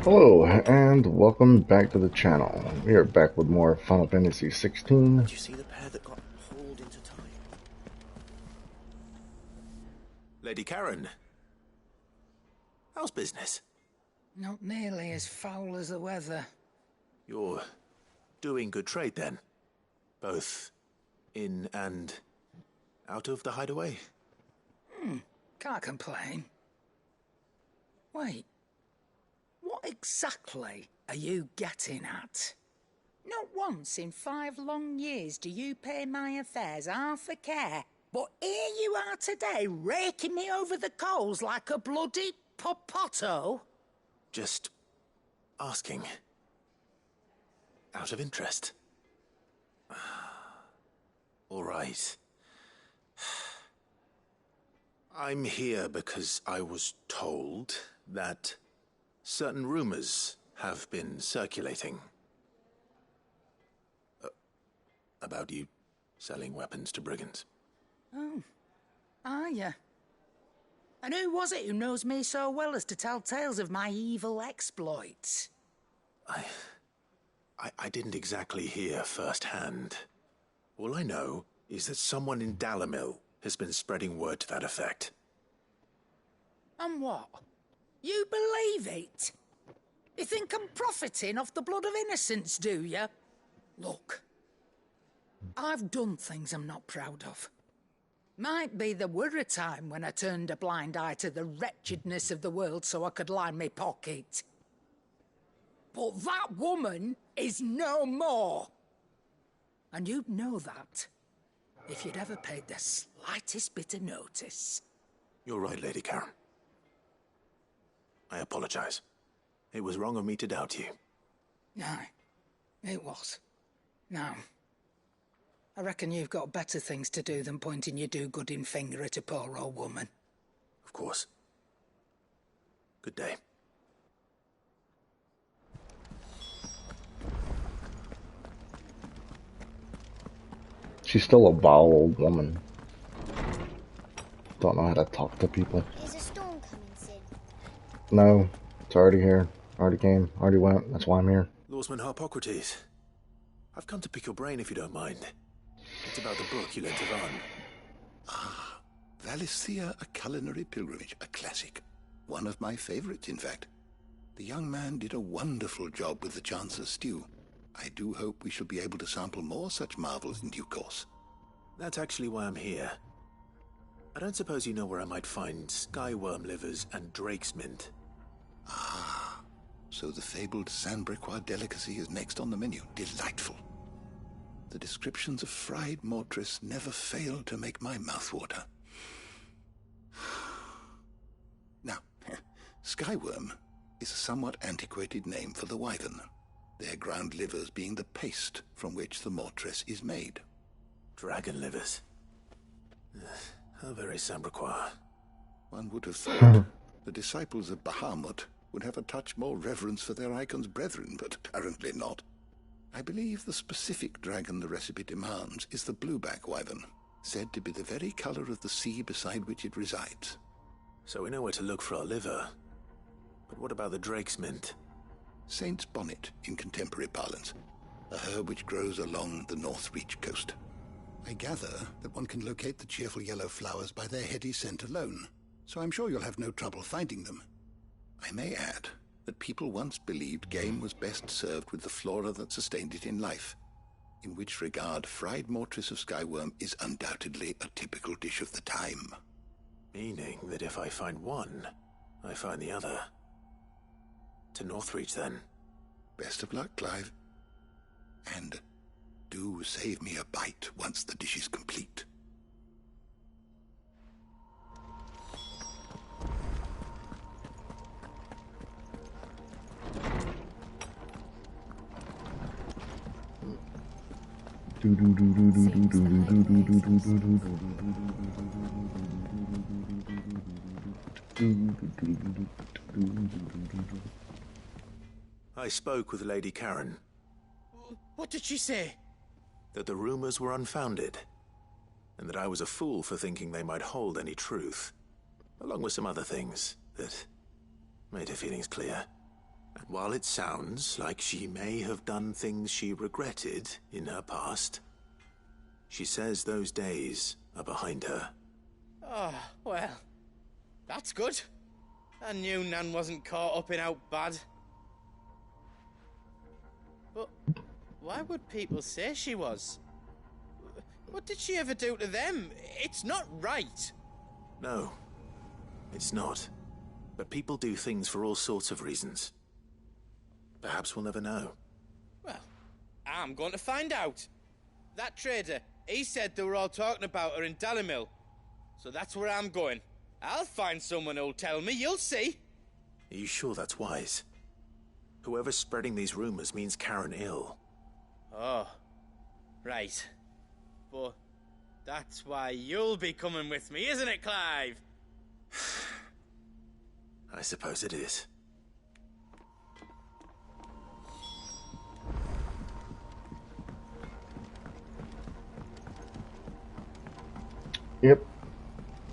Hello, and welcome back to the channel. We are back with more Final Fantasy 16. Did you see the pair that got hauled into time? Lady Karen, how's business? Not nearly as foul as the weather. You're doing good trade then? Both in and out of the hideaway? Can't complain. Wait, what exactly are you getting at? Not once in 5 long years do you pay my affairs half a care, but here you are today raking me over the coals like a bloody popoto? Just asking. Out of interest. All right. I'm here because I was told that certain rumors have been circulating about you selling weapons to brigands. Oh, are ya? And who was it who knows me so well as to tell tales of my evil exploits? I didn't exactly hear firsthand. All I know is that someone in Dalamil has been spreading word to that effect. And what? You believe it? You think I'm profiting off the blood of innocents, do you? Look, I've done things I'm not proud of. Might be there were a time when I turned a blind eye to the wretchedness of the world so I could line my pocket. But that woman is no more. And you'd know that if you'd ever paid the slightest bit of notice. You're right, Lady Karen. I apologize. It was wrong of me to doubt you. Aye, it was. Now, I reckon you've got better things to do than pointing your do-gooding finger at a poor old woman. Of course. Good day. She's still a vile old woman. Don't know how to talk to people. Is a storm coming soon? No, it's already here. Already came, already went. That's why I'm here. Lawsman Harpocrates, I've come to pick your brain if you don't mind. It's about the book you lent Ivan. Valisthea, a culinary pilgrimage, a classic. One of my favorites, in fact. The young man did a wonderful job with the Chance's stew. I do hope we shall be able to sample more such marvels in due course. That's actually why I'm here. I don't suppose you know where I might find skyworm livers and drake's mint. So the fabled Sandbrequois delicacy is next on the menu. Delightful. The descriptions of fried mortress never fail to make my mouth water. Now, skyworm is a somewhat antiquated name for the wyvern, their ground livers being the paste from which the mortress is made. Dragon livers. How very Sandbrequois. One would have thought the disciples of Bahamut would have a touch more reverence for their icon's brethren, but apparently not. I believe the specific dragon the recipe demands is the blueback wyvern, said to be the very color of the sea beside which it resides. So we know where to look for our liver. But what about the drake's mint? Saint's bonnet in contemporary parlance, a herb which grows along the North Reach coast. I gather that one can locate the cheerful yellow flowers by their heady scent alone, so I'm sure you'll have no trouble finding them. I may add that people once believed game was best served with the flora that sustained it in life, in which regard fried mortress of skyworm is undoubtedly a typical dish of the time. Meaning that if I find one, I find the other. To Northreach, then. Best of luck, Clive. And do save me a bite once the dish is complete. I spoke with Lady Karen. What did she say? That the rumors were unfounded, and that I was a fool for thinking they might hold any truth, along with some other things that made her feelings clear. And while it sounds like she may have done things she regretted in her past, she says those days are behind her. Oh, well, that's good. I knew Nan wasn't caught up in out bad. But why would people say she was? What did she ever do to them? It's not right. No, it's not. But people do things for all sorts of reasons. Perhaps we'll never know. Well, I'm going to find out. That trader, he said they were all talking about her in Dalimil. So that's where I'm going. I'll find someone who'll tell me, you'll see. Are you sure that's wise? Whoever's spreading these rumors means Karen ill. Oh, right. But that's why you'll be coming with me, isn't it, Clive? I suppose it is. Yep.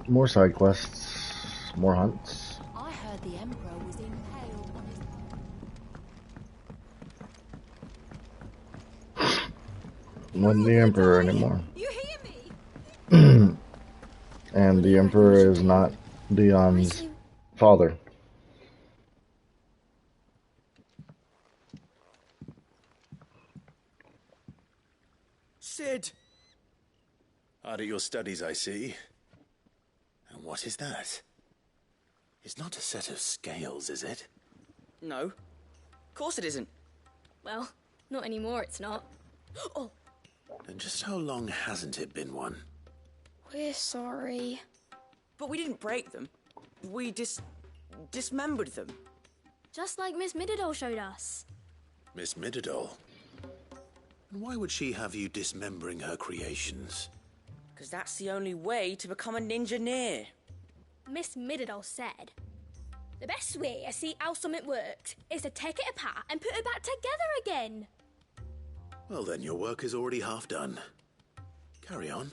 More side quests. More hunts. I heard the Emperor was impaled on his... Wasn't the Emperor anymore. You hear me? And the Emperor is not Dion's father. Sid! Hard at your studies, I see. And what is that? It's not a set of scales, is it? No. Of course it isn't. Well, not anymore, it's not. Oh, And just how long hasn't it been one? we're sorry. But we didn't break them. We dismembered them. Just like Miss Mididol showed us. Miss Mididol? And why would she have you dismembering her creations? Because that's the only way to become a ninja-neer. Miss Mididol said, the best way to see how something works is to take it apart and put it back together again. Well then, your work is already half done. Carry on.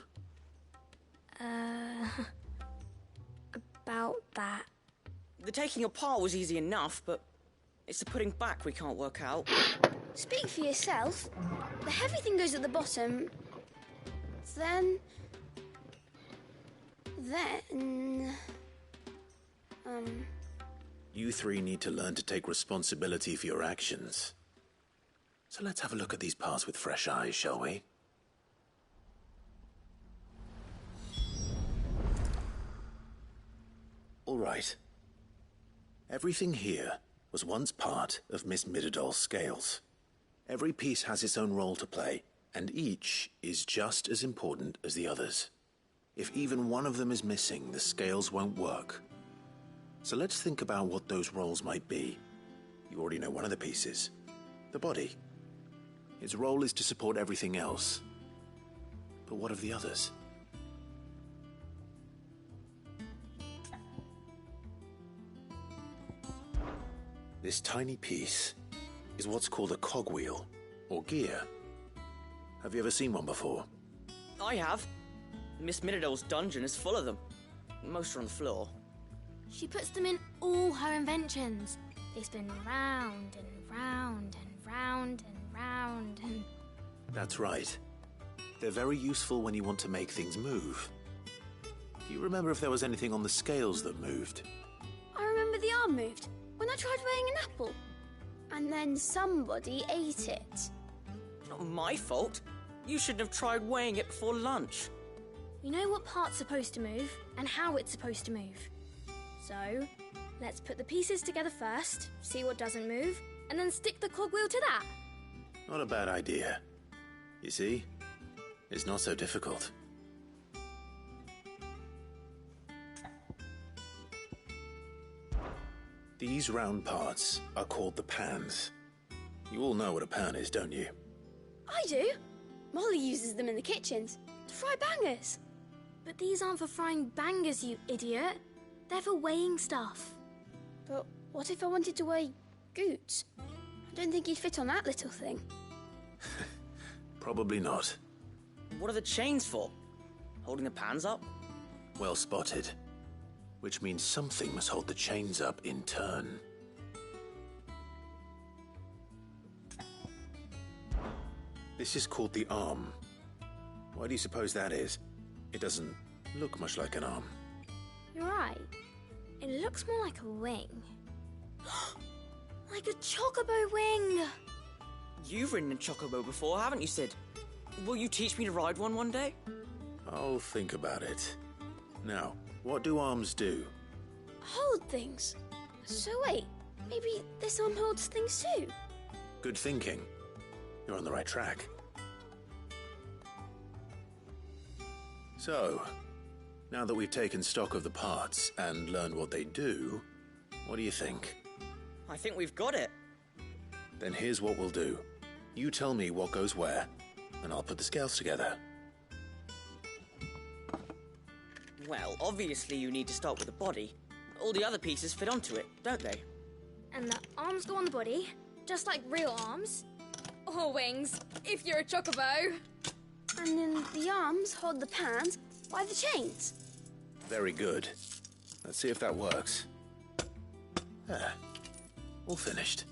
About that. The taking apart was easy enough, but it's the putting back we can't work out. Speak for yourself. The heavy thing goes at the bottom. Then... You three need to learn to take responsibility for your actions. So let's have a look at these parts with fresh eyes, shall we? All right. Everything here was once part of Miss Mididol's scales. Every piece has its own role to play, and each is just as important as the others. If even one of them is missing, the scales won't work. So let's think about what those roles might be. You already know one of the pieces, the body. Its role is to support everything else. But what of the others? This tiny piece is what's called a cogwheel, or gear. Have you ever seen one before? I have. Miss Mididol's dungeon is full of them. Most are on the floor. She puts them in all her inventions. They spin round and round and round and round and... That's right. They're very useful when you want to make things move. Do you remember if there was anything on the scales that moved? I remember the arm moved when I tried weighing an apple. And then somebody ate it. Not my fault. You shouldn't have tried weighing it before lunch. You know what part's supposed to move and how it's supposed to move. So, let's put the pieces together first, see what doesn't move, and then stick the cogwheel to that. Not a bad idea. You see? It's not so difficult. These round parts are called the pans. You all know what a pan is, don't you? I do. Molly uses them in the kitchens to fry bangers. But these aren't for frying bangers, you idiot. They're for weighing stuff. But what if I wanted to weigh Goots? I don't think he'd fit on that little thing. Probably not. What are the chains for? Holding the pans up? Well spotted. Which means something must hold the chains up in turn. This is called the arm. Why do you suppose that is? It doesn't look much like an arm. You're right. It looks more like a wing. Like a chocobo wing! You've ridden a chocobo before, haven't you, Sid? Will you teach me to ride one day? I'll think about it. Now, what do arms do? Hold things. So wait, maybe this arm holds things too? Good thinking. You're on the right track. So, now that we've taken stock of the parts and learned what they do, what do you think? I think we've got it. Then here's what we'll do. You tell me what goes where, and I'll put the scales together. Well, obviously you need to start with the body. All the other pieces fit onto it, don't they? And the arms go on the body, just like real arms. Or wings, if you're a chocobo. And then the arms hold the pans by the chains. Very good. Let's see if that works. There. All finished.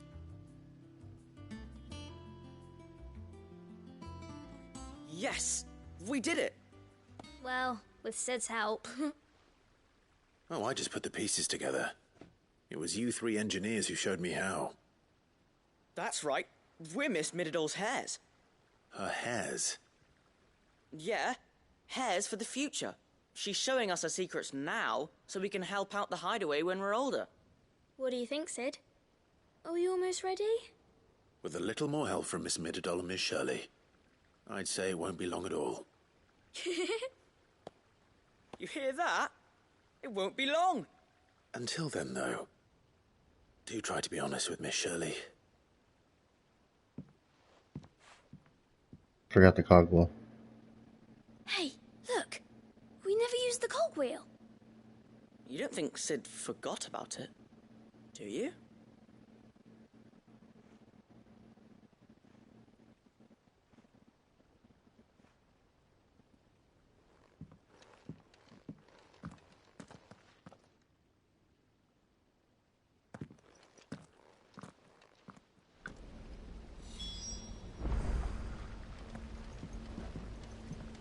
Yes! We did it! Well, with Sid's help. Oh, I just put the pieces together. It was you three engineers who showed me how. That's right. We're Miss Mididol's hairs. Her hairs? Yeah, hairs for the future. She's showing us her secrets now, so we can help out the hideaway when we're older. What do you think, Sid? Are we almost ready? With a little more help from Miss Mididol and Miss Shirley, I'd say it won't be long at all. You hear that? It won't be long. Until then, though, do try to be honest with Miss Shirley. Forgot the cogwheel. Hey, look! We never used the cogwheel. You don't think Sid forgot about it, do you?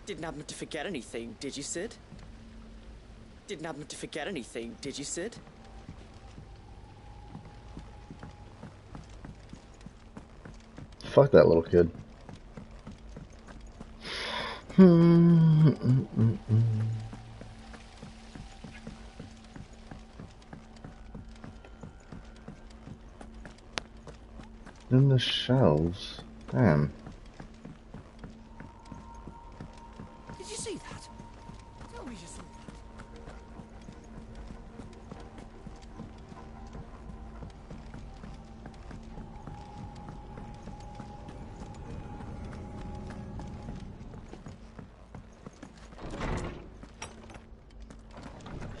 Didn't happen to forget anything, did you, Sid? Didn't happen to forget anything, did you, Sid? Fuck that little kid. Then the shelves. Damn. Did you see that? Tell me you saw that.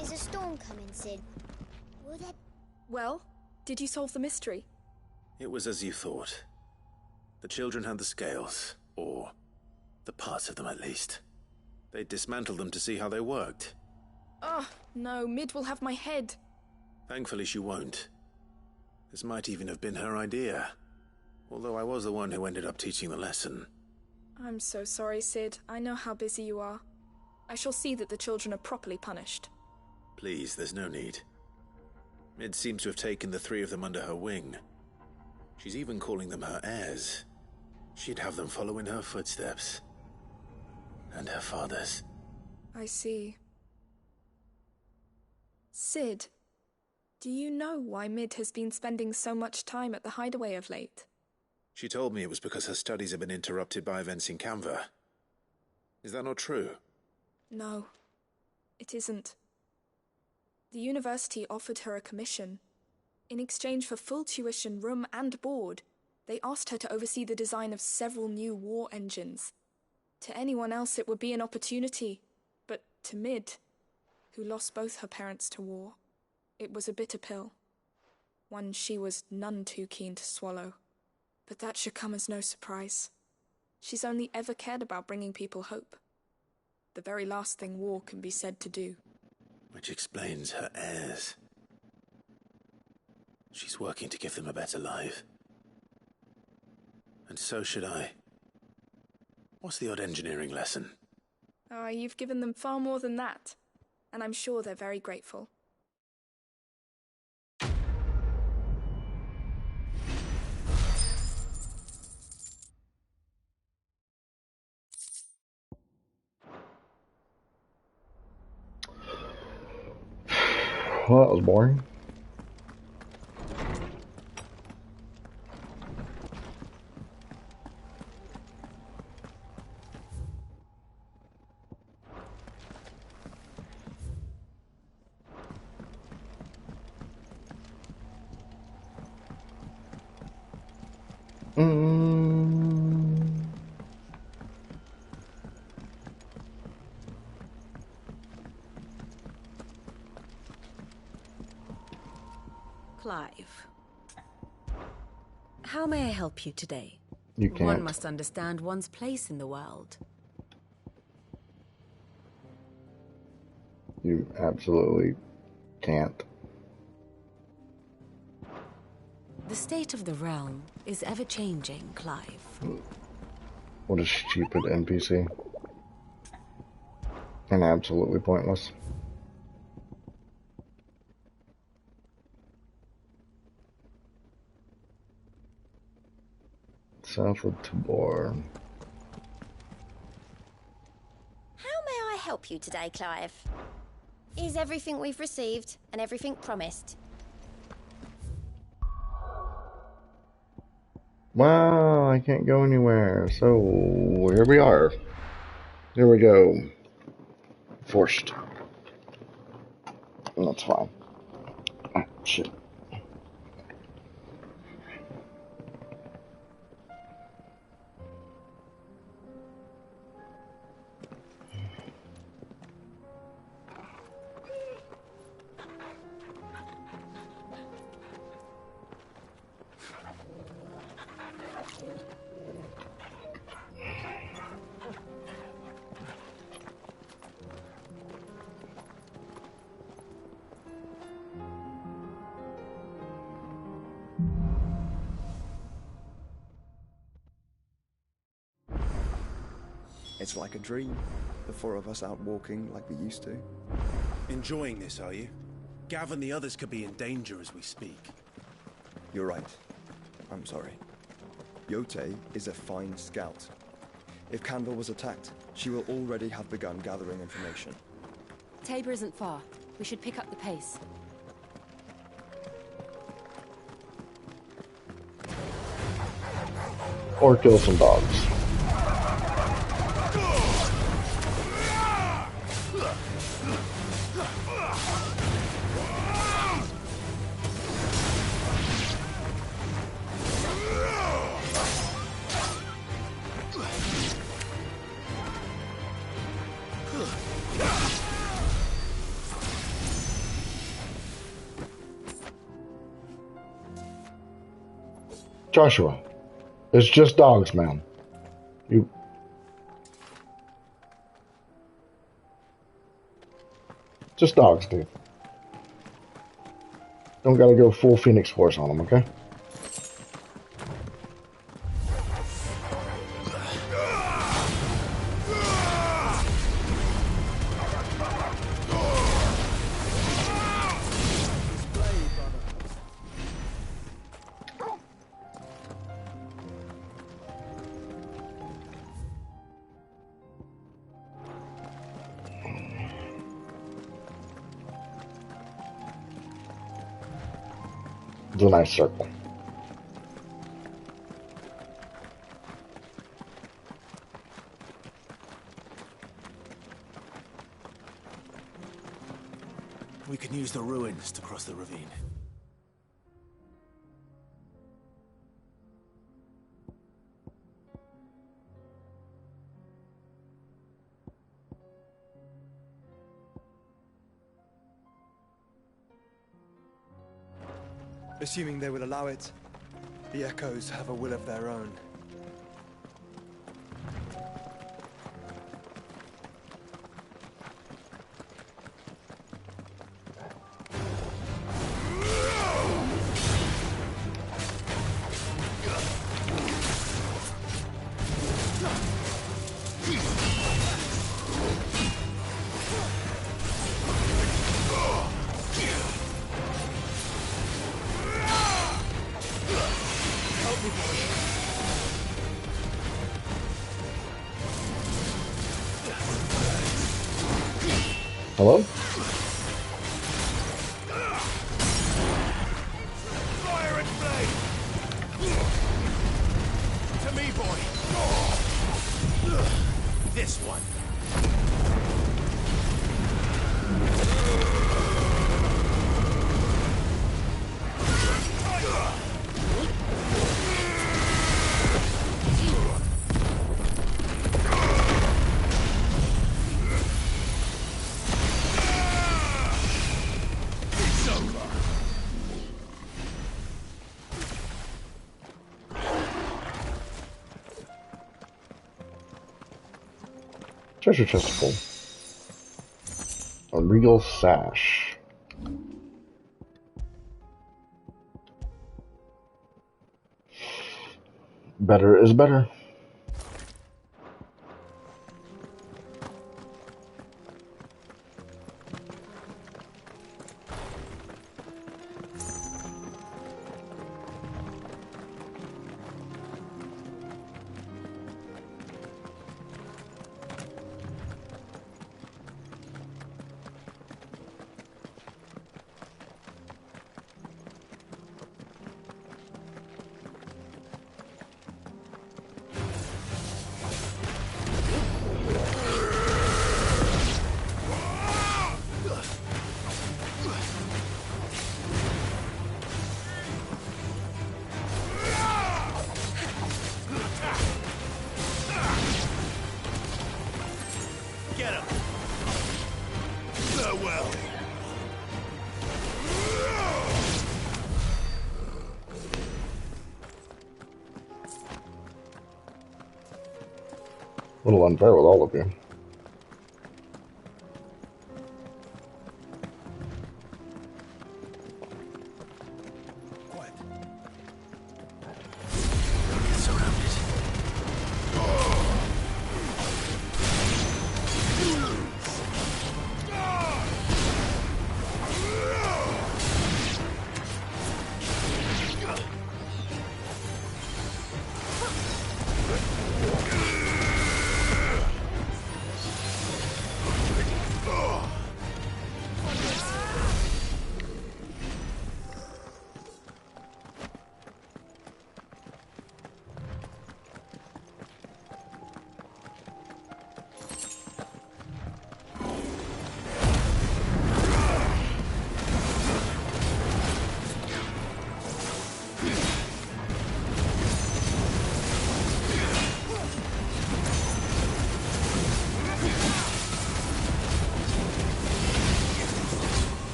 Is a storm coming, Sid? Will there... Well, did you solve the mystery? It was as you thought. The children had the scales, or the parts of them at least. They dismantled them to see how they worked. Oh, no, Mid will have my head. Thankfully she won't. This might even have been her idea. Although I was the one who ended up teaching the lesson. I'm so sorry, Sid. I know how busy you are. I shall see that the children are properly punished. Please, there's no need. Mid seems to have taken the three of them under her wing. She's even calling them her heirs. She'd have them follow in her footsteps. And her father's. I see. Sid, do you know why Mid has been spending so much time at the hideaway of late? She told me it was because her studies have been interrupted by events in Canva. Is that not true? No, it isn't. The university offered her a commission. In exchange for full tuition, room and board, they asked her to oversee the design of several new war engines. To anyone else it would be an opportunity, but to Mid, who lost both her parents to war, it was a bitter pill. One she was none too keen to swallow. But that should come as no surprise. She's only ever cared about bringing people hope. The very last thing war can be said to do. Which explains her heirs. She's working to give them a better life. And so should I. What's the odd engineering lesson? Oh, you've given them far more than that, and I'm sure they're very grateful. Well, that was boring. Clive, how may I help you today? You can't. One must understand one's place in the world. You absolutely can't. The state of the realm is ever-changing, Clive. What a stupid NPC. And absolutely pointless. South of Tabor. How may I help you today, Clive? Is everything we've received and everything promised? Wow, I can't go anywhere. So, here we are. Here we go. Forced. That's fine. Ah, shit. It's like a dream. The four of us out walking like we used to. Enjoying this, are you? Gav and the others could be in danger as we speak. You're right. I'm sorry. Yote is a fine scout. If Candle was attacked, she will already have begun gathering information. Tabor isn't far. We should pick up the pace. Or kill some dogs. Joshua, it's just dogs, man. You... Just dogs, dude. Don't gotta go full Phoenix Force on them, okay? It's a nice circle. We can use the ruins to cross the ravine. Assuming they will allow it, the Echoes have a will of their own. Hello? Fire and flame! To me, boy! This one. Treasure chest full. A regal sash. Better is better. Get him! Farewell! A little unfair with all of you.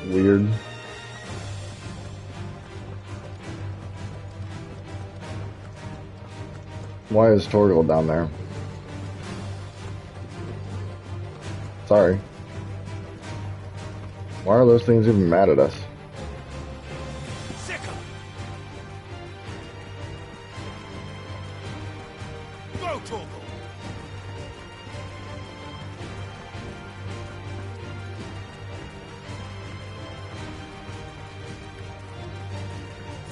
Weird. Why is Torgal down there? Sorry. Why are those things even mad at us?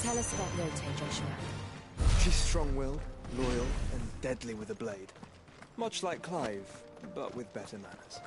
Tell us about Yote, Joshua. She's strong-willed, loyal, and deadly with a blade. Much like Clive, but with better manners.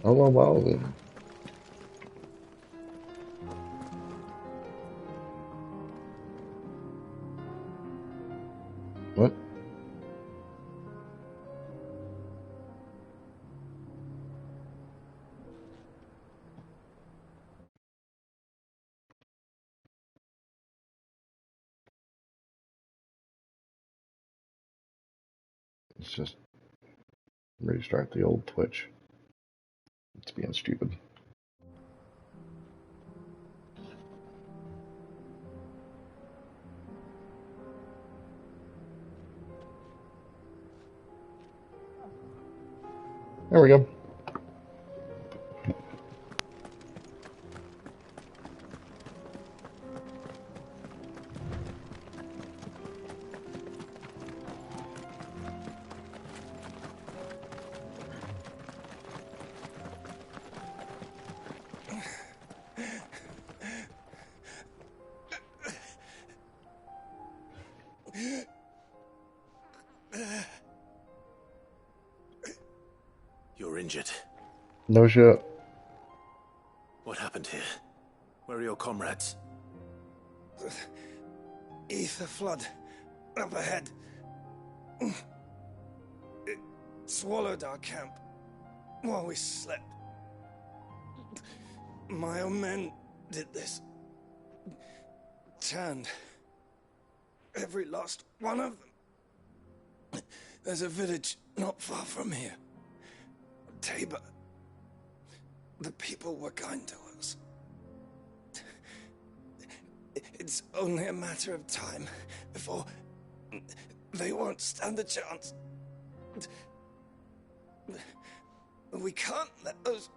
Oh, well, then. What? Let's just restart the old Twitch. It's being stupid. There we go. You're injured. No shit. What happened here? Where are your comrades? Ether flood up ahead. It swallowed our camp while we slept. My own men did this. Turned every last one of them. There's a village not far from here. Tabor. The people were kind to us. It's only a matter of time before they won't stand a chance. We can't let those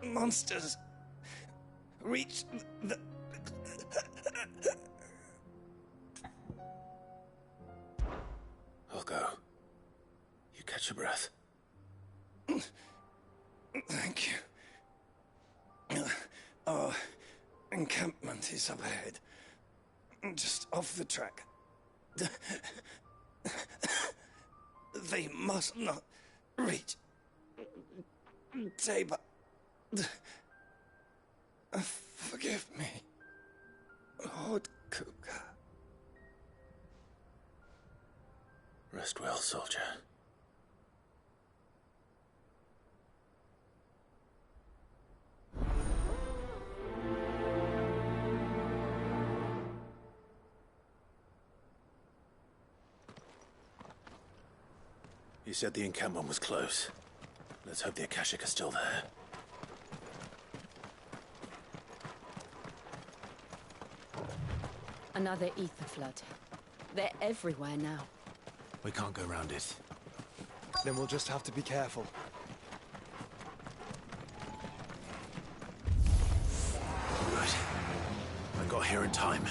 monsters reach the... I'll go. You catch your breath. Thank you. Our encampment is up ahead. Just off the track. They must not reach Tabor. Forgive me, Lord Cougar. Rest well, soldier. You said the encampment was close. Let's hope the Akashic are still there. Another ether flood. They're everywhere now. We can't go around it. Then we'll just have to be careful. Right. I got here in time.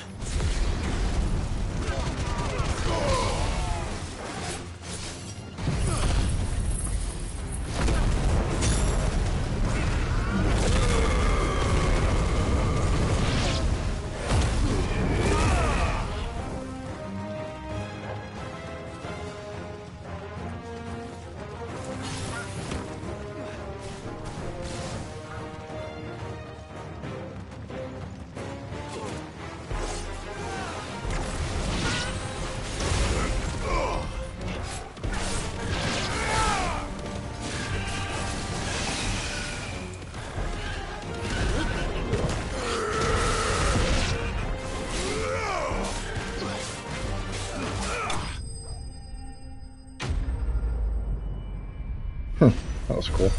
That was cool.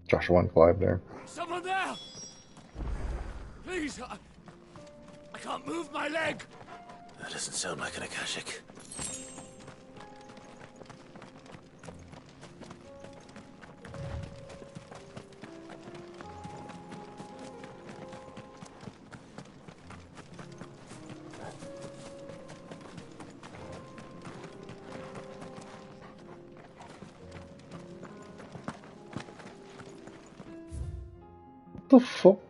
Joshua and Clive there. Someone there! Please, I can't move my leg! That doesn't sound like an Akashic. The fuck?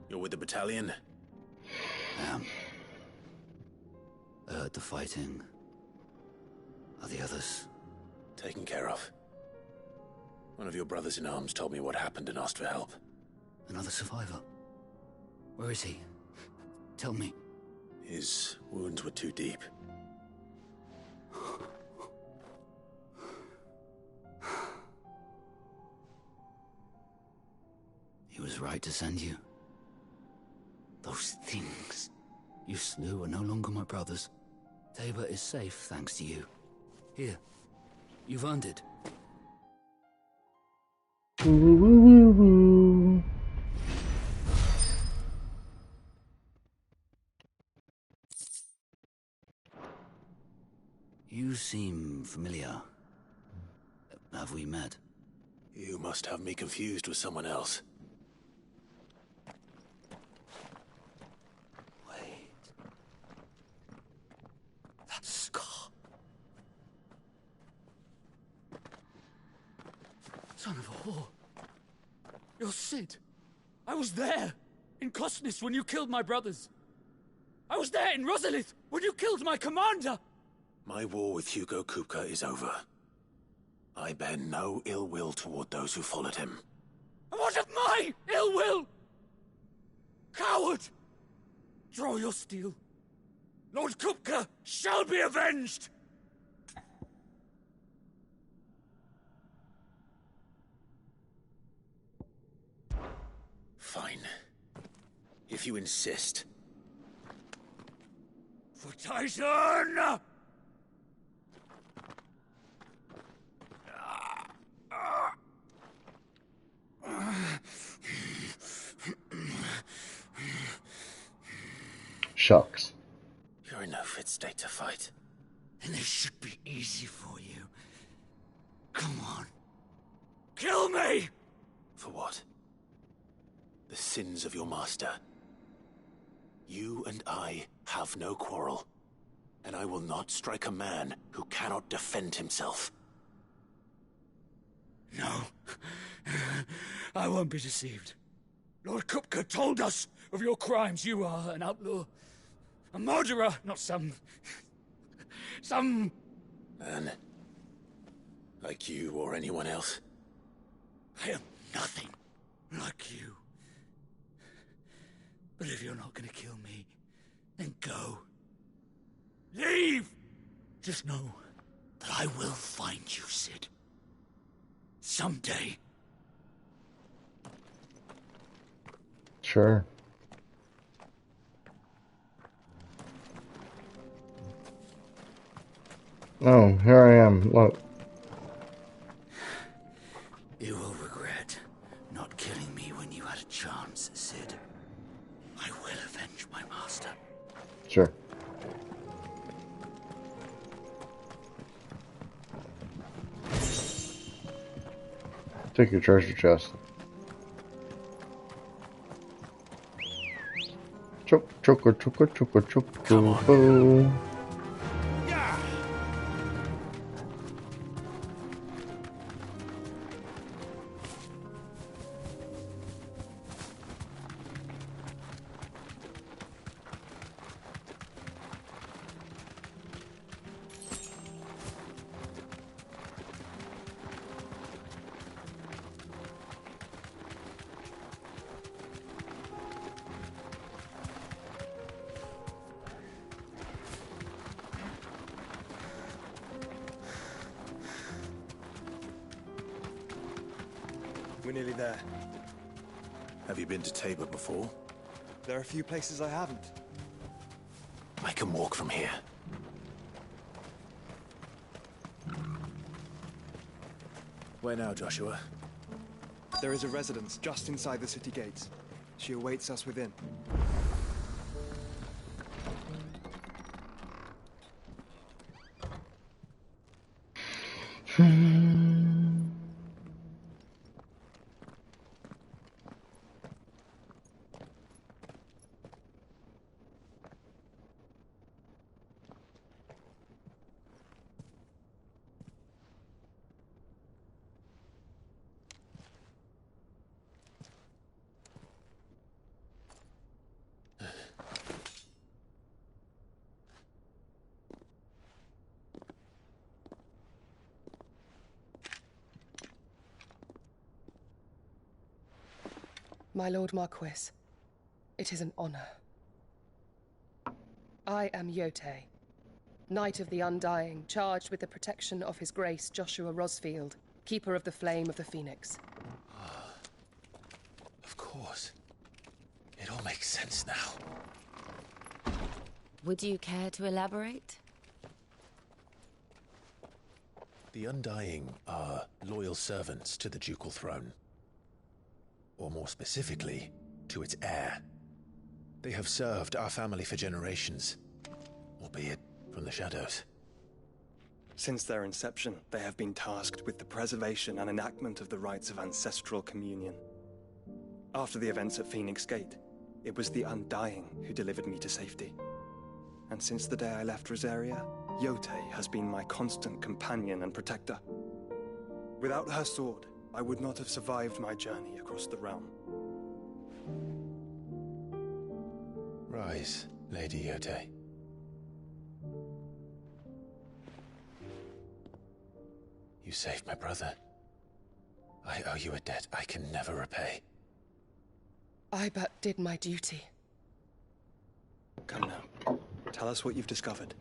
You're with the battalion? I heard the fighting. Are the others? Taken care of. One of your brothers in arms told me what happened and asked for help. Another survivor? Where is he? Tell me. His wounds were too deep. He was right to send you. Those things you slew are no longer my brothers. Tabor is safe thanks to you. Here, you've earned it. You seem familiar. Have we met? You must have me confused with someone else. Wait. That scar. Son of a whore. You're Sid. I was there in Kosnis when you killed my brothers. I was there in Rosalith when you killed my commander. My war with Hugo Kupka is over. I bear no ill will toward those who followed him. And what of my ill will? Coward! Draw your steel. Lord Kupka shall be avenged! Fine. If you insist. For Titan! Shucks. You're in no fit state to fight. And this should be easy for you. Come on. Kill me! For what? The sins of your master. You and I have no quarrel. And I will not strike a man who cannot defend himself. No. I won't be deceived. Lord Kupka told us of your crimes. You are an outlaw. A murderer, not some Man. Like you or anyone else. I am nothing like you. But if you're not gonna kill me, then go. Leave! Just know that I will find you, Sid. Someday. Sure. Oh, here I am. Look. You will regret not killing me when you had a chance, Sid. I will avenge my master. Sure. Take your treasure chest. Choke, choke, choke, choke, choke, choke. We're nearly there. Have you been to Tabor before? There are a few places I haven't. I can walk from here. Where now, Joshua? There is a residence just inside the city gates. She awaits us within. My Lord Marquis, it is an honor. I am Yote, Knight of the Undying, charged with the protection of His Grace Joshua Rosfield, Keeper of the Flame of the Phoenix. Of course. It all makes sense now. Would you care to elaborate? The Undying are loyal servants to the ducal throne. Or more specifically, to its heir. They have served our family for generations, albeit from the shadows. Since their inception, they have been tasked with the preservation and enactment of the rites of ancestral communion. After the events at Phoenix Gate, it was the Undying who delivered me to safety. And since the day I left Rosaria, Yote has been my constant companion and protector. Without her sword, I would not have survived my journey across the realm. Rise, Lady Yote. You saved my brother. I owe you a debt I can never repay. I but did my duty. Come now. Tell us what you've discovered.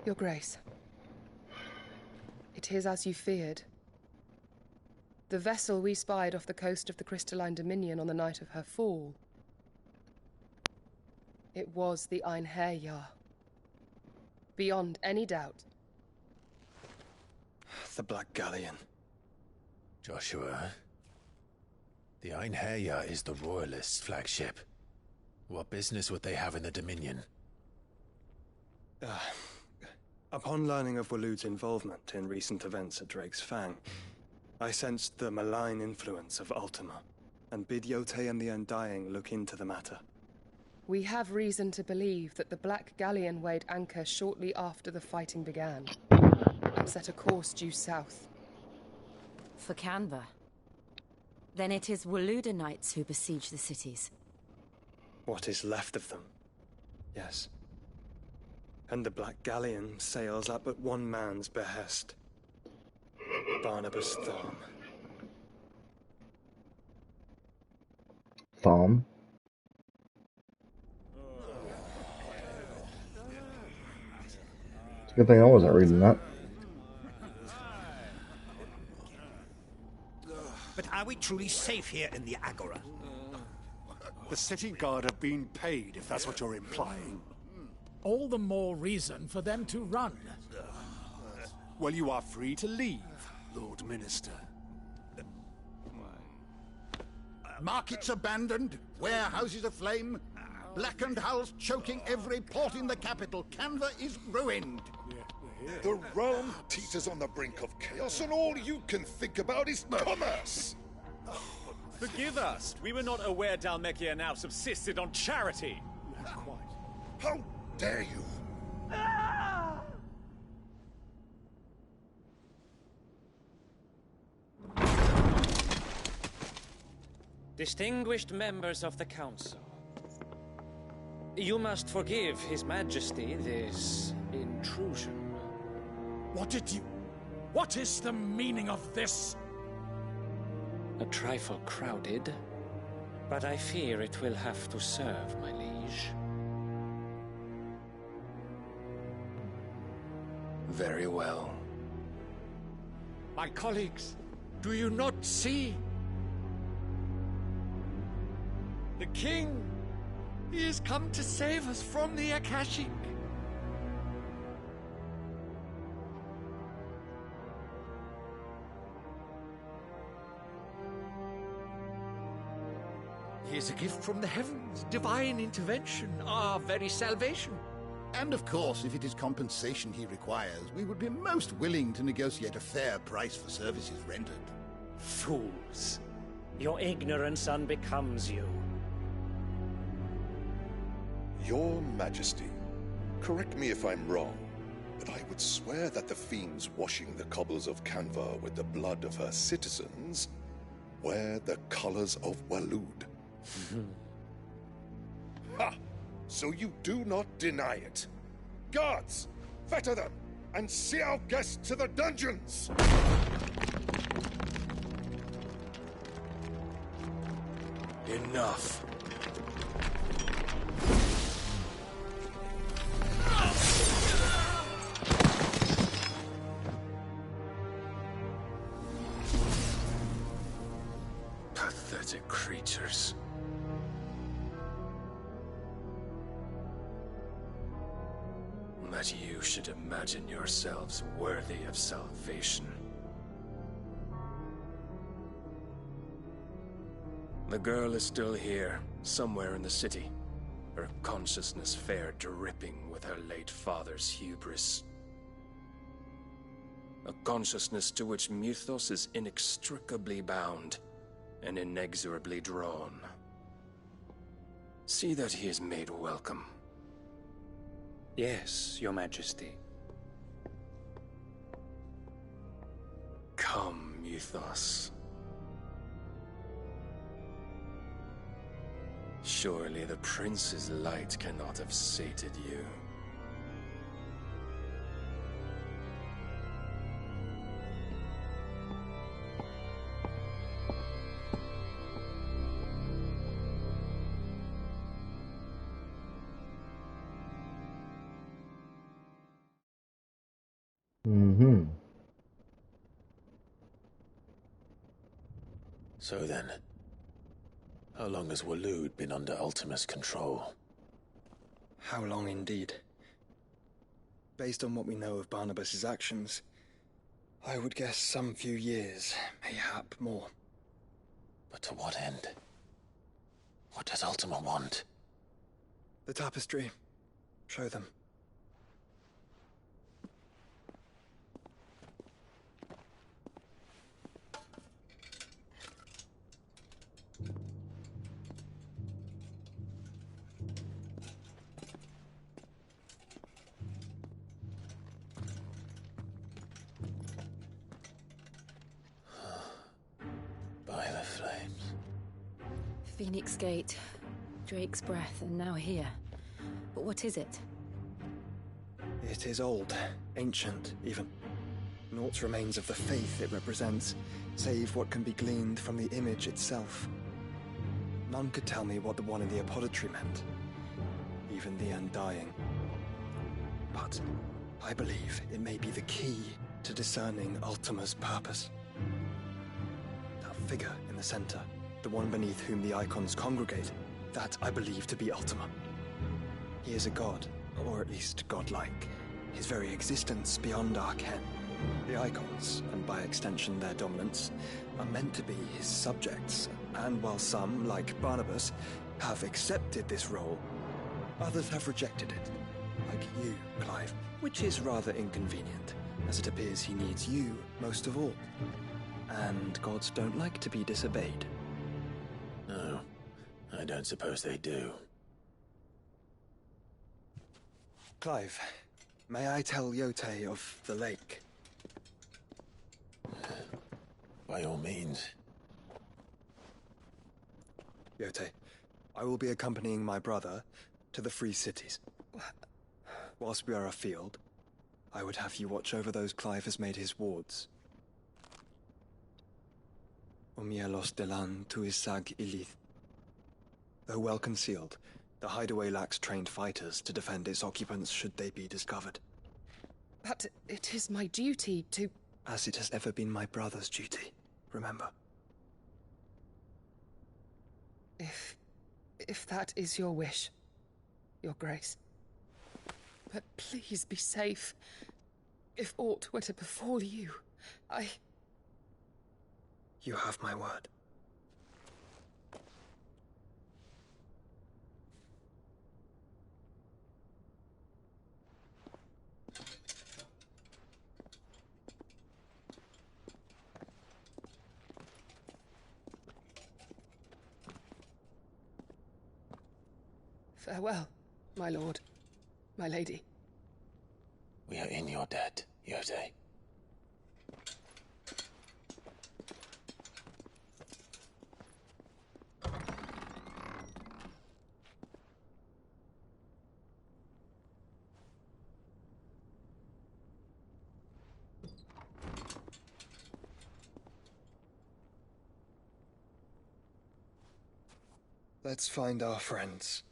Your Grace. It is as you feared. The vessel we spied off the coast of the Crystalline Dominion on the night of her fall. It was the Einherjar. Beyond any doubt. The Black Galleon. Joshua, the Einherjar is the Royalists' flagship. What business would they have in the Dominion? Upon learning of Waloed's involvement in recent events at Drake's Fang, I sensed the malign influence of Ultima, and bid Yote and the Undying look into the matter. We have reason to believe that the Black Galleon weighed anchor shortly after the fighting began, and set a course due south. For Canva. Then it is Waloeda knights who besiege the cities. What is left of them? Yes. And the Black Galleon sails at but one man's behest. Barnabas Thom. Thom? It's a good thing I wasn't reading that. But are we truly safe here in the Agora? The city guard have been paid, if that's what you're implying. All the more reason for them to run. Well, you are free to leave, Lord Minister. Markets abandoned, warehouses aflame, blackened hulls choking every port in the capital. Canva is ruined. The realm teeters on the brink of chaos, and all you can think about is commerce! Forgive us. We were not aware Dhalmekia now subsisted on charity. Not quite. How dare you? Distinguished members of the Council, you must forgive His Majesty this intrusion. What is the meaning of this? A trifle crowded, but I fear it will have to serve, my liege. Very well. My colleagues, do you not see? The king! He has come to save us from the Akashic. He is a gift from the heavens, divine intervention, our very salvation. And of course, if it is compensation he requires, we would be most willing to negotiate a fair price for services rendered. Fools. Your ignorance unbecomes you. Your Majesty, correct me if I'm wrong, but I would swear that the fiends washing the cobbles of Canva with the blood of her citizens wear the colors of Waloed. Ha! So you do not deny it. Guards, fetter them, and see our guests to the dungeons! Enough. Pathetic creatures. That you should imagine yourselves worthy of salvation. The girl is still here, somewhere in the city. Her consciousness fair dripping with her late father's hubris. A consciousness to which Mythos is inextricably bound and inexorably drawn. See that he is made welcome. Yes, Your Majesty. Come, Mythos. Surely the prince's light cannot have sated you. Mm-hmm. So then, how long has Waloed been under Ultima's control? How long indeed? Based on what we know of Barnabas's actions, I would guess some few years, mayhap more. But to what end? What does Ultima want? The tapestry. Show them. By the flames. Phoenix Gate, Drake's Breath, and now here. But what is it? It is old, ancient, even. Naught remains of the faith it represents, save what can be gleaned from the image itself. None could tell me what the one in the apothecary meant, even the Undying. But I believe it may be the key to discerning Ultima's purpose. That figure in the center, the one beneath whom the icons congregate, that I believe to be Ultima. He is a god, or at least godlike, his very existence beyond our ken. The icons, and by extension their dominants, are meant to be his subjects, and while some, like Barnabas, have accepted this role, others have rejected it, like you, Clive, which is rather inconvenient, as it appears he needs you most of all. And gods don't like to be disobeyed. No, I don't suppose they do. Clive, may I tell Yote of the lake? By all means. Yote, I will be accompanying my brother to the Free Cities. Whilst we are afield, I would have you watch over those Clive has made his wards. Omielos delan tuisag ilith. Though well concealed, the hideaway lacks trained fighters to defend its occupants should they be discovered. But it is my duty to... As it has ever been my brother's duty, remember. If that is your wish, Your Grace. But please be safe. If aught were to befall you, You have my word. Farewell, my lord, my lady. We are in your debt, Yote. Let's find our friends.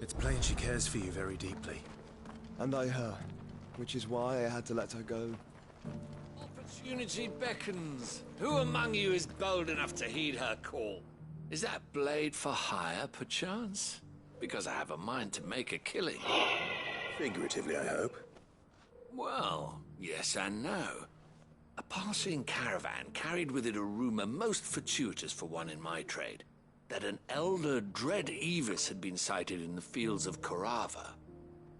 It's plain she cares for you very deeply. And I her, which is why I had to let her go. Opportunity beckons. Who among you is bold enough to heed her call? Is that blade for hire, perchance? Because I have a mind to make a killing. Figuratively, I hope. Well, yes and no. A passing caravan carried with it a rumor most fortuitous for one in my trade, that an elder Dread Evis had been sighted in the fields of Korava.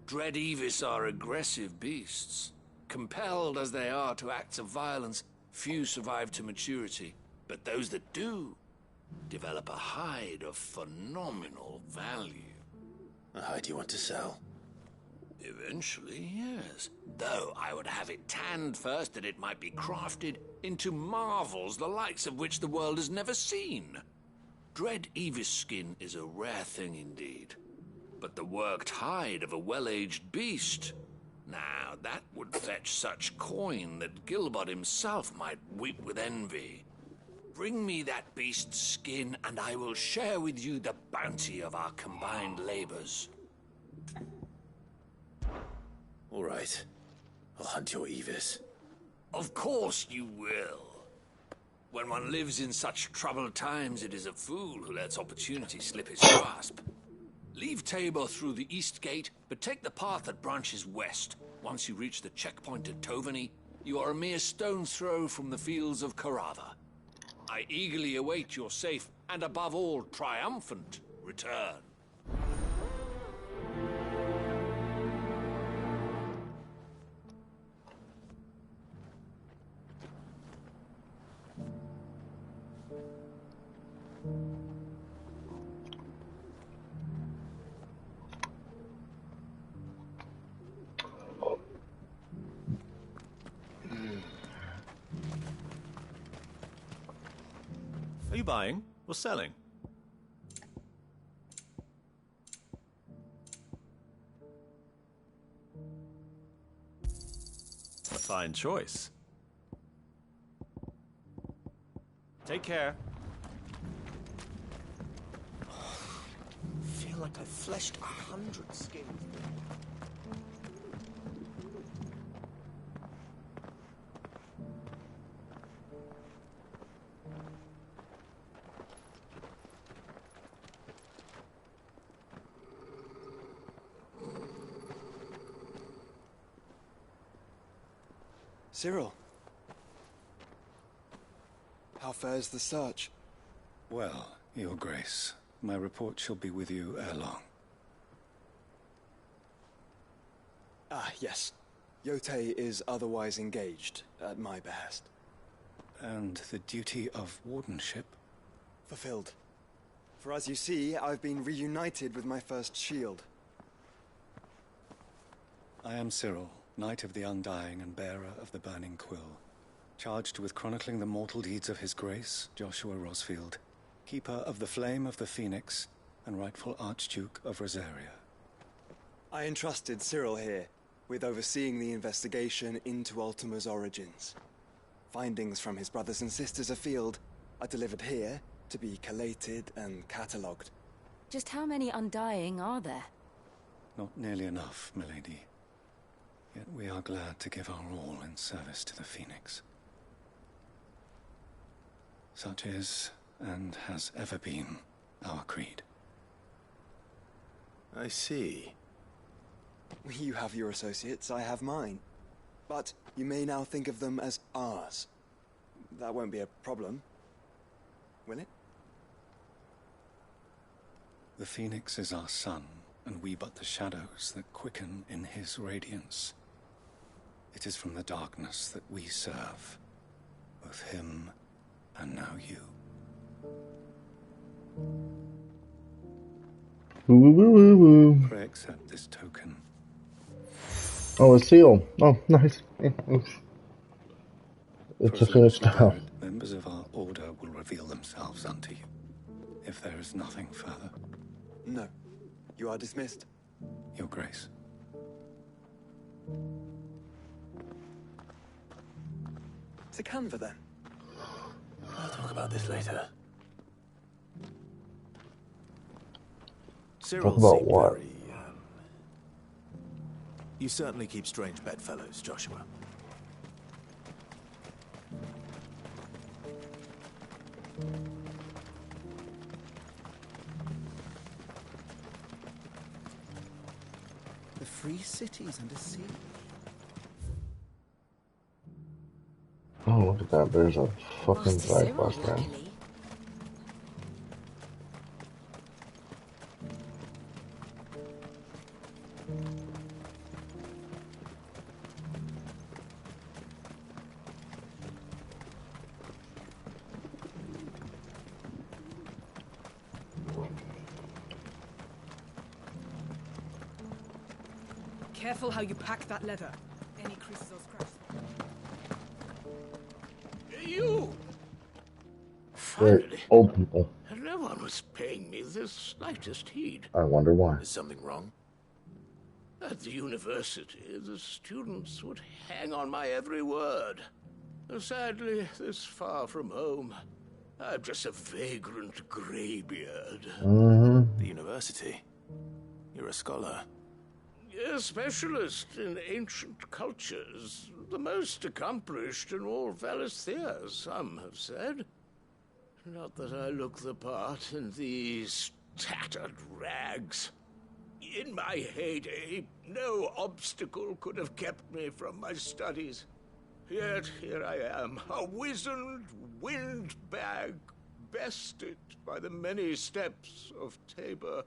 Dread Evis are aggressive beasts. Compelled as they are to acts of violence, few survive to maturity, but those that do develop a hide of phenomenal value. A hide you want to sell? Eventually, yes. Though I would have it tanned first that it might be crafted into marvels the likes of which the world has never seen. Dread Evis skin is a rare thing indeed. But the worked hide of a well-aged beast, now that would fetch such coin that Gilbert himself might weep with envy. Bring me that beast's skin, and I will share with you the bounty of our combined labors. All right. I'll hunt your Evis. Of course you will. When one lives in such troubled times, it is a fool who lets opportunity slip his grasp. Leave Tabor through the east gate, but take the path that branches west. Once you reach the checkpoint at Tovany, you are a mere stone's throw from the fields of Korava. I eagerly await your safe, and above all, triumphant return. Are you buying or selling? A fine choice. Take care. I feel like I've fleshed 100 skins. Cyril. How fares the search? Well, Your Grace, my report shall be with you ere long. Ah, yes. Yotei is otherwise engaged, at my behest. And the duty of wardenship? Fulfilled. For as you see, I've been reunited with my first shield. I am Cyril, Knight of the Undying and bearer of the Burning Quill, charged with chronicling the mortal deeds of His Grace, Joshua Rosfield, Keeper of the Flame of the Phoenix, and rightful Archduke of Rosaria. I entrusted Cyril here with overseeing the investigation into Ultima's origins. Findings from his brothers and sisters afield are delivered here to be collated and catalogued. Just how many Undying are there? Not nearly enough, milady. Yet we are glad to give our all in service to the Phoenix. Such is, and has ever been, our creed. I see. You have your associates, I have mine. But you may now think of them as ours. That won't be a problem, will it? The Phoenix is our sun, and we but the shadows that quicken in his radiance. It is from the darkness that we serve, both him and now you. Woo woo woo woo. Pray accept this token. Oh, a seal. Oh, nice. It's For a as long as finished you bear house. it, members of our order will reveal themselves unto you. If there is nothing further. No. You are dismissed. Your Grace. To Canva, then. I'll talk about this later. Talk Cyril about seemed what? very, You certainly keep strange bedfellows, Joshua. The free cities under siege. Oh, look at that. There's a fucking Master side Cyril, quest there. luckily. Careful how you pack that leather. Any creases or scratches. You! Great. Finally. Old people. No one was paying me the slightest heed. I wonder why. Is something wrong? At the university, the students would hang on my every word. Sadly, this far from home, I'm just a vagrant greybeard. Mm-hmm. The university? You're a scholar. A specialist in ancient cultures. The most accomplished in all Valisthea, some have said. Not that I look the part in these tattered rags. In my heyday, no obstacle could have kept me from my studies. Yet here I am, a wizened windbag, bested by the many steps of Tabor.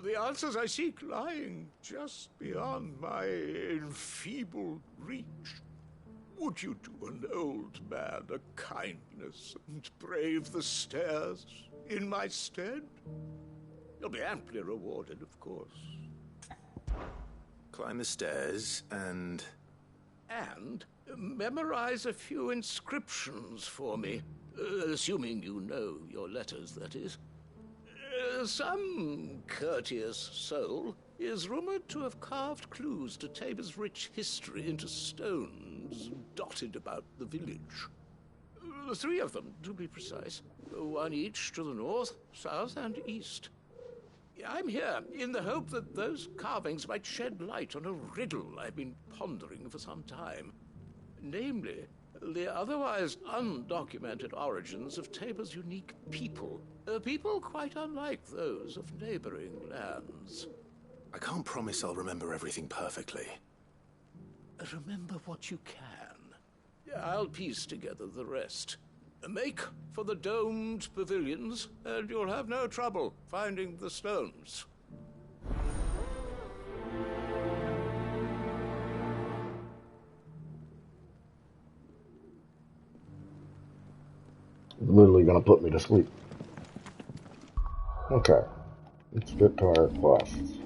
The answers I seek lying just beyond my enfeebled reach. Would you do an old man a kindness and brave the stairs in my stead? You'll be amply rewarded, of course. Climb the stairs and... And memorize a few inscriptions for me, assuming you know your letters, that is. Some courteous soul is rumored to have carved clues to Tabor's rich history into stones dotted about the village. 3 of them, to be precise. 1 each to the north, south, and east. I'm here in the hope that those carvings might shed light on a riddle I've been pondering for some time. Namely, the otherwise undocumented origins of Tabor's unique people. People quite unlike those of neighboring lands. I can't promise I'll remember everything perfectly. Remember what you can. I'll piece together the rest. Make for the domed pavilions, and you'll have no trouble finding the stones. Literally gonna put me to sleep. Okay. Let's get to our quests.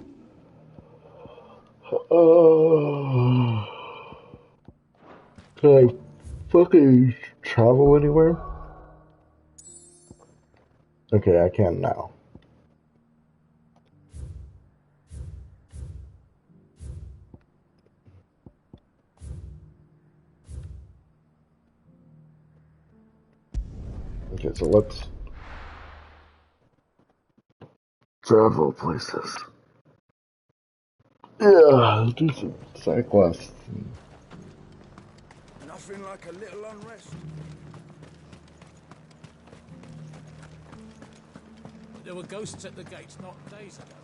Can I fucking travel anywhere? Okay, I can now. Okay, so let's travel places. Yeah, let's do some side quests. Nothing like a little unrest. There were ghosts at the gates not days ago.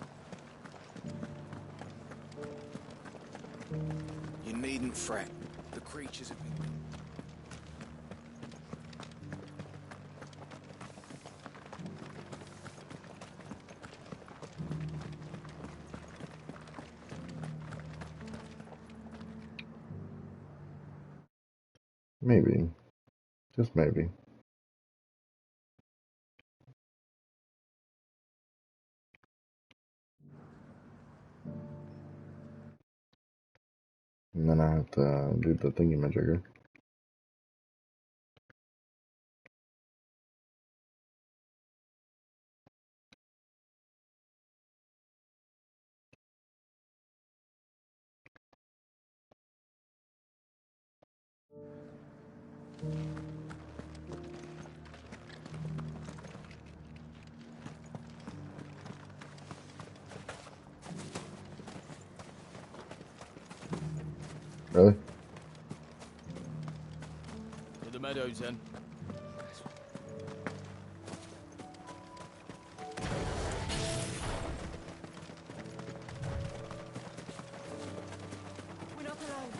You needn't fret. The creatures have been... Maybe. Just maybe. And then I have to do the thingy-majigger. Really? To the meadows, then. We're not alone.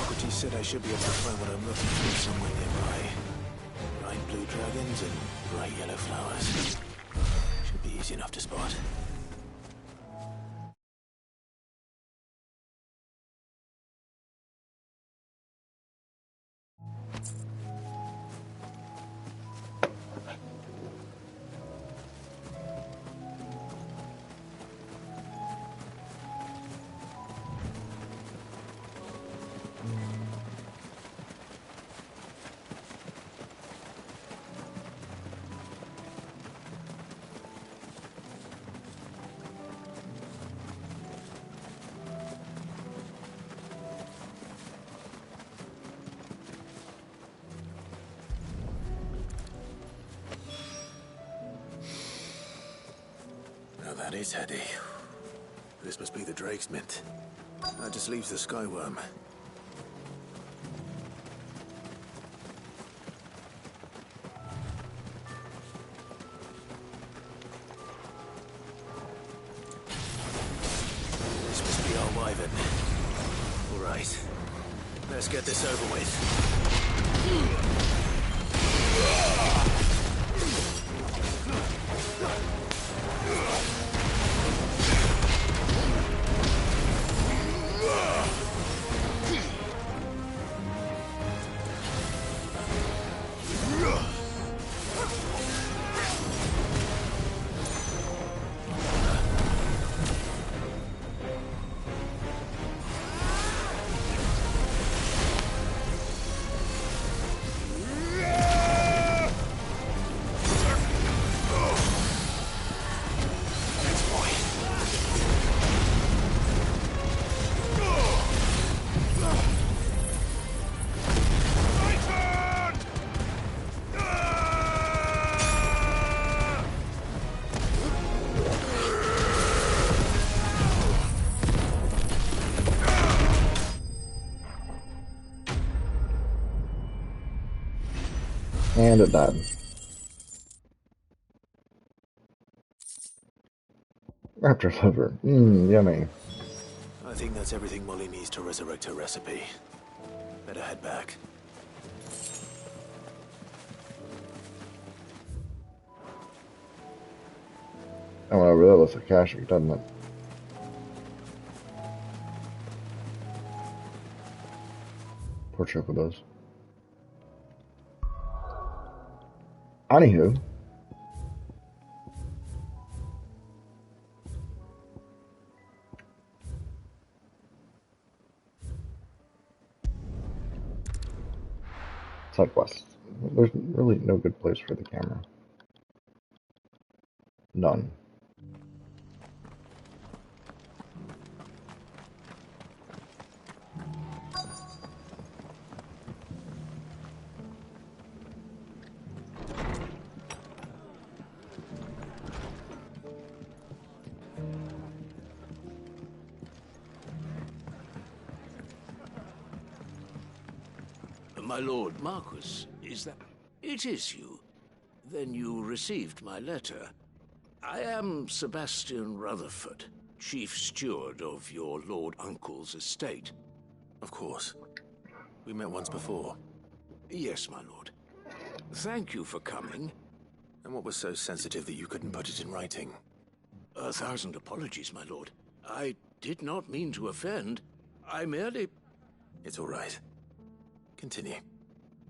Pretty said I should be able to find what I'm looking for somewhere nearby. Bright blue dragons and bright yellow flowers. Should be easy enough to spot. Now that is heady. This must be the Drake's Mint. That just leaves the Skyworm. This must be our wyvern. All right. Let's get this over with. And it died. Raptor liver. Yummy. I think that's everything Molly needs to resurrect her recipe. Better head back. Oh, well, over there looks like Kashyyyk, doesn't it? Poor chocobos. Anywho. Side quest. There's really no good place for the camera. None. My lord Marquis, is that... It is you. Then you received my letter. I am Sebastian Rutherford, chief steward of your lord uncle's estate. Of course. We met once before. Yes, my lord. Thank you for coming. And what was so sensitive that you couldn't put it in writing? 1,000 apologies, my lord. I did not mean to offend. I merely... It's all right. Continue.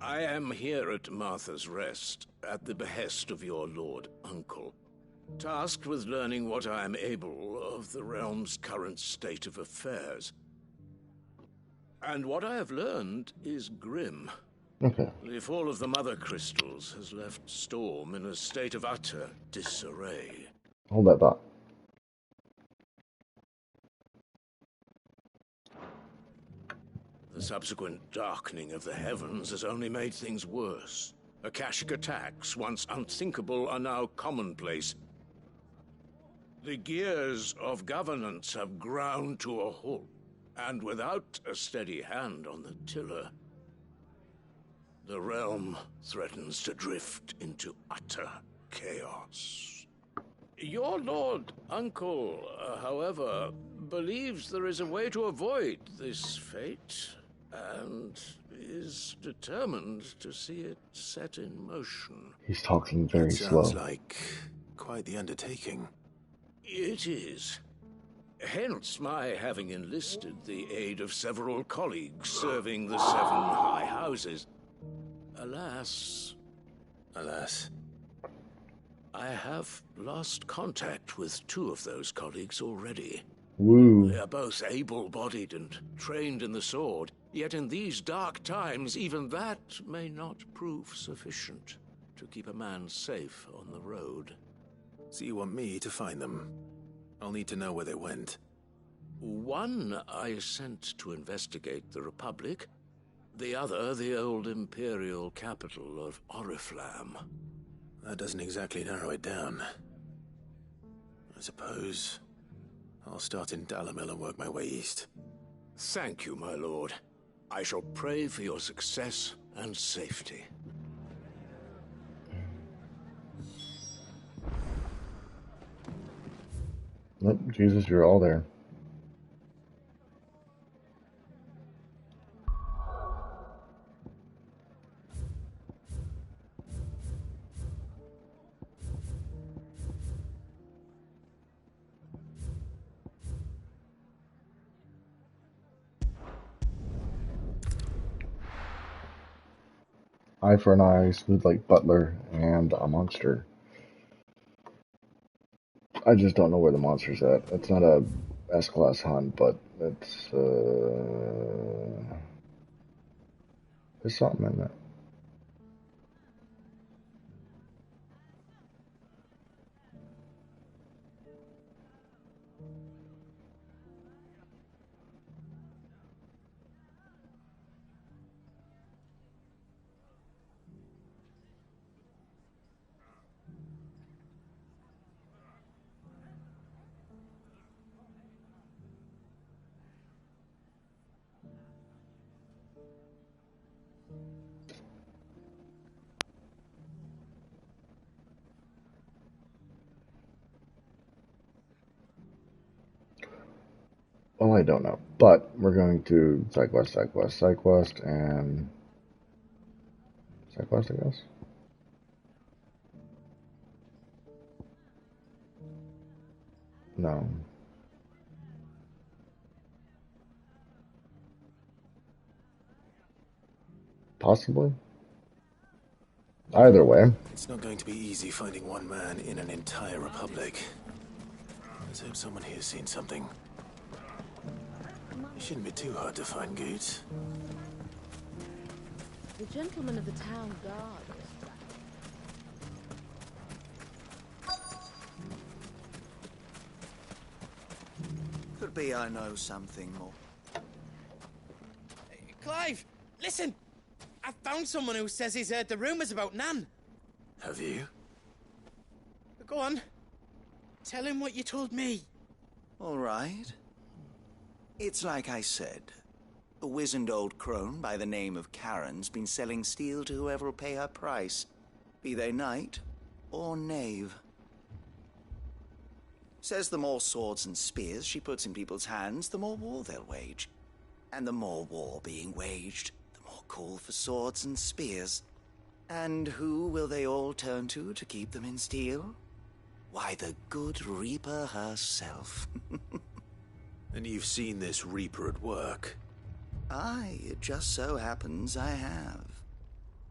I am here at Martha's Rest, at the behest of your lord uncle, tasked with learning what I am able of the realm's current state of affairs. And what I have learned is grim. Okay. The fall of the Mother Crystals has left Storm in a state of utter disarray. Hold that thought. The subsequent darkening of the heavens has only made things worse. Akashic attacks, once unthinkable, are now commonplace. The gears of governance have ground to a halt, and without a steady hand on the tiller, the realm threatens to drift into utter chaos. Your lord uncle, however, believes there is a way to avoid this fate, and is determined to see it set in motion. He's talking very Sounds slow. like quite the undertaking. It is. Hence my having enlisted the aid of several colleagues serving the 7 high houses. Alas, I have lost contact with 2 of those colleagues already. Woo. They are both able-bodied and trained in the sword, yet in these dark times, even that may not prove sufficient to keep a man safe on the road. So you want me to find them? I'll need to know where they went. One I sent to investigate the Republic, the other the old Imperial capital of Oriflamme. That doesn't exactly narrow it down. I suppose I'll start in Dalamil and work my way east. Thank you, my lord. I shall pray for your success and safety. Nope, Jesus, you're all there. Eye for an eye, smooth like butler, and a monster. I just don't know where the monster's at. It's not a S-class hunt, but it's, there's something in it. Well, I don't know, but we're going to side quest, and side quest, I guess. No. Possibly. Either way. It's not going to be easy finding one man in an entire republic. Let's hope someone here's seen something. It shouldn't be too hard to find Goots. The gentleman of the town guard. Could be I know something more. Clive, listen! I've found someone who says he's heard the rumors about Nan. Have you? Go on. Tell him what you told me. All right. It's like I said. A wizened old crone by the name of Karen's been selling steel to whoever will pay her price, be they knight or knave. Says the more swords and spears she puts in people's hands, the more war they'll wage. And the more war being waged, the more call for swords and spears. And who will they all turn to keep them in steel? Why, the good Reaper herself. And you've seen this Reaper at work? Aye, it just so happens I have.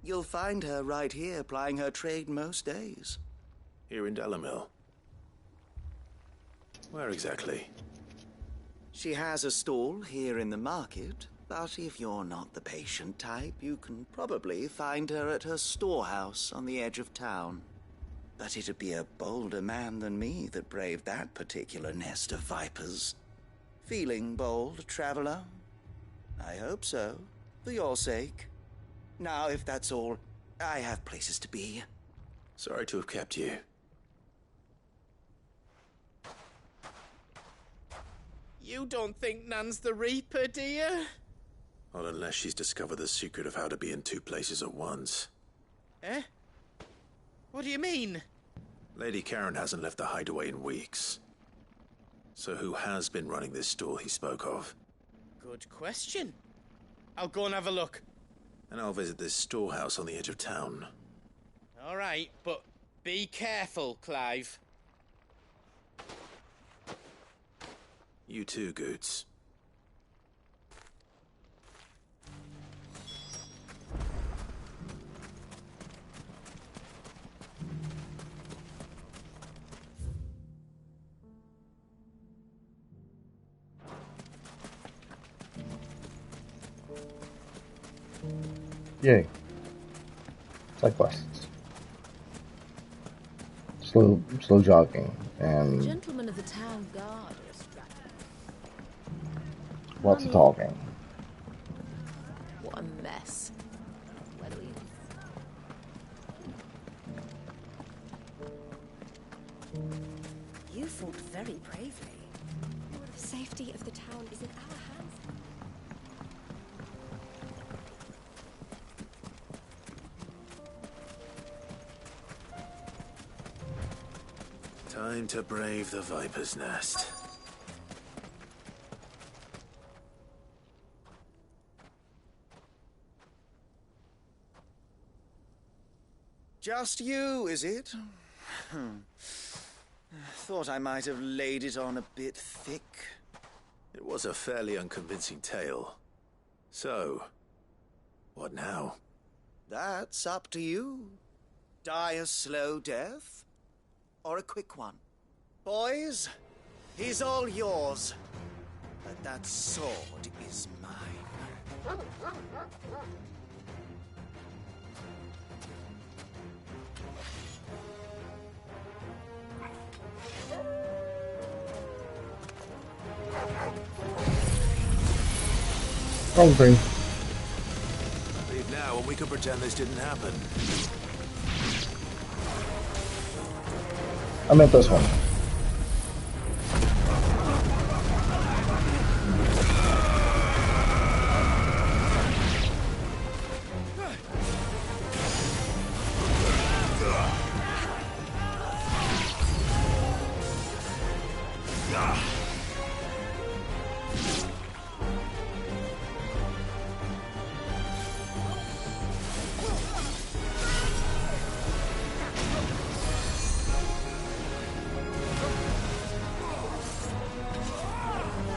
You'll find her right here plying her trade most days. Here in Delamil. Where exactly? She has a stall here in the market, but if you're not the patient type, you can probably find her at her storehouse on the edge of town. But it'd be a bolder man than me that braved that particular nest of vipers. Feeling bold, traveler? I hope so, for your sake. Now, if that's all, I have places to be. Sorry to have kept you. You don't think Nan's the Reaper, do you? Not unless she's discovered the secret of how to be in two places at once. Eh? What do you mean? Lady Karen hasn't left the hideaway in weeks. So who has been running this stall he spoke of? Good question. I'll go and have a look. And I'll visit this storehouse on the edge of town. All right, but be careful, Clive. You too, Goots. Yay. Side quests. Slow jogging and Gentlemen of the town guard are distracted. lots of talking. What a mess. Where do we... You fought very bravely. The safety of the town is in our hands. Time to brave the Viper's Nest. Just you, is it? Thought I might have laid it on a bit thick. It was a fairly unconvincing tale. So, what now? That's up to you. Die a slow death, or a quick one. Boys, he's all yours. But that sword is mine. Wrong thing. Leave now and we can pretend this didn't happen. I meant this one.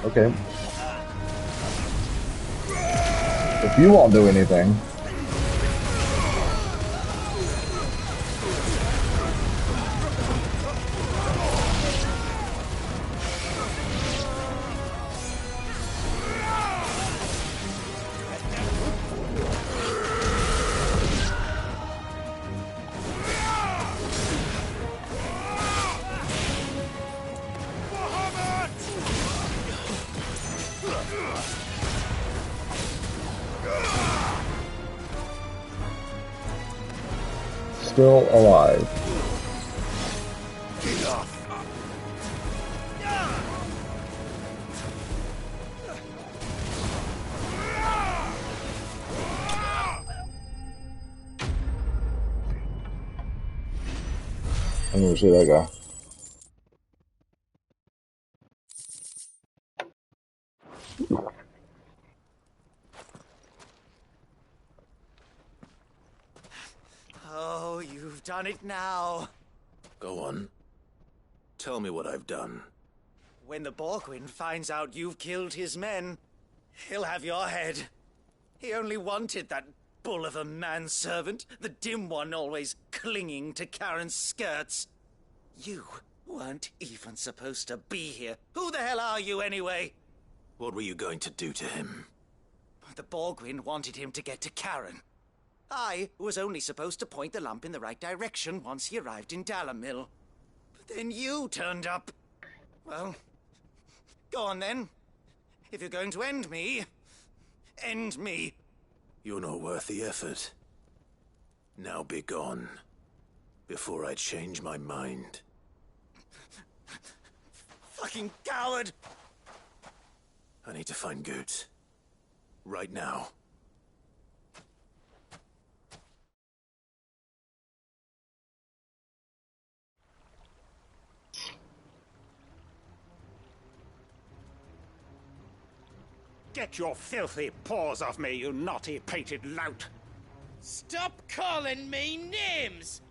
Okay. If you won't do anything. Still alive. I'm gonna see that guy. Oh, you've done it now. Go on. Tell me what I've done. When the Borgwyn finds out you've killed his men, he'll have your head. He only wanted that bull of a manservant, the dim one always clinging to Karen's skirts. You weren't even supposed to be here. Who the hell are you, anyway? What were you going to do to him? The Borgwyn wanted him to get to Karen. I was only supposed to point the lamp in the right direction once he arrived in Dalamil. But then you turned up. Well, go on then. If you're going to end me, end me. You're not worth the effort. Now be gone, before I change my mind. Fucking coward! I need to find Goots. Right now. Get your filthy paws off me, you naughty-pated lout! Stop calling me names!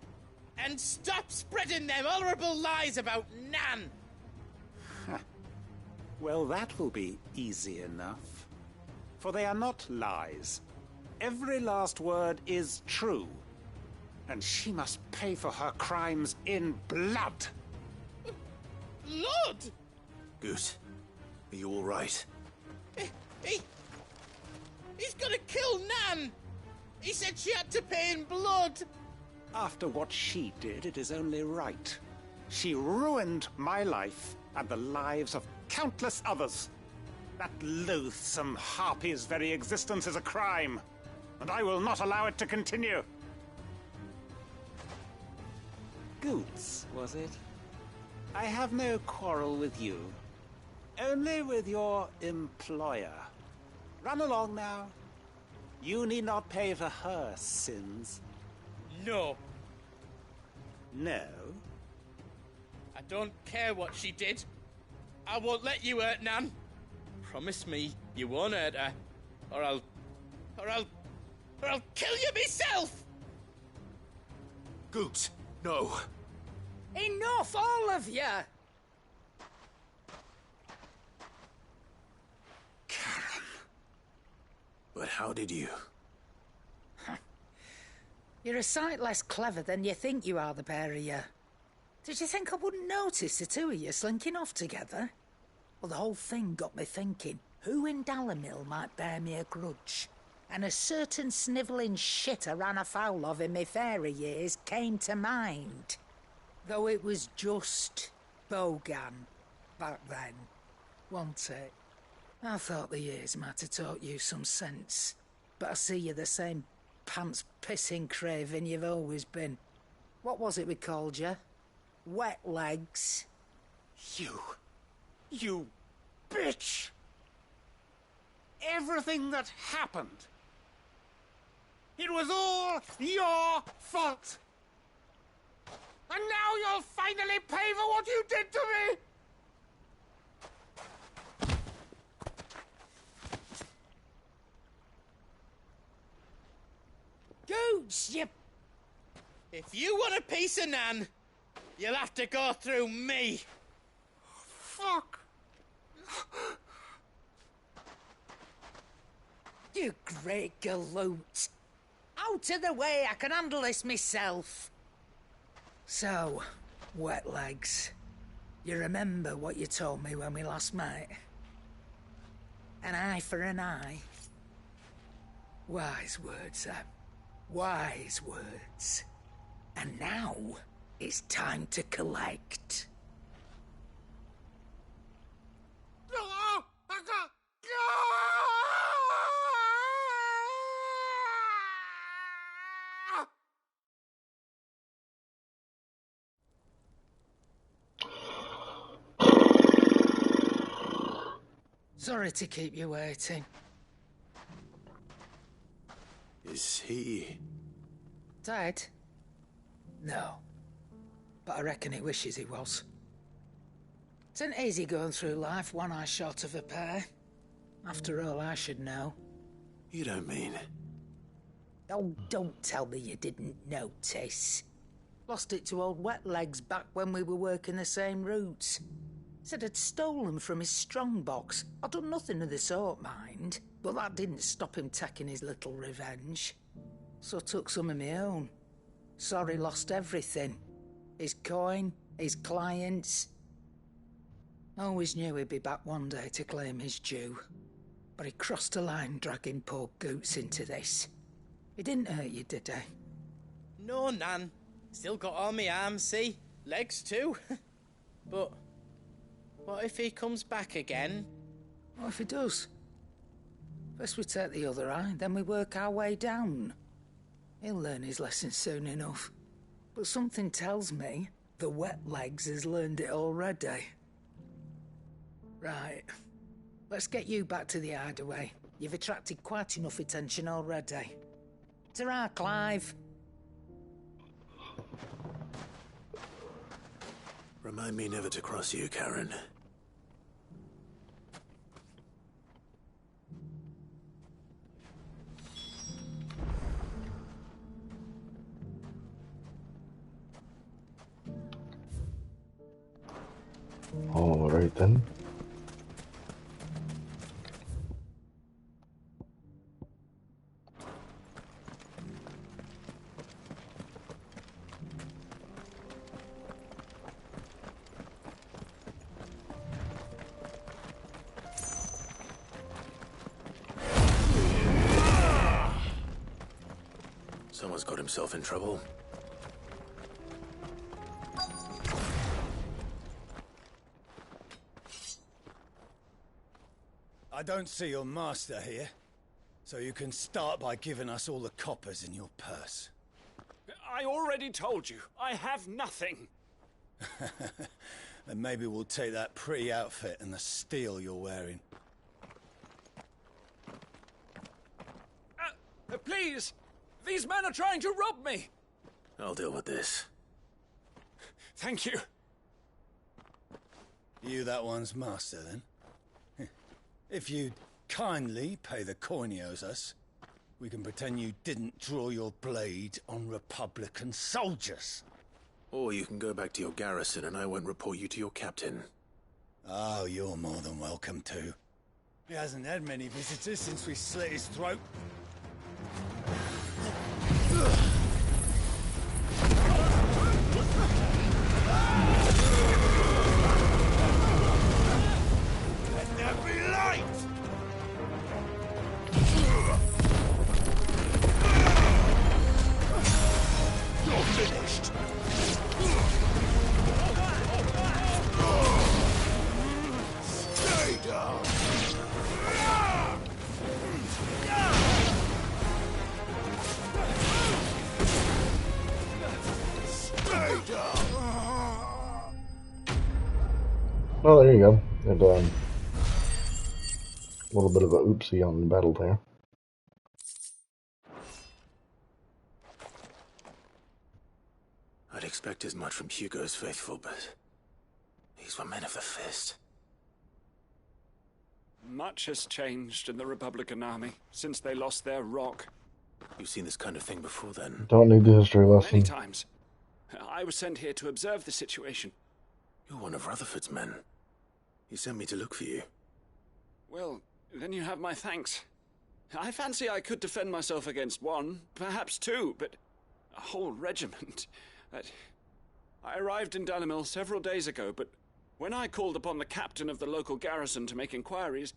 And stop spreading them horrible lies about Nan! Well, that will be easy enough. For they are not lies. Every last word is true. And she must pay for her crimes in blood. Blood? Goot, are you all right? He's gonna kill Nan! He said she had to pay in blood! After what she did, it is only right. She ruined my life and the lives of countless others. That loathsome harpy's very existence is a crime, and I will not allow it to continue. Goots, was it? I have no quarrel with you. Only with your employer. Run along now. You need not pay for her sins. No. No? I don't care what she did. I won't let you hurt Nan. Promise me you won't hurt her, or I'll kill you myself! Goots, no. Enough, all of you! Karen. But how did you? You're a sight less clever than you think you are, the pair of you. Did you think I wouldn't notice the two of you slinking off together? Well, the whole thing got me thinking, who in Dalamil might bear me a grudge? And a certain snivelling shit I ran afoul of in my fairy years came to mind. Though it was just Bogan back then, wasn't it? I thought the years might have taught you some sense, but I see you're the same pants-pissing craven you've always been. What was it we called you? Wet legs. You bitch! Everything that happened, it was all your fault! And now you'll finally pay for what you did to me! Goots, you... If you want a piece of Nan, you'll have to go through me. Fuck! You great galoot. Out of the way, I can handle this myself. So, wet legs, you remember what you told me when we last met? An eye for an eye. Wise words, Sam. Wise words. And now, it's time to collect. Sorry to keep you waiting. Is he... Dead? No. But I reckon he wishes he was. It isn't easy going through life one eye short of a pair. After all, I should know. You don't mean... Oh, don't tell me you didn't notice. Lost it to old Wet Legs back when we were working the same routes. Said I'd stolen from his strongbox. I'd done nothing of the sort, mind. But that didn't stop him taking his little revenge. So I took some of my own. Sorry, lost everything. His coin, his clients. Always knew he'd be back one day to claim his due. But he crossed a line dragging poor Goots into this. He didn't hurt you, did he? No, Nan. Still got all my arms, see? Legs too. But what if he comes back again? What if he does? First we take the other eye, then we work our way down. He'll learn his lesson soon enough. But something tells me the wet legs has learned it already. Right. Let's get you back to the hideaway. You've attracted quite enough attention already. Ta-ra, Clive. Remind me never to cross you, Karen. All right then. Someone's got himself in trouble. I don't see your master here, so you can start by giving us all the coppers in your purse. I already told you, I have nothing. Then maybe we'll take that pretty outfit and the steel you're wearing. Please! These men are trying to rob me! I'll deal with this. Thank you. You that one's master, then? If you'd kindly pay the coin he owes us, we can pretend you didn't draw your blade on Republican soldiers. Or you can go back to your garrison and I won't report you to your captain. Oh, you're more than welcome to. He hasn't had many visitors since we slit his throat. Let there be light! You're finished! Stay down! Stay down! Well, there you go. And a little bit of a oopsie on the battle there. I'd expect as much from Hugo's faithful, but these were men of the fist. Much has changed in the Republican army since they lost their rock. You've seen this kind of thing before, then? Don't need the history lesson. Many times. I was sent here to observe the situation. You're one of Rutherford's men. He sent me to look for you. Well, then you have my thanks. I fancy I could defend myself against one, perhaps two, but a whole regiment. I arrived in Dalimil several days ago, but when I called upon the captain of the local garrison to make inquiries,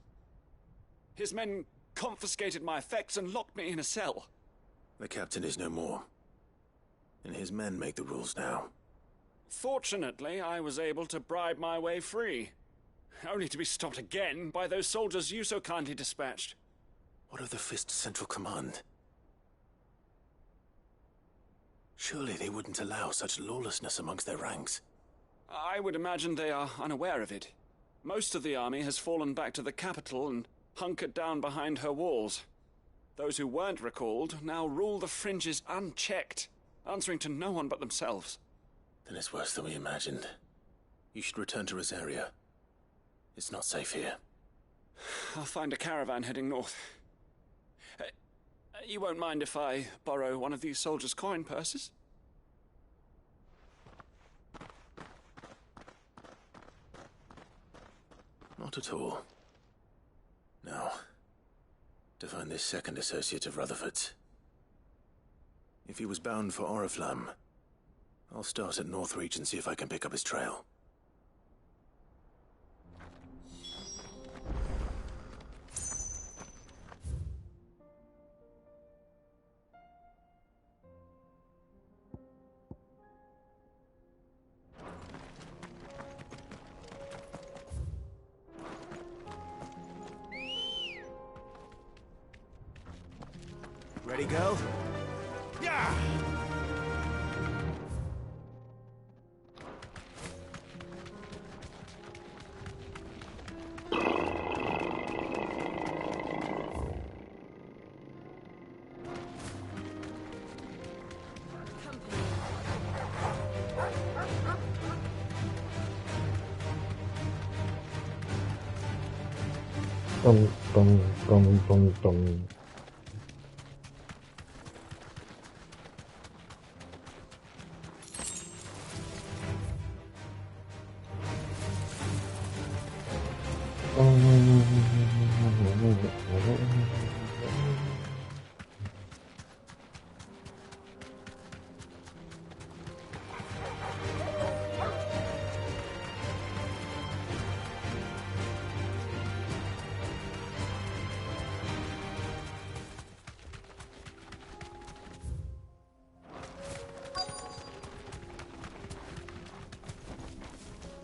his men confiscated my effects and locked me in a cell. The captain is no more, and his men make the rules now. Fortunately, I was able to bribe my way free, only to be stopped again by those soldiers you so kindly dispatched. What of the Fist's central command? Surely they wouldn't allow such lawlessness amongst their ranks. I would imagine they are unaware of it. Most of the army has fallen back to the capital and hunkered down behind her walls. Those who weren't recalled now rule the fringes unchecked, answering to no one but themselves. Then it's worse than we imagined. You should return to Rosaria. It's not safe here. I'll find a caravan heading north. You won't mind if I borrow one of these soldiers' coin purses? Not at all. Now, to find this second associate of Rutherford's. If he was bound for Oriflamme, I'll start at Northreach and see if I can pick up his trail. Ready, go? Yeah! Dum, dum, dum, dum, dum.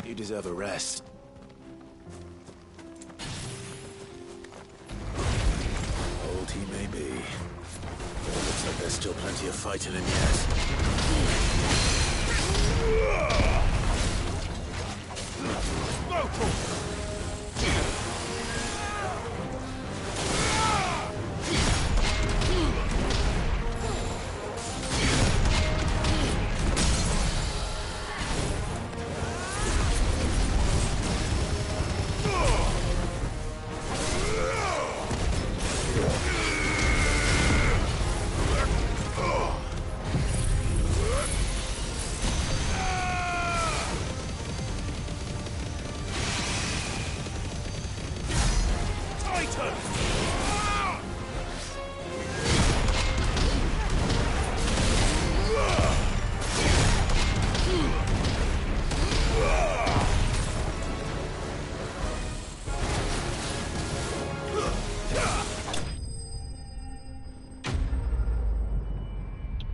You deserve a rest. Old he may be, but it looks like there's still plenty of fight in him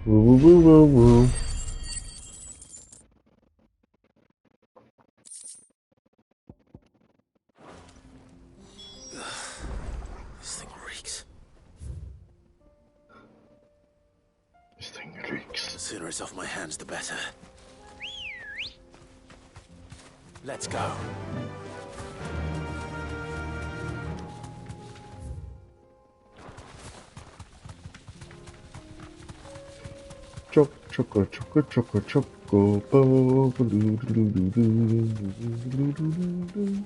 Woo woo woo woo woo. This thing reeks. This thing reeks. The sooner it's off my hands, the better. Let's go. Choco, choco, choco, choco, bo, doo doo doo doo doo doo doo doo doo.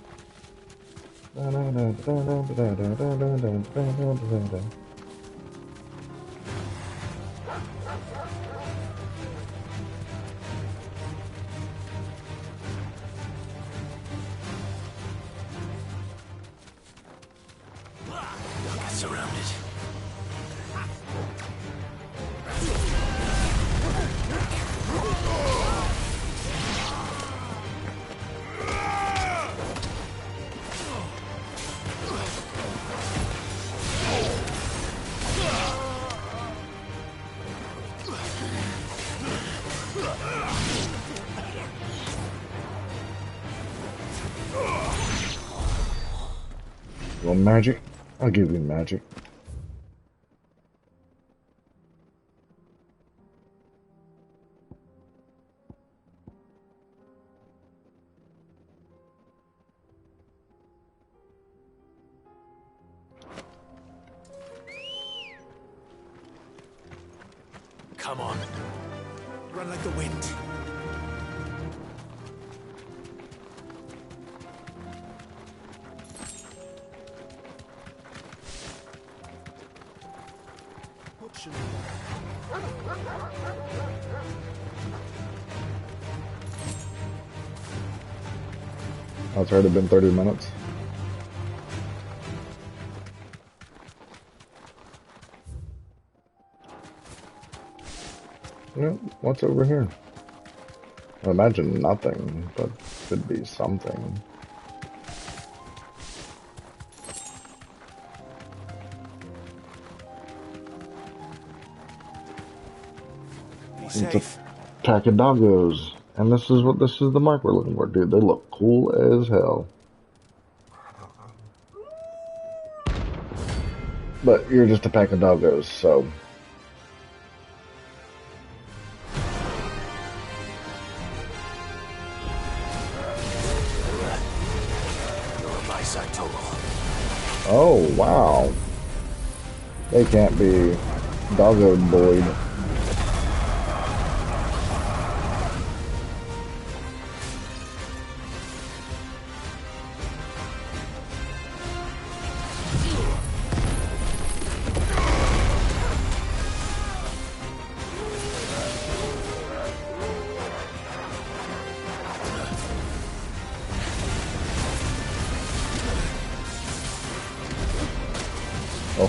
Da da da da da da da da da da da da da. I'll get surrounded. You want magic? I'll give you magic. Come on. Run like the wind. It's already been 30 minutes. Yeah, what's over here? I imagine nothing, but could be something. Be It's a safe. pack of doggos. And this is the mark we're looking for, dude. They look cool as hell. But you're just a pack of doggos, so. Oh, wow. They can't be doggoed Boyd.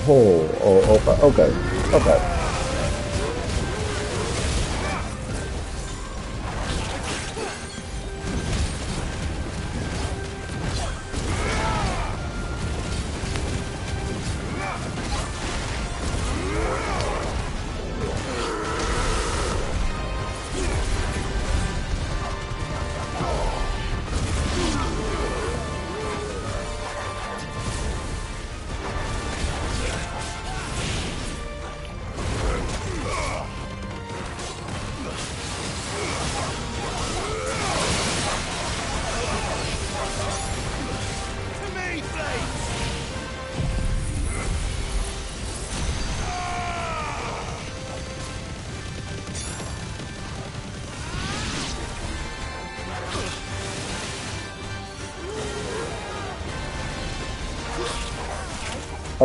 Oh, okay.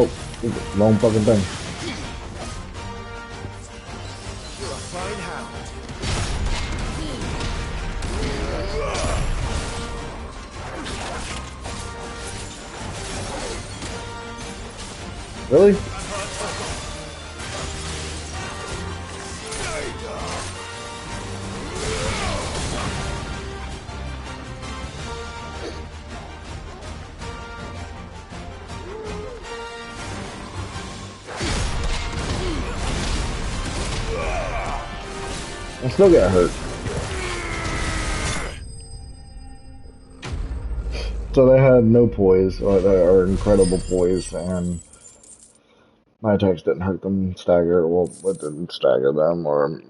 Oh, wrong fucking thing. You're a fine hound. Really? I still get hurt. So they had no poise, or incredible poise, and my attacks didn't hurt them, stagger, well, it didn't stagger them, or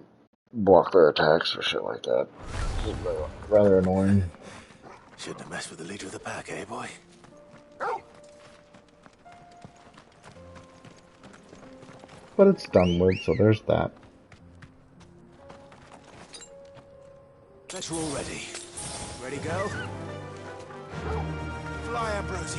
block their attacks, or shit like that. Rather annoying. Shouldn't have messed with the leader of the pack, eh, boy? But it's done with, so there's that. Bet we're all ready. Ready, go? Fly, Ambrosia.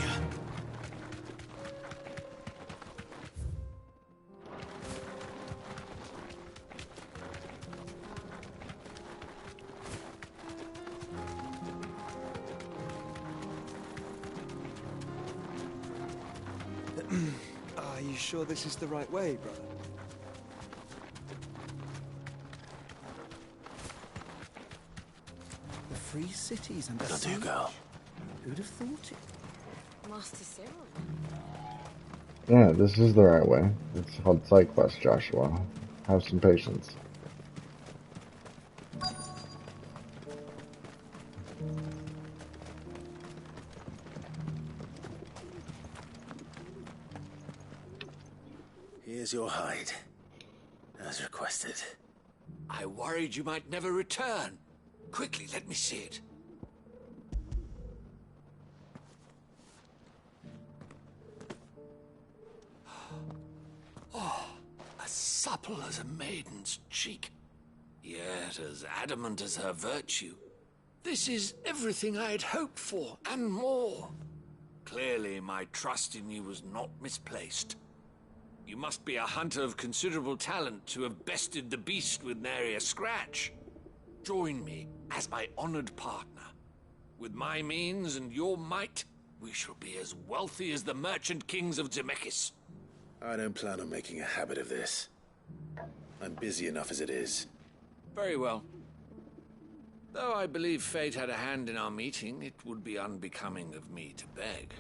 Are you sure this is the right way, brother? The free cities and the That'll do, girl. Who'd have thought it? Master Cyril. Yeah, this is the right way. It's called Side Quest, Joshua. Have some patience. Here's your hide, as requested. I worried you might never return. Quickly, let me see it. Oh, as supple as a maiden's cheek, yet as adamant as her virtue. This is everything I had hoped for, and more. Clearly, my trust in you was not misplaced. You must be a hunter of considerable talent to have bested the beast with nary a scratch. Join me as my honored partner. With my means and your might, we shall be as wealthy as the merchant kings of Zemeckis. I don't plan on making a habit of this. I'm busy enough as it is. Very well. Though I believe fate had a hand in our meeting, it would be unbecoming of me to beg.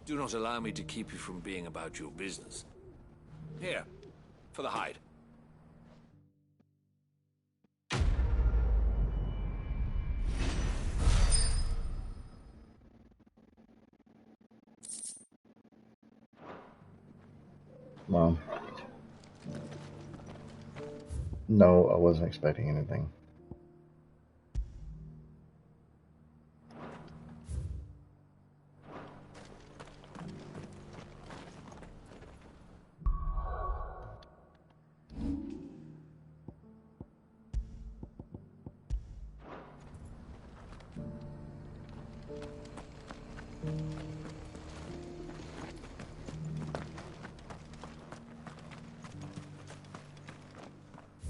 Do not allow me to keep you from being about your business. Here, for the hide. Well, no, I wasn't expecting anything.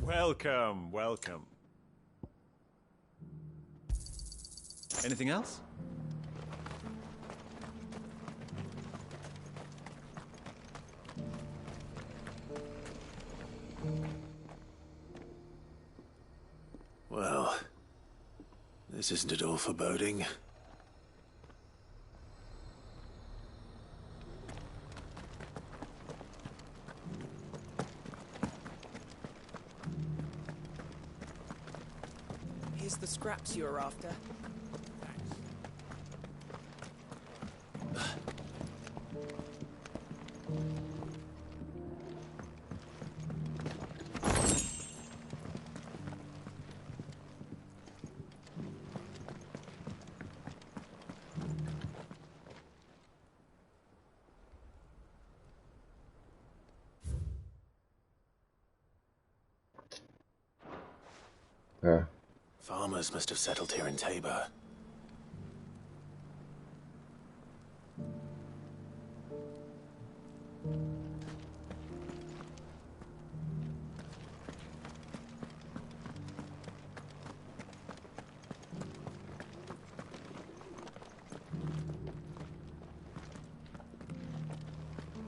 Welcome, welcome. Anything else? Well, this isn't at all foreboding. Here's the scraps you were after. Yeah. Farmers must have settled here in Tabor.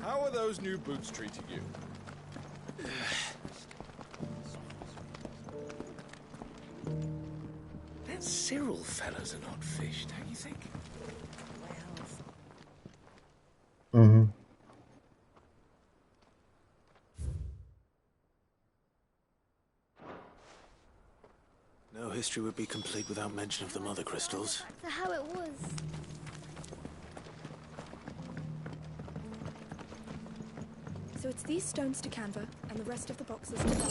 How are those new boots treating you? That Cyril fellow's an odd fish, don't you think? Mm-hmm. No history would be complete without mention of the mother crystals. Back to how it was. So it's these stones to Canva, and the rest of the boxes to Dion.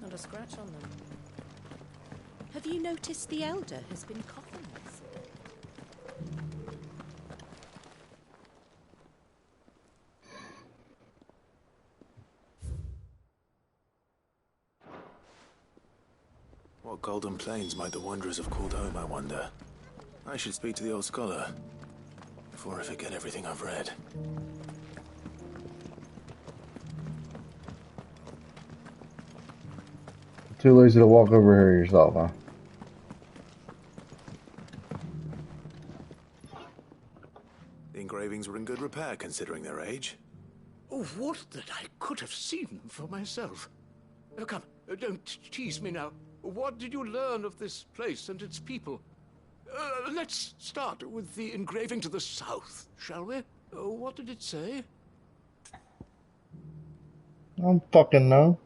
Not a scratch on them. Have you noticed the Elder has been coffinless? What golden plains might the wanderers have called home, I wonder? I should speak to the old scholar before I forget everything I've read. Too lazy to walk over here yourself, huh? The engravings were in good repair considering their age. Oh, what that I could have seen for myself. Oh, come, don't tease me now. What did you learn of this place and its people? Let's start with the engraving to the south, shall we? What did it say? I don't fucking know.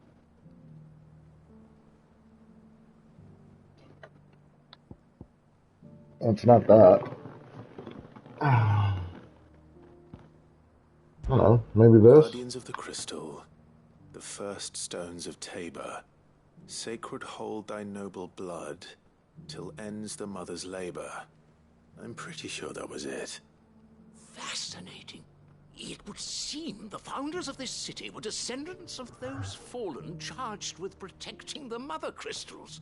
It's not that. I don't know. Maybe this? Guardians of the Crystal, the first stones of Tabor. Sacred hold thy noble blood, till ends the mother's labor. I'm pretty sure that was it. Fascinating. It would seem the founders of this city were descendants of those fallen charged with protecting the mother crystals.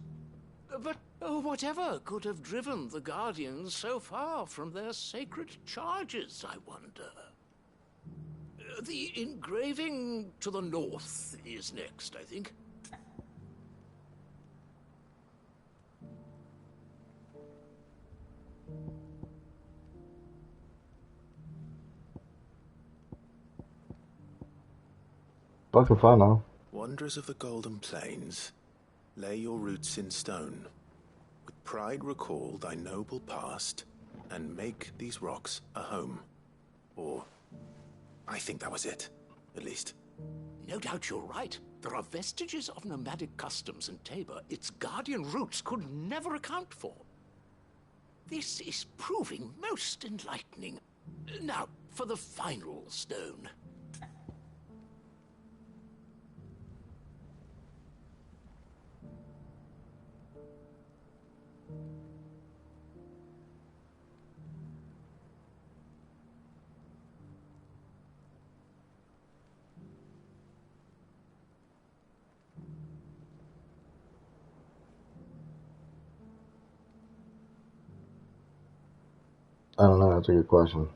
But whatever could have driven the Guardians so far from their sacred charges, I wonder? The engraving to the north is next, I think. Fuck if I know. Wanderers of the Golden Plains, lay your roots in stone. With pride recall thy noble past, and make these rocks a home. Or, I think that was it, at least. No doubt you're right. There are vestiges of nomadic customs in Tabor its guardian roots could never account for. This is proving most enlightening. Now, for the final stone. I don't know. That's a good question.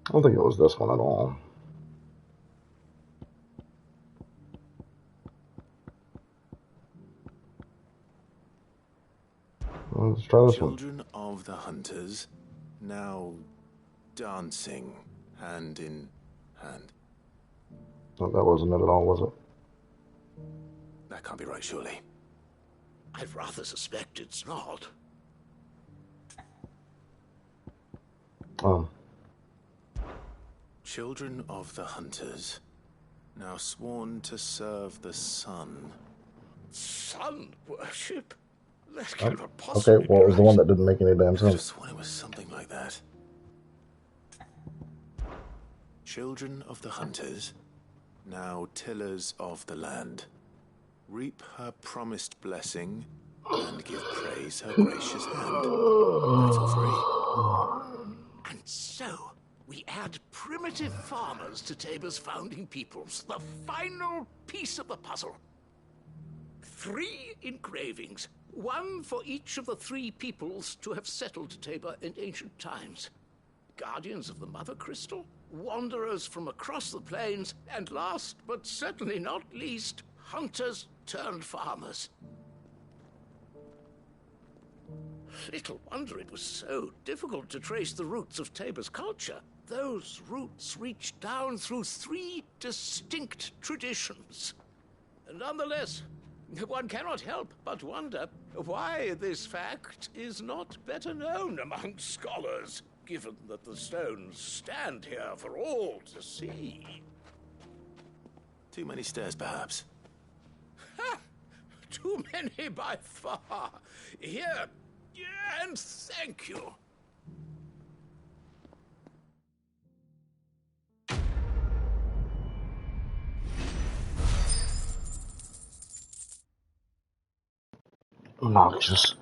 I don't think it was this one at all. Let's try this one. Children of the Hunters, now dancing hand in hand. No, that wasn't it at all, was it? That can't be right, surely. I rather suspect it's not. Children of the Hunters, now sworn to serve the sun. Sun worship? That Oh, cannot possibly okay, well, it was the one that didn't make any damn I could have sense. sworn it was something like that. Children of the Hunters, now tillers of the land. Reap her promised blessing, and give praise her gracious hand. That's all three. And so, we add primitive farmers to Tabor's founding peoples, the final piece of the puzzle. 3 engravings, one for each of the 3 peoples to have settled Tabor in ancient times. Guardians of the Mother Crystal, wanderers from across the plains, and last but certainly not least, hunters turned farmers. Little wonder it was so difficult to trace the roots of Tabor's culture. Those roots reach down through 3 distinct traditions. Nonetheless, one cannot help but wonder why this fact is not better known among scholars, given that the stones stand here for all to see. Too many stairs, perhaps. Ha! Too many by far. Here, and thank you. Obnoxious.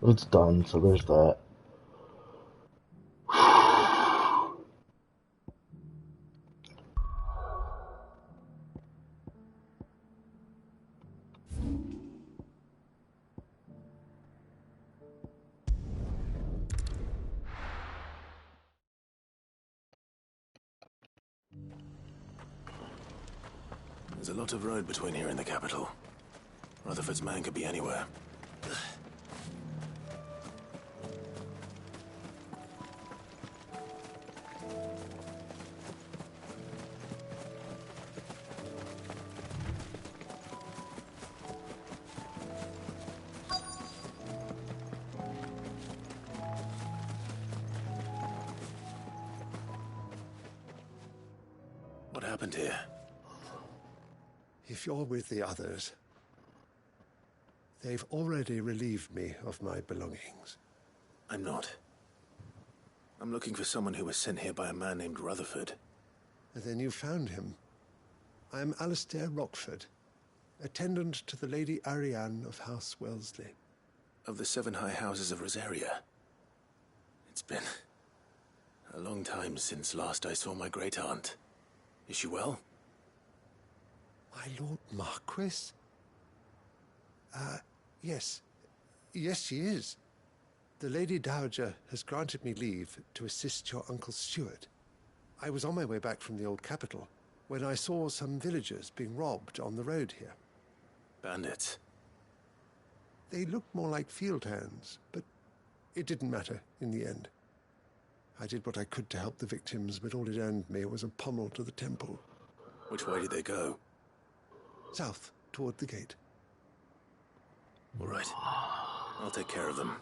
It's done, so there's that. There's a lot of road between here and the capital. Rutherford's man could be anywhere. What happened here? If you're with the others, they've already relieved me of my belongings. I'm not. I'm looking for someone who was sent here by a man named Rutherford. And then you found him. I am Alistair Rockford, attendant to the Lady Ariane of House Wellesley. Of the 7 high houses of Rosaria. It's been a long time since last I saw my great-aunt. Is she well? My Lord Marquis? Yes. Yes, she is. The Lady Dowager has granted me leave to assist your Uncle Stuart. I was on my way back from the old capital when I saw some villagers being robbed on the road here. Bandits? They looked more like field hands, but it didn't matter in the end. I did what I could to help the victims, but all it earned me was a pommel to the temple. Which way did they go? South, toward the gate. All right. I'll take care of them.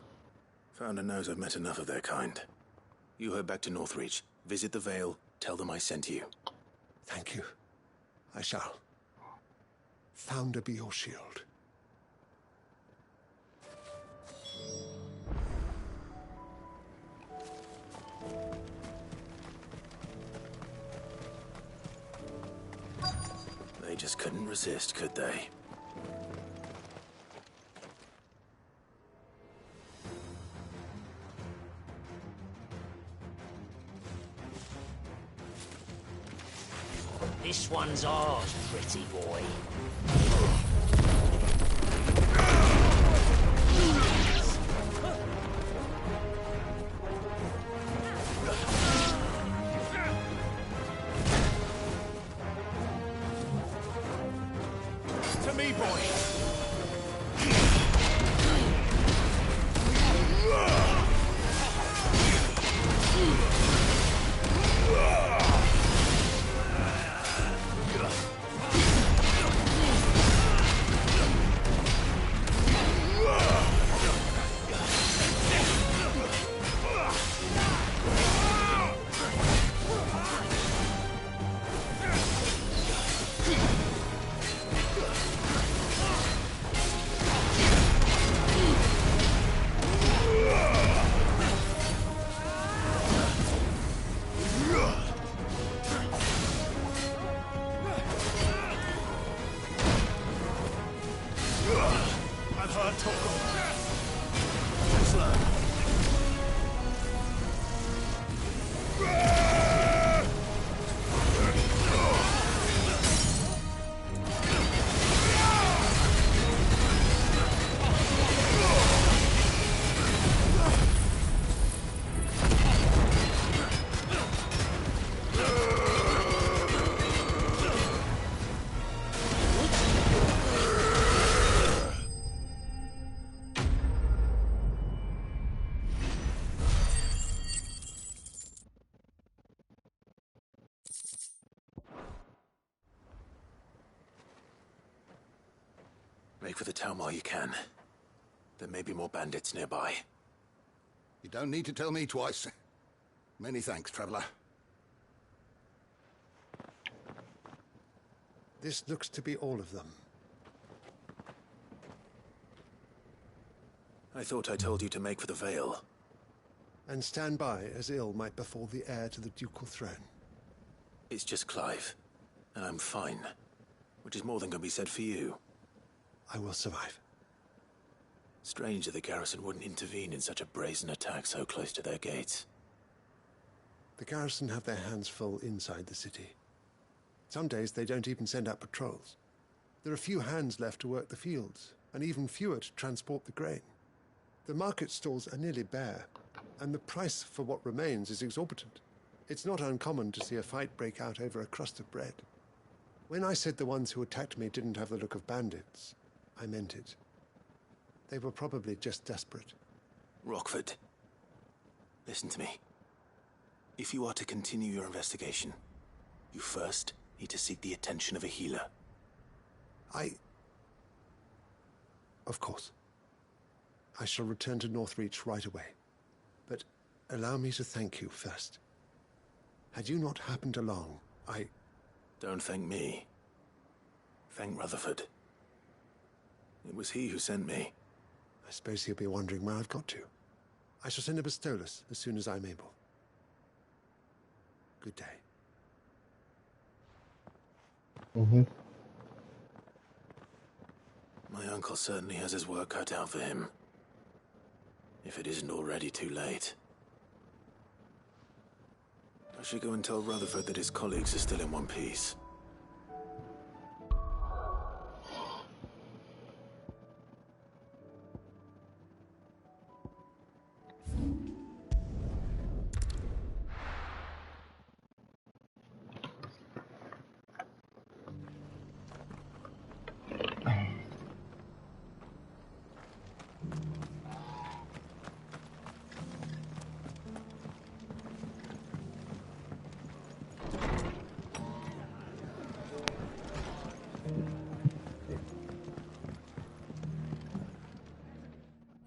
Founder knows I've met enough of their kind. You head back to Northreach, visit the Vale, tell them I sent you. Thank you. I shall. Founder be your shield. They just couldn't resist, could they? This one's ours, pretty boy. To me, boy! I've heard talk of Tesla. Make for the town while you can. There may be more bandits nearby. You don't need to tell me twice. Many thanks, traveler. This looks to be all of them. I thought I told you to make for the Vale. And stand by as ill might befall the heir to the ducal throne. It's just Clive, and I'm fine. Which is more than can be said for you. I will survive. Strange that the garrison wouldn't intervene in such a brazen attack so close to their gates. The garrison have their hands full inside the city. Some days they don't even send out patrols. There are few hands left to work the fields, and even fewer to transport the grain. The market stalls are nearly bare, and the price for what remains is exorbitant. It's not uncommon to see a fight break out over a crust of bread. When I said the ones who attacked me didn't have the look of bandits, I meant it. They were probably just desperate. Rockford, listen to me. If you are to continue your investigation, you first need to seek the attention of a healer. Of course. I shall return to Northreach right away. But allow me to thank you first. Had you not happened along, Don't thank me. Thank Rutherford. It was he who sent me. I suppose he'll be wondering where I've got to. I shall send a Bastolus as soon as I'm able. Good day. My uncle certainly has his work cut out for him. If it isn't already too late. I should go and tell Rutherford that his colleagues are still in one piece.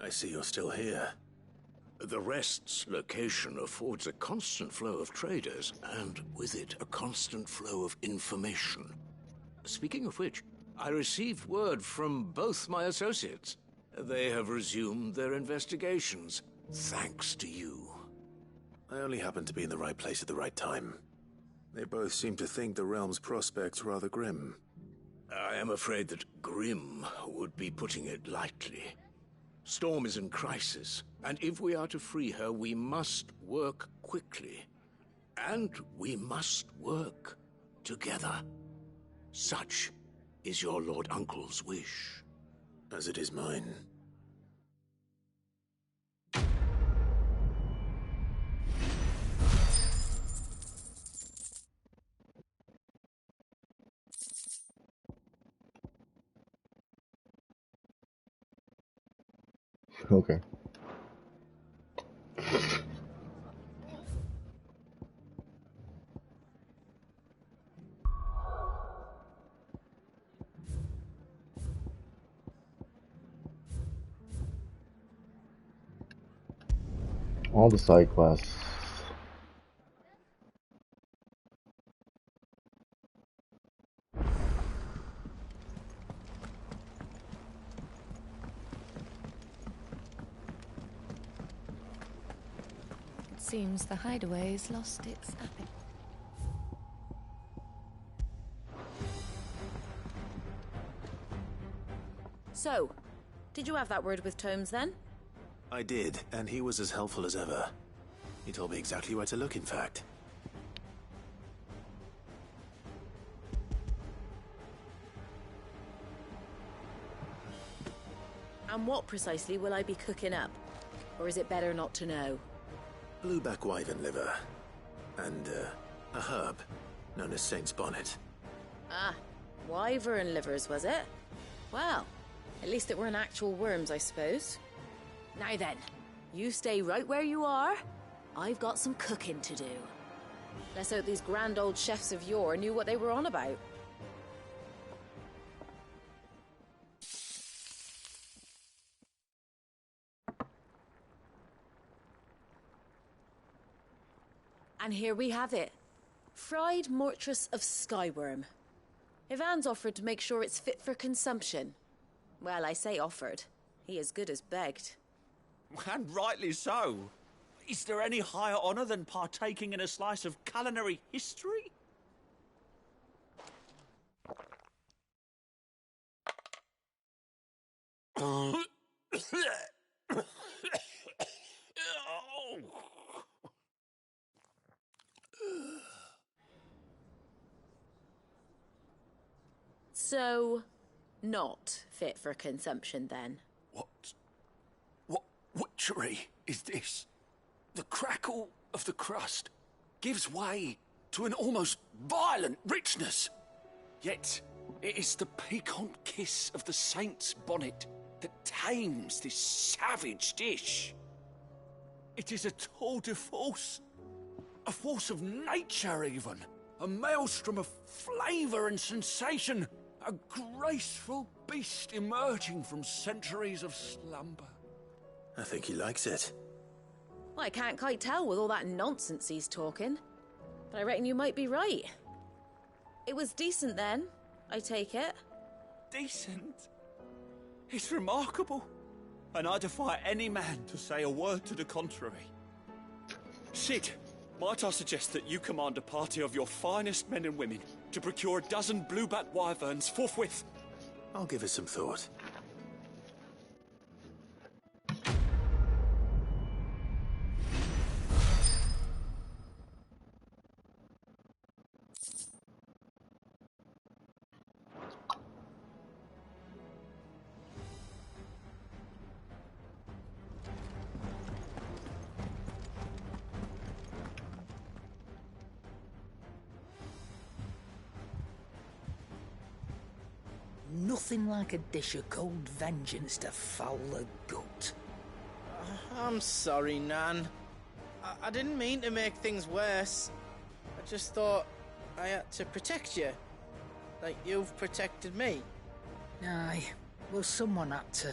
I see you're still here. The Rest's location affords a constant flow of traders, and with it, a constant flow of information. Speaking of which, I received word from both my associates. They have resumed their investigations, thanks to you. I only happened to be in the right place at the right time. They both seem to think the realm's prospects rather grim. I am afraid that grim would be putting it lightly. Storm is in crisis, and if we are to free her, we must work quickly. And we must work together. Such is your Lord Uncle's wish. As it is mine. Okay. All the side quests. It seems the hideaway's lost its appetite. So, did you have that word with Tomes then? I did, and he was as helpful as ever. He told me exactly where to look, in fact. And what precisely will I be cooking up? Or is it better not to know? Blueback wyvern liver. And, a herb known as Saint's Bonnet. Ah, wyvern livers, was it? Well, at least it weren't actual worms, I suppose. Now then, you stay right where you are. I've got some cooking to do. Let's hope these grand old chefs of yore knew what they were on about. And here we have it. Fried mortress of skyworm. Ivan's offered to make sure it's fit for consumption. Well, I say offered. He as good as begged. And rightly so. Is there any higher honour than partaking in a slice of culinary history? So, not fit for consumption then? What witchery is this? The crackle of the crust gives way to an almost violent richness. Yet, it is the piquant kiss of the saint's bonnet that tames this savage dish. It is a tour de force. A force of nature, even. A maelstrom of flavour and sensation. A graceful beast emerging from centuries of slumber. I think he likes it. Well, I can't quite tell with all that nonsense he's talking. But I reckon you might be right. It was decent then, I take it. Decent? It's remarkable. And I defy any man to say a word to the contrary. Sid, might I suggest that you command a party of your finest men and women to procure a dozen blueback wyverns forthwith? I'll give it some thought. Nothing like a dish of cold vengeance to foul the gut. I'm sorry, Nan. I didn't mean to make things worse. I just thought I had to protect you. Like you've protected me. Aye, well, someone had to.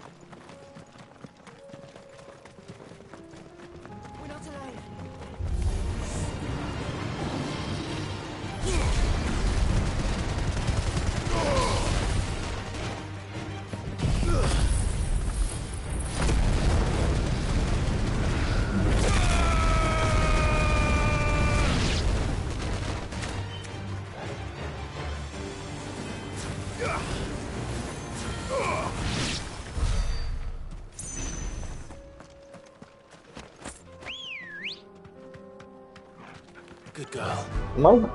Good girl. Am I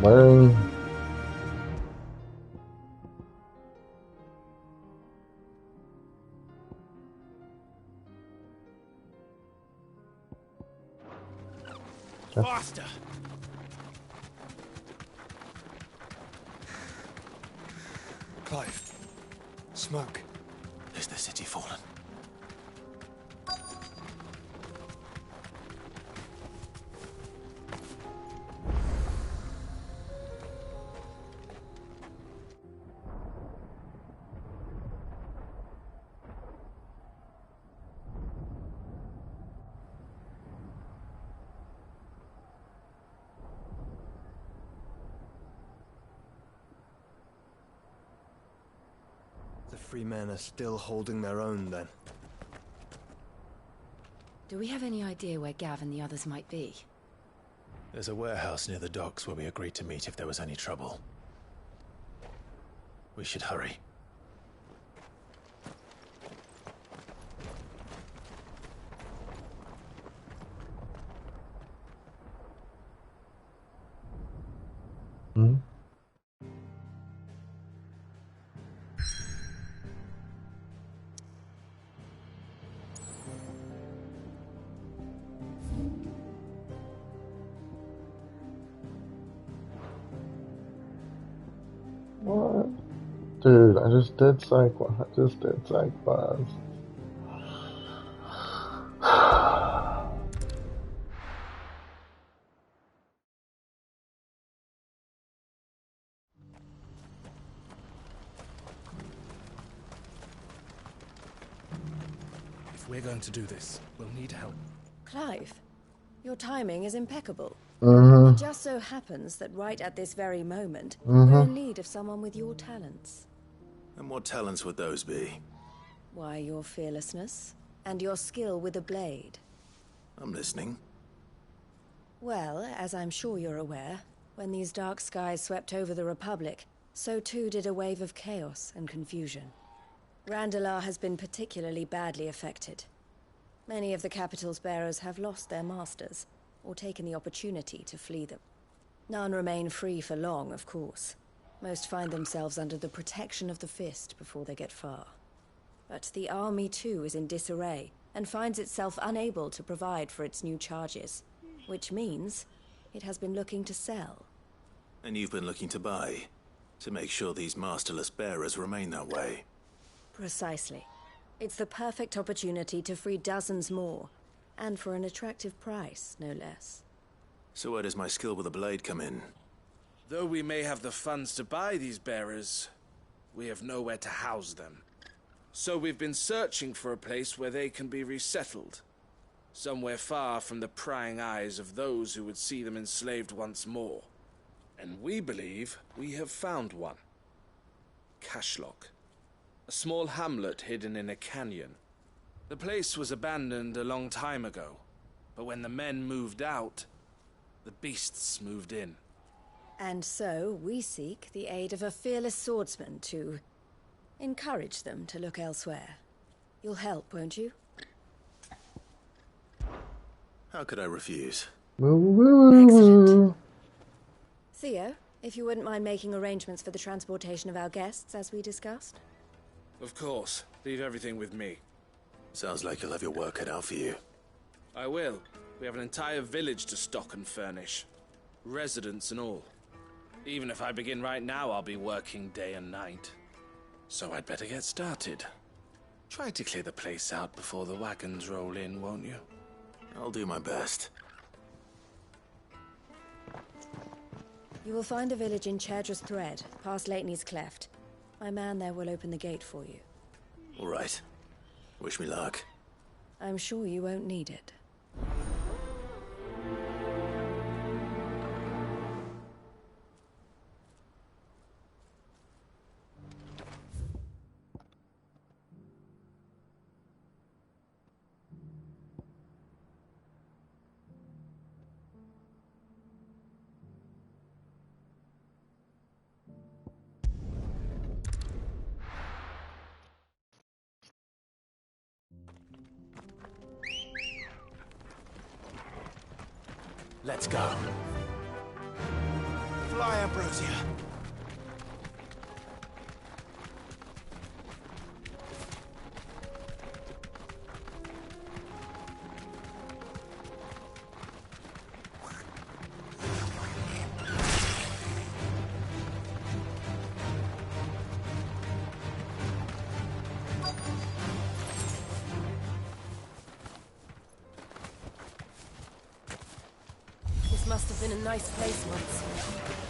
wearing... Faster! Clive. Smoke. Is the city fallen? The free men are still holding their own, then. Do we have any idea where Gav and the others might be? There's a warehouse near the docks where we agreed to meet if there was any trouble. We should hurry. Hmm? What? Dude, I just did psych. I just did psych buzz. If we're going to do this, we'll need help. Clive, your timing is impeccable. Mm-hmm. It just so happens that right at this very moment, Mm-hmm. we're in need of someone with your talents. And what talents would those be? Why, your fearlessness and your skill with a blade. I'm listening. Well, as I'm sure you're aware, when these dark skies swept over the Republic, so too did a wave of chaos and confusion. Randalar has been particularly badly affected. Many of the capital's bearers have lost their masters, or taken the opportunity to flee them. None remain free for long, of course. Most find themselves under the protection of the Fist before they get far. But the army too is in disarray, and finds itself unable to provide for its new charges. Which means it has been looking to sell. And you've been looking to buy, to make sure these masterless bearers remain that way. Precisely. It's the perfect opportunity to free dozens more, and for an attractive price, no less. So where does my skill with a blade come in? Though we may have the funds to buy these bearers, we have nowhere to house them. So we've been searching for a place where they can be resettled. Somewhere far from the prying eyes of those who would see them enslaved once more. And we believe we have found one. Cashlock. A small hamlet hidden in a canyon. The place was abandoned a long time ago, but when the men moved out, the beasts moved in. And so we seek the aid of a fearless swordsman to encourage them to look elsewhere. You'll help, won't you? How could I refuse? Excellent. Theo, if you wouldn't mind making arrangements for the transportation of our guests, as we discussed. Of course. Leave everything with me. Sounds like you'll have your work cut out for you. I will. We have an entire village to stock and furnish. Residents and all. Even if I begin right now, I'll be working day and night. So I'd better get started. Try to clear the place out before the wagons roll in, won't you? I'll do my best. You will find a village in Chairdra's Thread, past Lateney's Cleft. My man there will open the gate for you. All right. Wish me luck. I'm sure you won't need it. Let's go. lie, Ambrosia. This must have been a nice place once.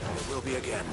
It will be again.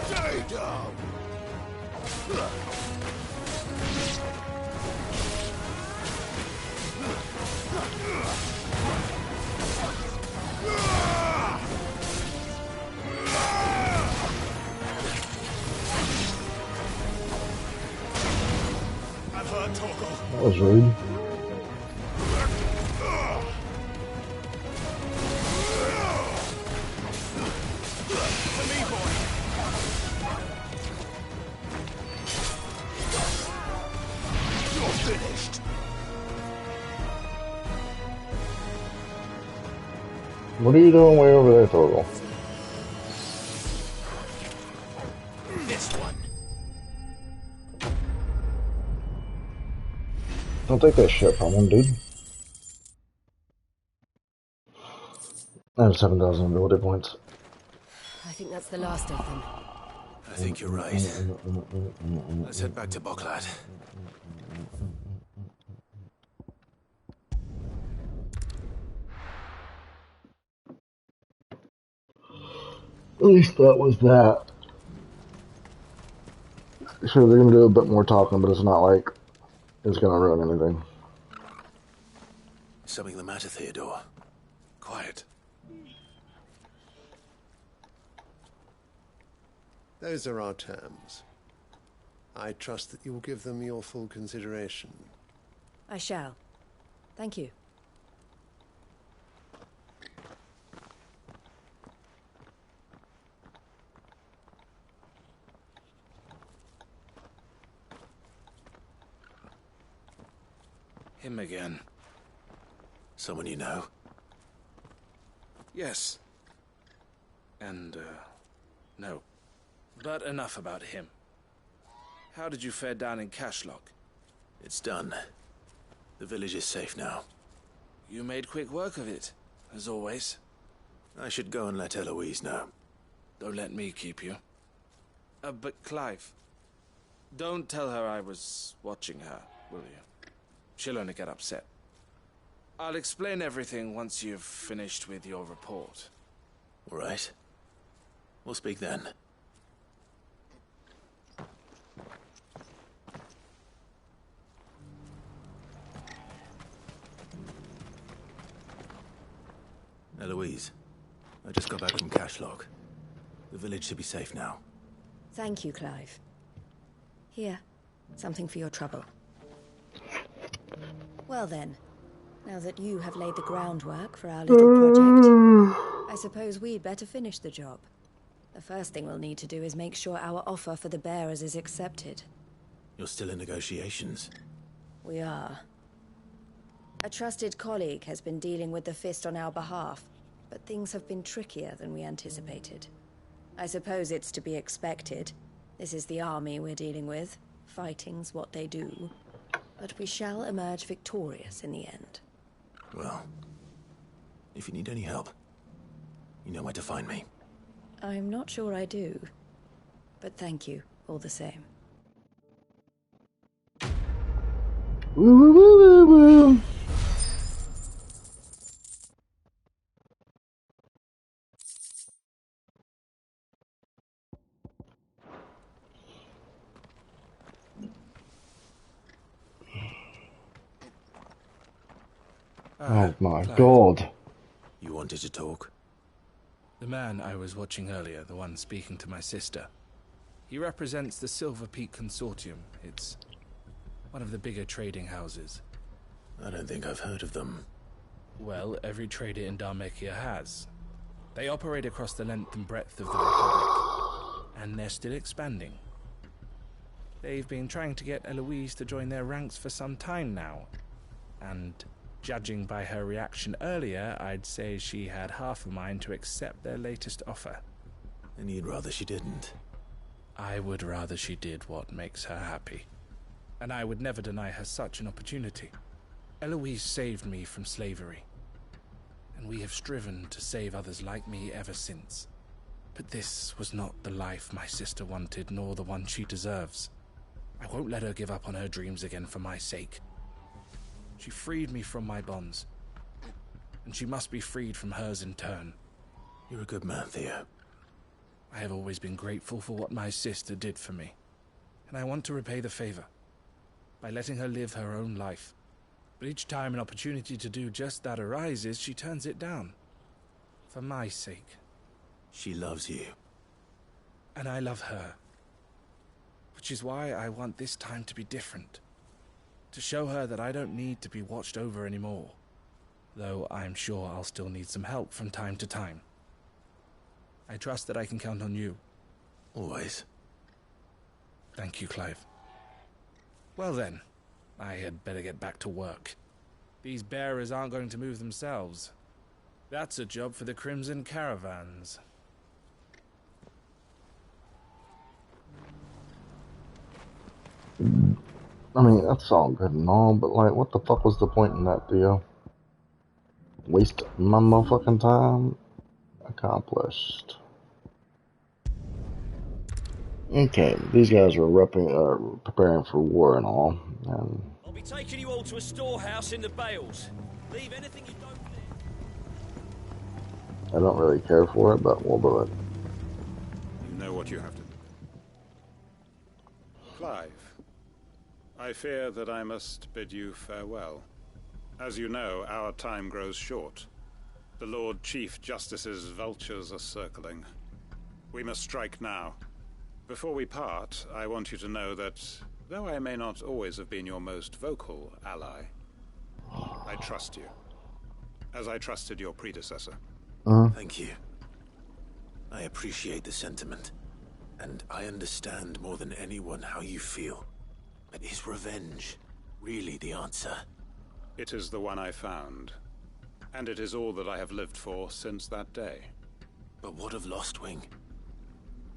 Stay down! I've heard Torgal. That was rude. To me, boy. You're finished. What are you doing way over there, Torgal? This one. Don't take that shit from him, dude. I have 7,000 ability points. I think that's the last of them. I think you're right. Let's head back to Boklad. At least that was that. Sure, they're gonna do a bit more talking, but it's not like it's gonna ruin anything. Something the matter, Theodore? Quiet. Those are our terms. I trust that you will give them your full consideration. I shall. Thank you. Him again. Someone you know? Yes. And, no. But enough about him. How did you fare down in Cashlock? It's done. The village is safe now. You made quick work of it, as always. I should go and let Eloise know. Don't let me keep you. But Clive, don't tell her I was watching her, will you? She'll only get upset. I'll explain everything once you've finished with your report. All right. We'll speak then. Eloise, I just got back from Cashlock. The village should be safe now. Thank you, Clive. Here, something for your trouble. Well then, now that you have laid the groundwork for our little project, I suppose we'd better finish the job. The first thing we'll need to do is make sure our offer for the bearers is accepted. You're still in negotiations? We are. A trusted colleague has been dealing with the Fist on our behalf, but things have been trickier than we anticipated. I suppose it's to be expected. This is the army we're dealing with. Fighting's what they do. But we shall emerge victorious in the end. Well, if you need any help, you know where to find me. I'm not sure I do. But thank you, all the same. Woo woo woo woo woo. Oh my Clive. god. You wanted to talk? The man I was watching earlier, the one speaking to my sister, he represents the Silver Peak Consortium. It's one of the bigger trading houses. I don't think I've heard of them. Well, every trader in Dharmekia has. They operate across the length and breadth of the Republic, and they're still expanding. They've been trying to get Eloise to join their ranks for some time now, and judging by her reaction earlier, I'd say she had half a mind to accept their latest offer. And you'd rather she didn't? I would rather she did what makes her happy. And I would never deny her such an opportunity. Eloise saved me from slavery, and we have striven to save others like me ever since. But this was not the life my sister wanted, nor the one she deserves. I won't let her give up on her dreams again for my sake. She freed me from my bonds, and she must be freed from hers in turn. You're a good man, Theo. I have always been grateful for what my sister did for me, and I want to repay the favor by letting her live her own life. But each time an opportunity to do just that arises, she turns it down. For my sake. She loves you. And I love her. Which is why I want this time to be different. To show her that I don't need to be watched over anymore. Though I'm sure I'll still need some help from time to time. I trust that I can count on you. Always. Thank you, Clive. Well then, I had better get back to work. These bearers aren't going to move themselves. That's a job for the Crimson Caravans. I mean, that's all good and all, but like, what the fuck was the point in that deal? Waste my motherfucking time? Accomplished. Okay, these guys are preparing for war and all. And I'll be taking you all to a storehouse in the Bales. Leave anything you don't need. I don't really care for it, but we'll do it. You know what you have to do. Clive, I fear that I must bid you farewell. As you know, our time grows short. The Lord Chief Justice's vultures are circling. We must strike now. Before we part, I want you to know that, though I may not always have been your most vocal ally, I trust you, as I trusted your predecessor. Thank you. I appreciate the sentiment, and I understand more than anyone how you feel. But is revenge really the answer? It is the one I found, and it is all that I have lived for since that day. But what of Lostwing?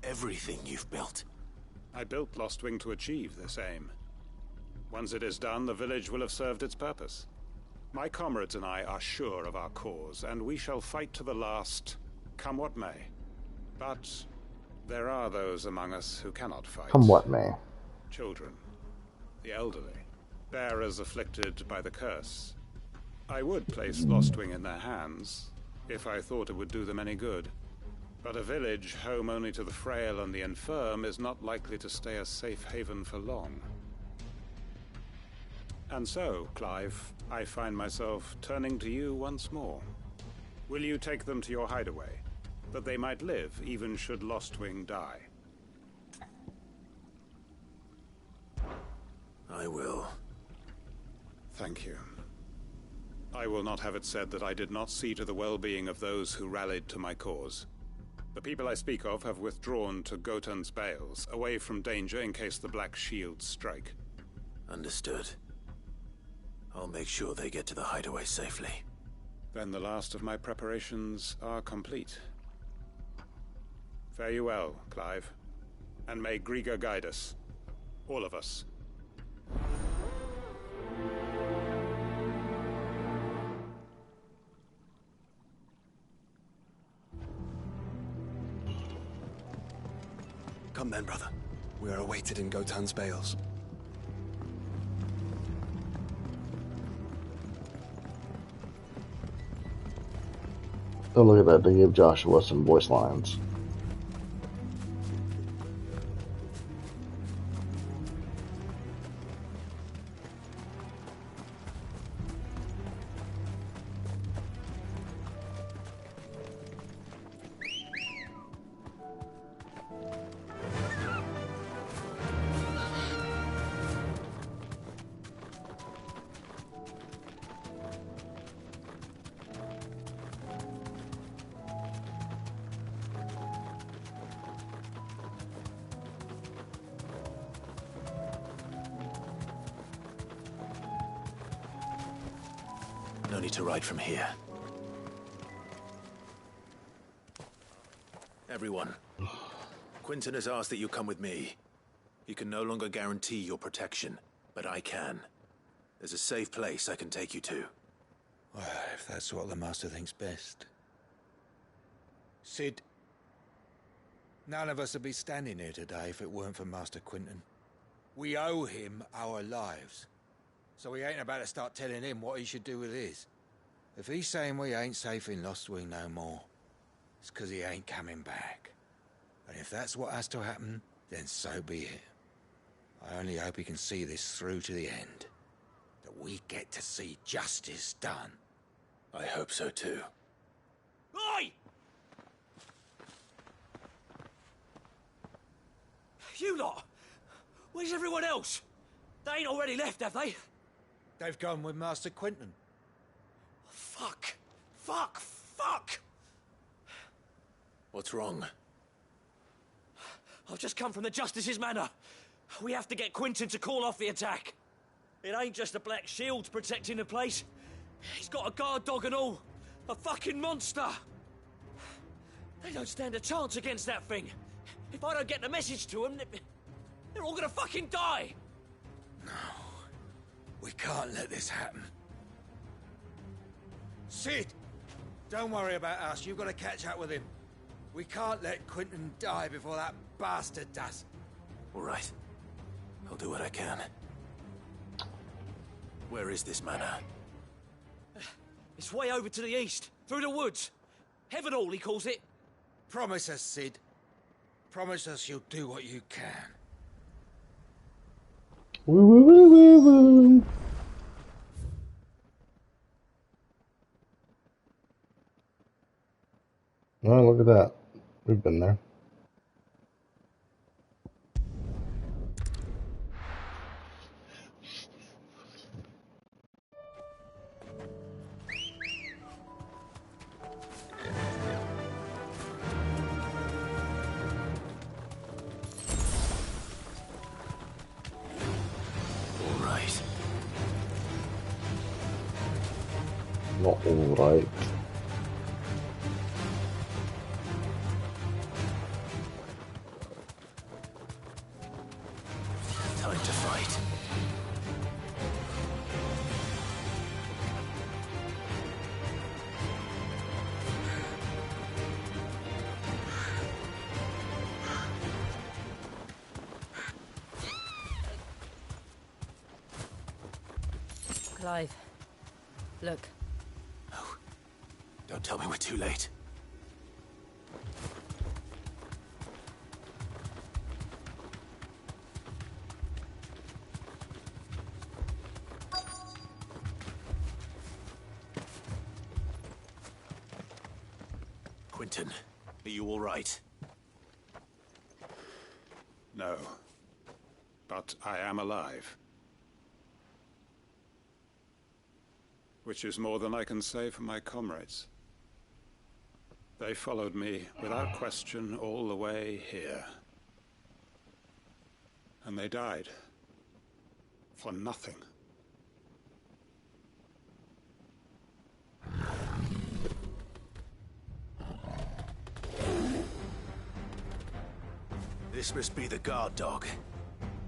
Everything you've built. I built Lostwing to achieve this aim. Once it is done, the village will have served its purpose. My comrades and I are sure of our cause, and we shall fight to the last, come what may. But there are those among us who cannot fight. Come what may. Children, the elderly, bearers afflicted by the curse. I would place Lostwing in their hands, if I thought it would do them any good. But a village home only to the frail and the infirm is not likely to stay a safe haven for long. And so, Clive, I find myself turning to you once more. Will you take them to your hideaway, that they might live even should Lostwing die? I will. Thank you. I will not have it said that I did not see to the well-being of those who rallied to my cause. The people I speak of have withdrawn to Gotan's Bales, away from danger in case the Black Shields strike. Understood. I'll make sure they get to the hideaway safely. Then the last of my preparations are complete. Fare you well, Clive. And may Griga guide us. All of us. Come then, brother. We are awaited in Gotan's bales. Oh, look at that. They gave Joshua some voice lines. No need to ride from here. Everyone, Quinton has asked that you come with me. He can no longer guarantee your protection, but I can. There's a safe place I can take you to. Well, if that's what the Master thinks best. Sid, none of us would be standing here today if it weren't for Master Quinton. We owe him our lives. So we ain't about to start telling him what he should do with his. If he's saying we ain't safe in Lost Wing no more, it's 'cause he ain't coming back. And if that's what has to happen, then so be it. I only hope he can see this through to the end. That we get to see justice done. I hope so too. Oi! You lot! Where's everyone else? They ain't already left, have they? They've gone with Master Quinton. Fuck! Fuck! Fuck! What's wrong? I've just come from the Justice's manor. We have to get Quinton to call off the attack. It ain't just the Black Shields protecting the place. He's got a guard dog and all. A fucking monster. They don't stand a chance against that thing. If I don't get the message to them, they're all gonna fucking die. We can't let this happen. Sid! Don't worry about us. You've got to catch up with him. We can't let Quinton die before that bastard does. All right. I'll do what I can. Where is this manor? It's way over to the east, through the woods. Heaven Hall, he calls it. Promise us, Sid. Promise us you'll do what you can. Woo woo woo woo woo. Oh, look at that. We've been there. All right. Not all right. Time to fight. Clive, look. No. Don't tell me we're too late. Quinton, are you all right? No. But I am alive. Which is more than I can say for my comrades. They followed me without question all the way here. And they died. For nothing. This must be the guard dog.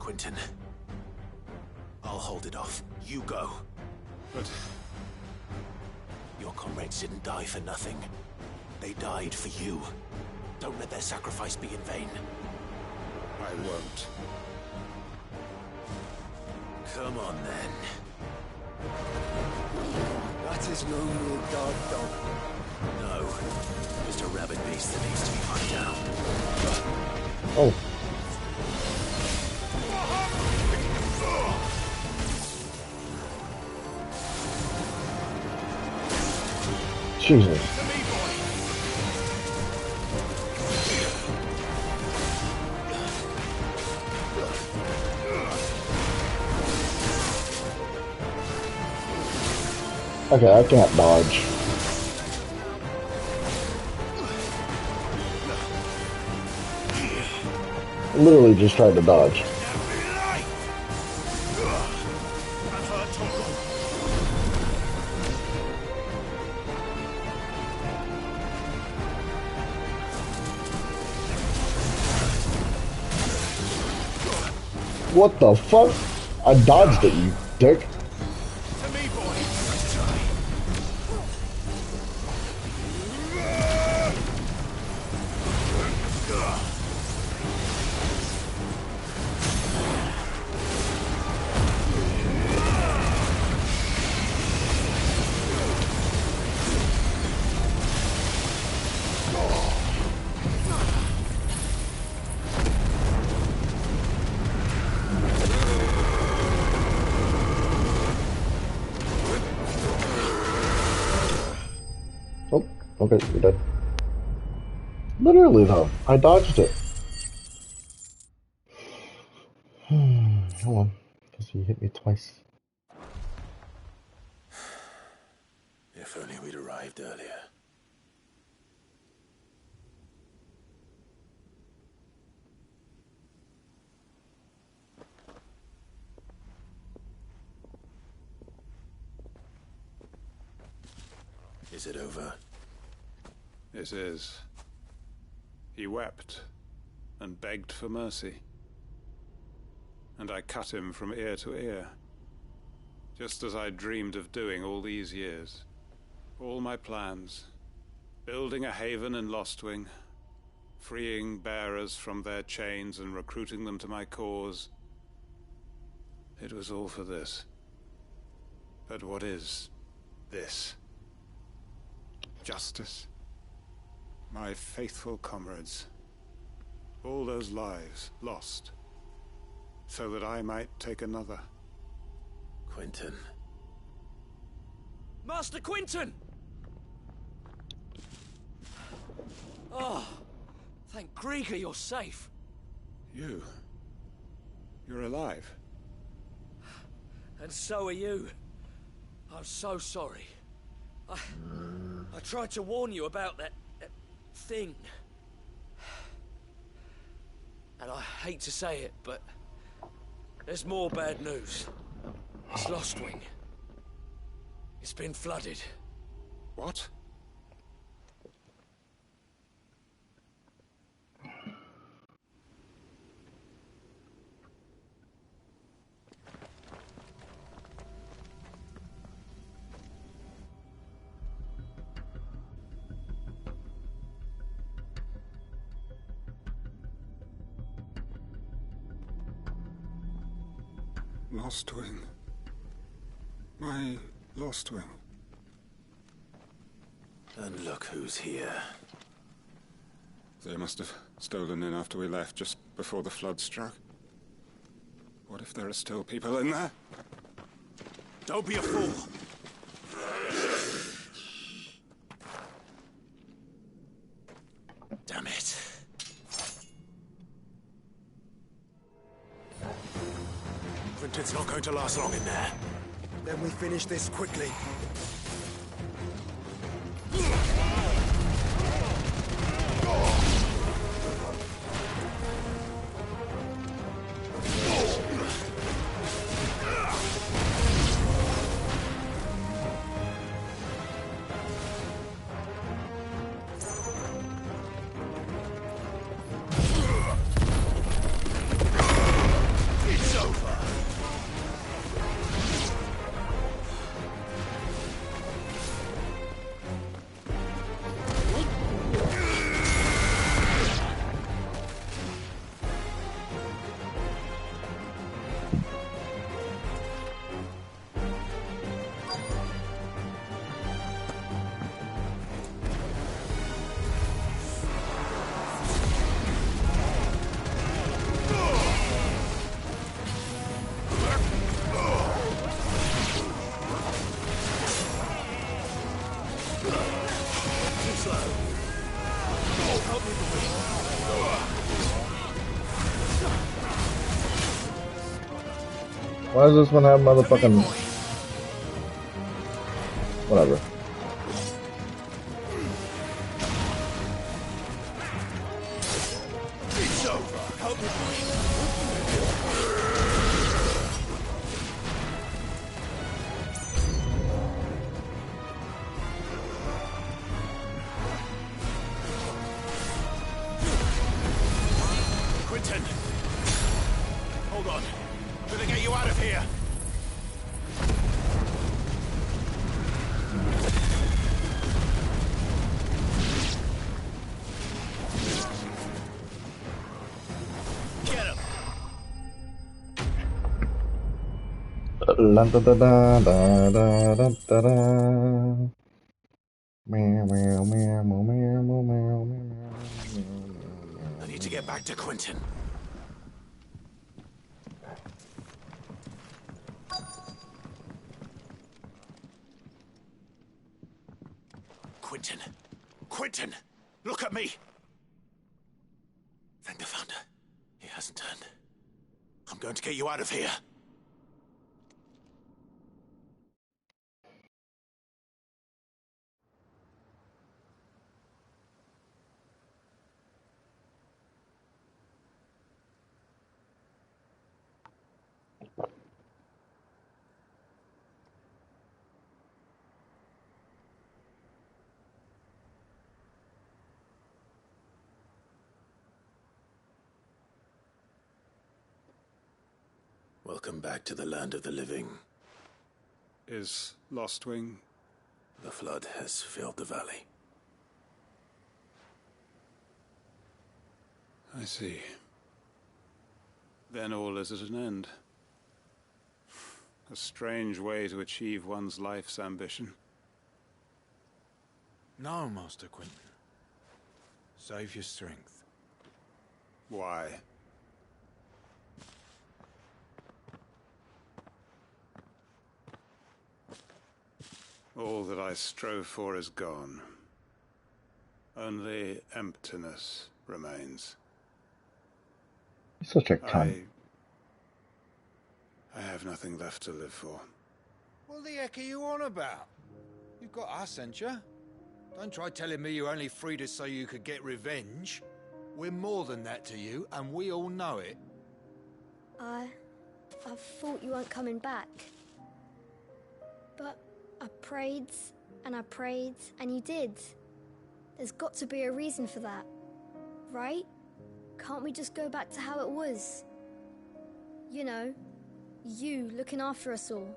Quinton. I'll hold it off. You go. But your comrades didn't die for nothing. They died for you. Don't let their sacrifice be in vain. I won't. Come on, then. That is no mere guard dog. No. Just a rabid beast that needs to be hunted down. Oh. Jesus. Okay, I can't dodge. I literally just tried to dodge. What the fuck? I dodged it, you dick. Oh, okay, you're dead. Literally though, I dodged it. Hold on, because he hit me twice. If only we'd arrived earlier. Is it over? It is. He wept and begged for mercy. And I cut him from ear to ear, just as I dreamed of doing all these years. All my plans, building a haven in Lostwing, freeing bearers from their chains and recruiting them to my cause. It was all for this. But what is this? Justice? My faithful comrades. All those lives lost, so that I might take another. Quentin. Master Quentin! Oh, thank Grieger you're safe. You're alive. And so are you. I'm so sorry. I tried to warn you about that thing. And I hate to say it, but there's more bad news. It's Lostwing. It's been flooded. What? Lostwing. My Lostwing. And look who's here. They must have stolen in after we left, just before the flood struck. What if there are still people in there? Don't be a fool! Damn it. Quentin's not going to last long in there. Then we finish this quickly. Why does this one have motherfucking... Whatever. It's over. Help me. Quentin! Hold on. Gonna get you out of here. Get him! La da da da da da da da da. Meow meow meow meow meow meow meow meow. I need to get back to Quentin. Quentin! Quentin! Look at me! Thank the Founder. He hasn't turned. I'm going to get you out of here. Welcome back to the land of the living. Is Lostwing? The flood has filled the valley. I see. Then all is at an end. A strange way to achieve one's life's ambition. No, Master Quentin. Save your strength. Why? All that I strove for is gone. Only emptiness remains. Such a cunt. I have nothing left to live for. What the heck are you on about? You've got us, ain't you? Don't try telling me you only freed us so you could get revenge. We're more than that to you, and we all know it. I thought you weren't coming back. But I prayed, and you did. There's got to be a reason for that, right? Can't we just go back to how it was? You know, you looking after us all.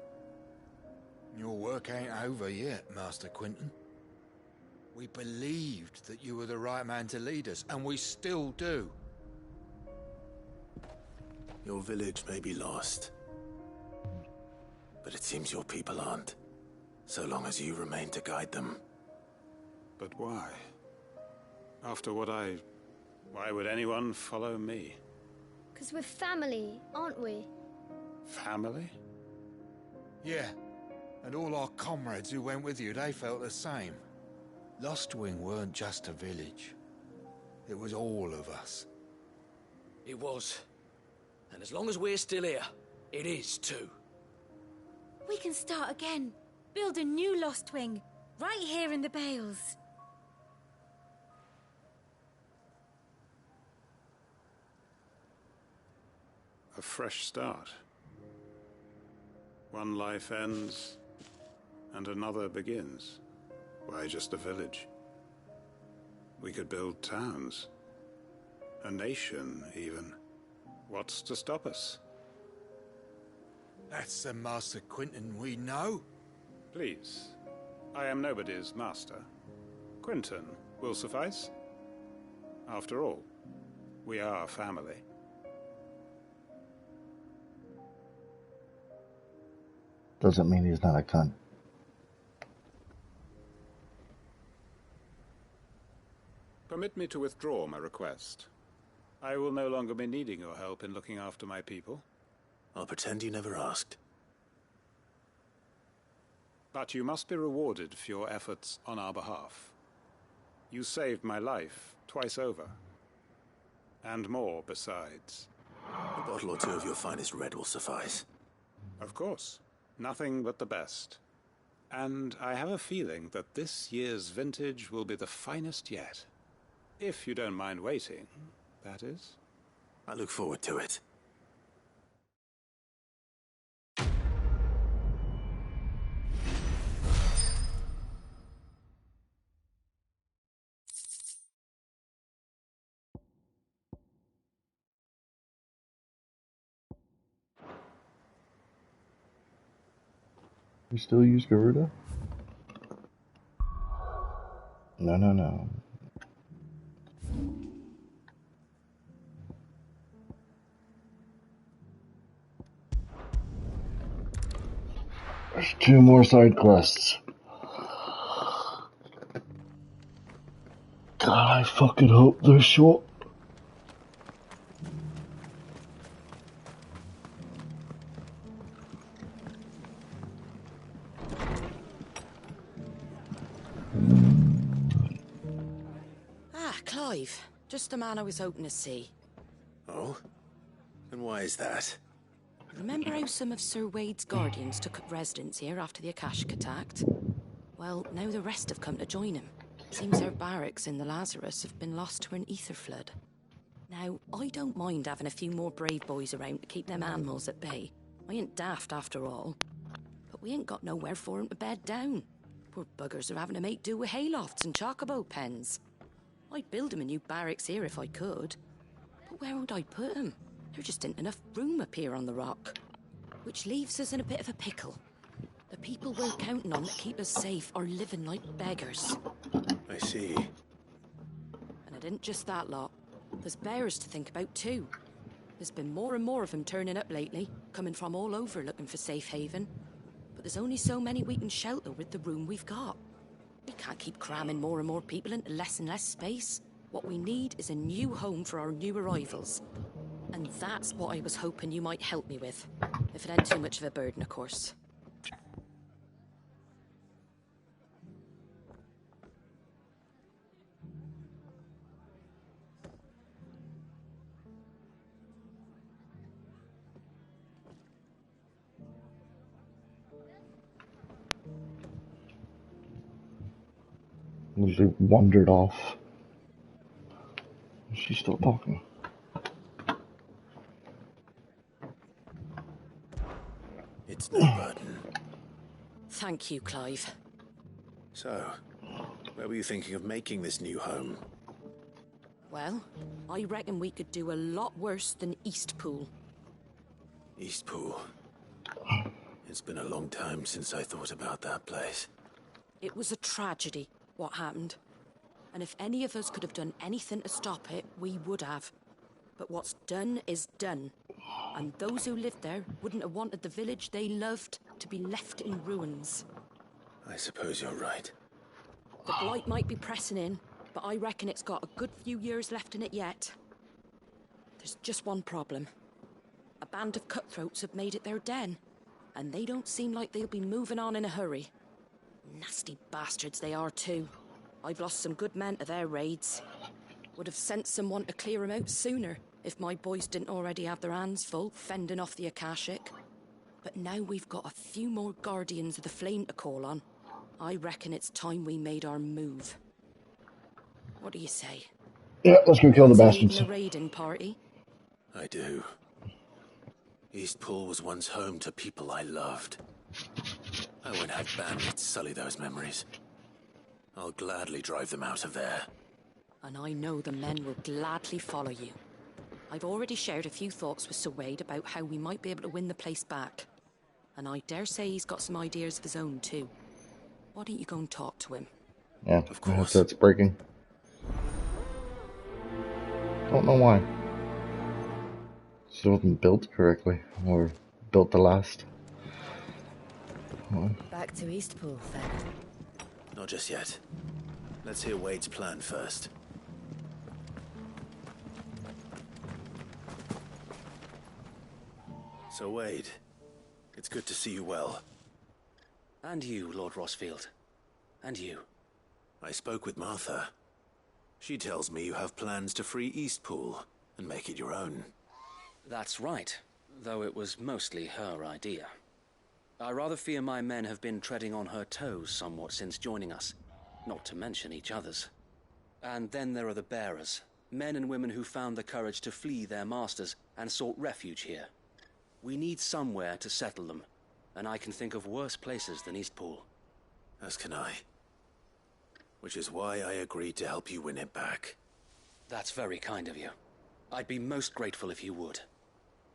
Your work ain't over yet, Master Quentin. We believed that you were the right man to lead us, and we still do. Your village may be lost, but it seems your people aren't, so long as you remain to guide them. But why? After what why would anyone follow me? 'Cause we're family, aren't we? Family? Yeah, and all our comrades who went with you, they felt the same. Lostwing weren't just a village. It was all of us. It was. And as long as we're still here, it is too. We can start again. Build a new Lost Wing, right here in the Bales. A fresh start. One life ends, and another begins. Why just a village? We could build towns. A nation, even. What's to stop us? That's the Master Quentin we know. Please. I am nobody's master. Quentin will suffice. After all, we are family. Doesn't mean he's not a cunt. Permit me to withdraw my request. I will no longer be needing your help in looking after my people. I'll pretend you never asked. But you must be rewarded for your efforts on our behalf. You saved my life twice over. And more besides. A bottle or two of your finest red will suffice. Of course. Nothing but the best. And I have a feeling that this year's vintage will be the finest yet. If you don't mind waiting, that is. I look forward to it. We still use Garuda? No. There's 2 more side quests. God, I fucking hope they're short. Ah, Clive. Just the man I was hoping to see. Oh? And why is that? Remember how some of Sir Wade's guardians took up residence here after the Akashic attacked? Well, now the rest have come to join him. Seems their barracks in the Lazarus have been lost to an ether flood. Now, I don't mind having a few more brave boys around to keep them animals at bay. I ain't daft after all. But we ain't got nowhere for 'em to bed down. Poor buggers are having to make do with haylofts and chocobo pens. I'd build 'em a new barracks here if I could. But where would I put 'em? There just ain't enough room up here on the rock. Which leaves us in a bit of a pickle. The people we're counting on to keep us safe are living like beggars. I see. And it isn't just that lot. There's bears to think about too. There's been more and more of them turning up lately, coming from all over looking for safe haven. But there's only so many we can shelter with the room we've got. We can't keep cramming more and more people into less and less space. What we need is a new home for our new arrivals. And that's what I was hoping you might help me with. If it ain't too much of a burden, of course. Literally wandered off. She's still talking. It's no burden. Thank you, Clive. So, where were you thinking of making this new home? Well, I reckon we could do a lot worse than Eastpool. Eastpool. It's been a long time since I thought about that place. It was a tragedy, what happened. And if any of us could have done anything to stop it, we would have. But what's done is done. And those who lived there wouldn't have wanted the village they loved to be left in ruins. I suppose you're right. The blight might be pressing in, but I reckon it's got a good few years left in it yet. There's just one problem. A band of cutthroats have made it their den, and they don't seem like they'll be moving on in a hurry. Nasty bastards they are too. I've lost some good men to their raids. Would have sent someone to clear them out sooner if my boys didn't already have their hands full fending off the Akashic. But now we've got a few more guardians of the flame to call on. I reckon it's time we made our move. What do you say? Yeah, let's go kill the Fancy bastards. leading a raiding party? I do. Eastpool was once home to people I loved. I won't have bandits sully those memories. I'll gladly drive them out of there. And I know the men will gladly follow you. I've already shared a few thoughts with Sir Wade about how we might be able to win the place back. And I dare say he's got some ideas of his own too. Why don't you go and talk to him? Yeah, of course. That's breaking. Don't know why. Still wasn't built correctly, or built the last. What? Back to Eastpool, then. Not just yet. Let's hear Wade's plan first. So, Wade, it's good to see you well. And you, Lord Rossfield. And you. I spoke with Martha. She tells me you have plans to free Eastpool and make it your own. That's right, though it was mostly her idea. I rather fear my men have been treading on her toes somewhat since joining us, not to mention each other's. And then there are the bearers, men and women who found the courage to flee their masters and sought refuge here. We need somewhere to settle them, and I can think of worse places than Eastpool. As can I. Which is why I agreed to help you win it back. That's very kind of you. I'd be most grateful if you would.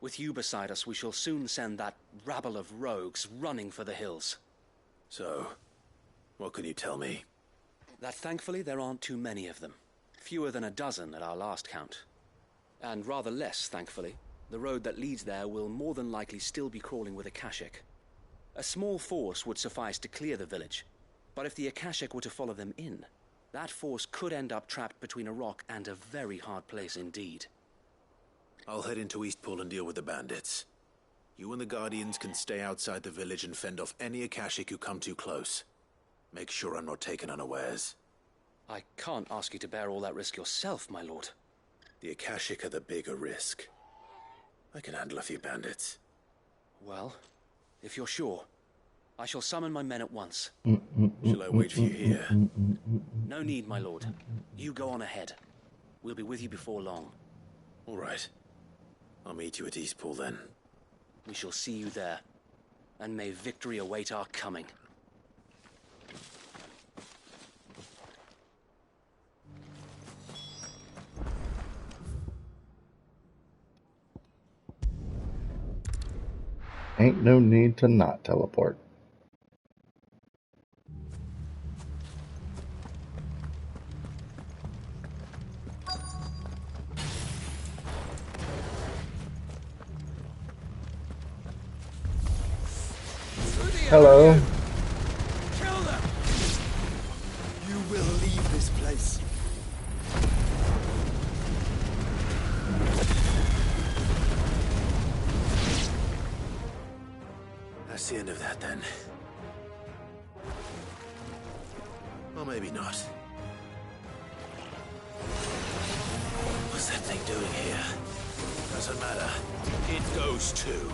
With you beside us, we shall soon send that rabble of rogues running for the hills. So, what can you tell me? That thankfully there aren't too many of them. Fewer than a dozen at our last count. And rather less, thankfully, the road that leads there will more than likely still be crawling with Akashic. A small force would suffice to clear the village, but if the Akashic were to follow them in, that force could end up trapped between a rock and a very hard place indeed. I'll head into Eastpool and deal with the bandits. You and the Guardians can stay outside the village and fend off any Akashic who come too close. Make sure I'm not taken unawares. I can't ask you to bear all that risk yourself, my lord. The Akashic are the bigger risk. I can handle a few bandits. Well, if you're sure, I shall summon my men at once. Shall I wait for you here? No need, my lord. You go on ahead. We'll be with you before long. All right. I'll meet you at Eastpool then. We shall see you there. And may victory await our coming. Ain't no need to not teleport. Hello. Kill them! You will leave this place. That's the end of that then. Or maybe not. What's that thing doing here? Doesn't matter. It goes too.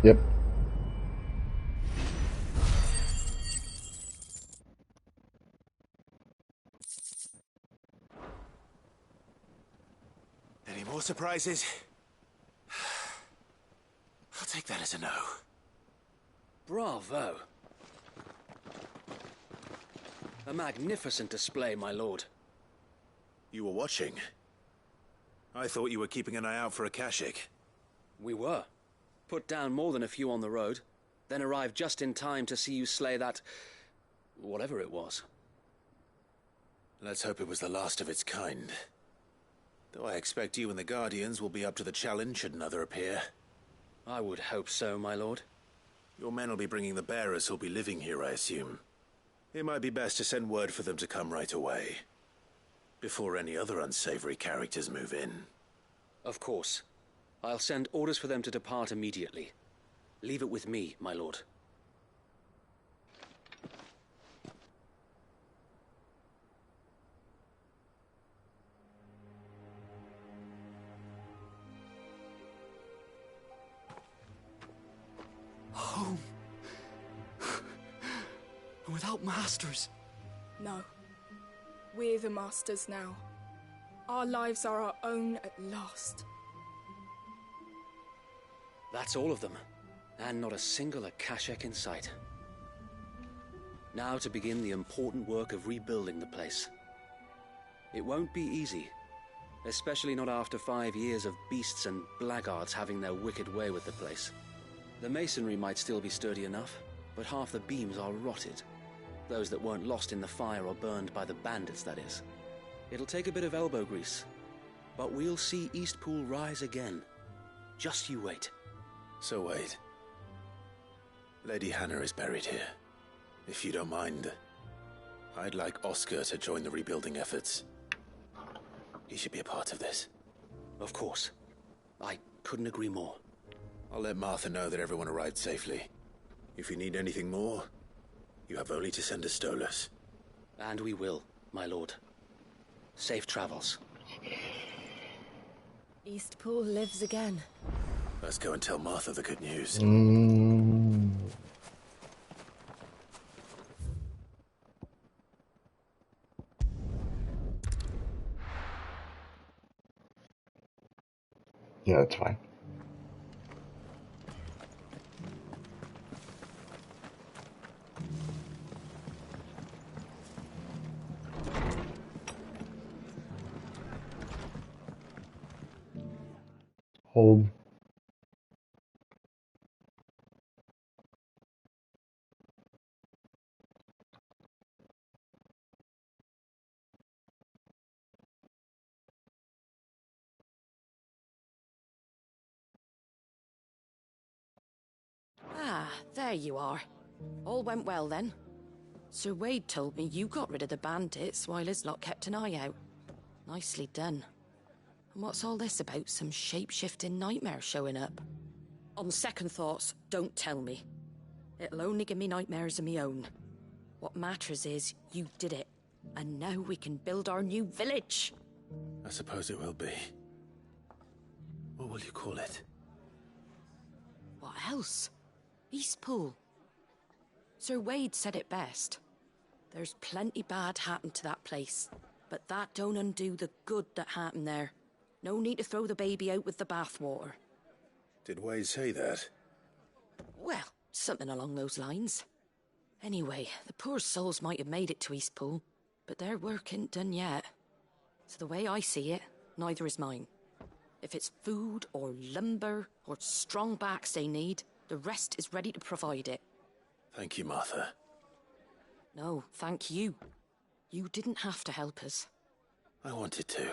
Yep. Any more surprises? I'll take that as a no. Bravo. A magnificent display, my lord. You were watching. I thought you were keeping an eye out for Akashic. We were. Put down more than a few on the road, then arrived just in time to see you slay that... whatever it was. Let's hope it was the last of its kind. Though I expect you and the Guardians will be up to the challenge should another appear. I would hope so, my lord. Your men will be bringing the bearers who'll be living here, I assume. It might be best to send word for them to come right away. Before any other unsavory characters move in. Of course. I'll send orders for them to depart immediately. Leave it with me, my lord. and without masters. No. We're the masters now. Our lives are our own at last. That's all of them, and not a single Akashek in sight. Now to begin the important work of rebuilding the place. It won't be easy, especially not after 5 years of beasts and blackguards having their wicked way with the place. The masonry might still be sturdy enough, but half the beams are rotted. Those that weren't lost in the fire or burned by the bandits, that is. It'll take a bit of elbow grease, but we'll see Eastpool rise again. Just you wait. So wait. Lady Hannah is buried here. If you don't mind, I'd like Oscar to join the rebuilding efforts. He should be a part of this. Of course. I couldn't agree more. I'll let Martha know that everyone arrived safely. If you need anything more, you have only to send a Stolas. And we will, my lord. Safe travels. Eastpool lives again. Let's go and tell Martha the good news. Yeah, that's fine. Hold. Ah, there you are. All went well then. Sir Wade told me you got rid of the bandits while his lot kept an eye out. Nicely done. And what's all this about some shape-shifting nightmare showing up? On second thoughts, don't tell me. It'll only give me nightmares of me own. What matters is you did it, and now we can build our new village. I suppose it will be. What will you call it? What else? Eastpool. Sir Wade said it best. There's plenty bad happened to that place, but that don't undo the good that happened there. No need to throw the baby out with the bathwater. Did Wade say that? Well, something along those lines. Anyway, the poor souls might have made it to Eastpool, but their work ain't done yet. So the way I see it, neither is mine. If it's food or lumber or strong backs they need, the rest is ready to provide it. Thank you, Martha. No, thank you. You didn't have to help us. I wanted to.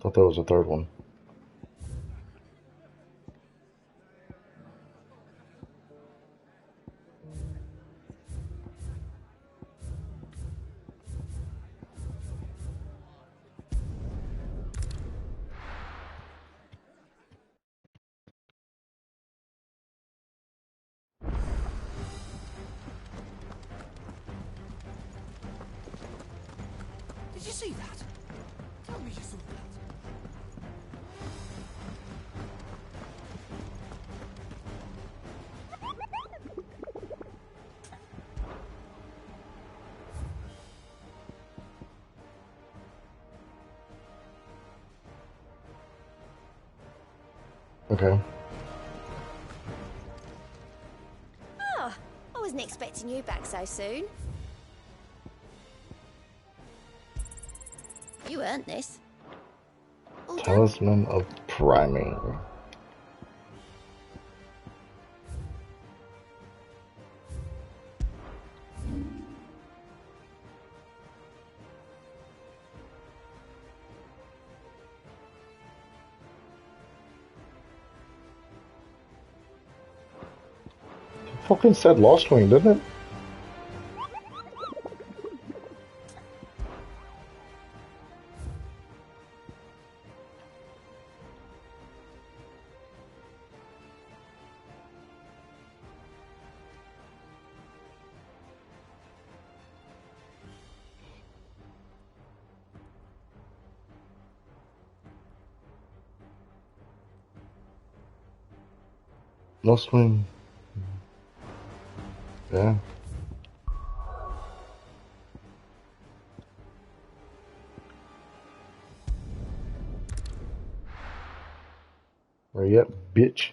Thought there was a third one. Did you see that? Tell me you saw that. Okay. Oh, I wasn't expecting you back so soon. You earned this. All done. Talisman of Priming. Fucking said Lost Wing, didn't it? Lost Wing. Yeah. Where you at, bitch?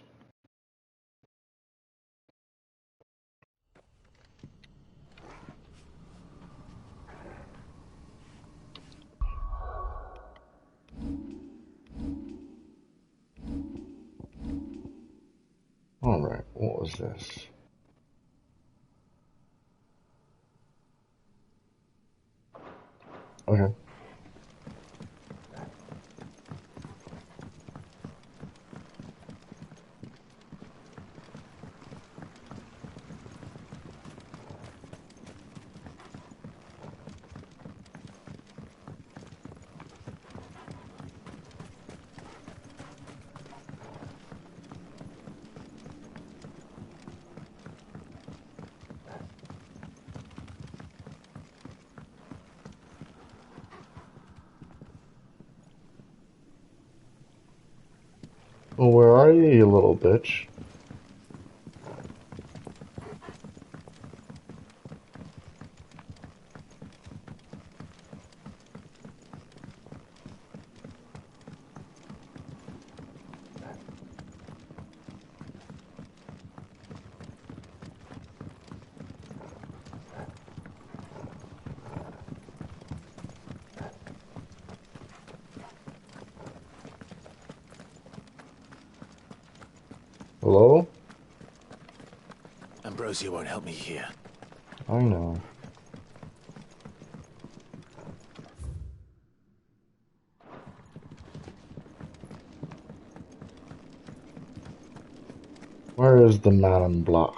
Alright, what was this? Okay. Well, where are you, you little bitch? Hello? Ambrosia won't help me here. I know. Where is the man in black?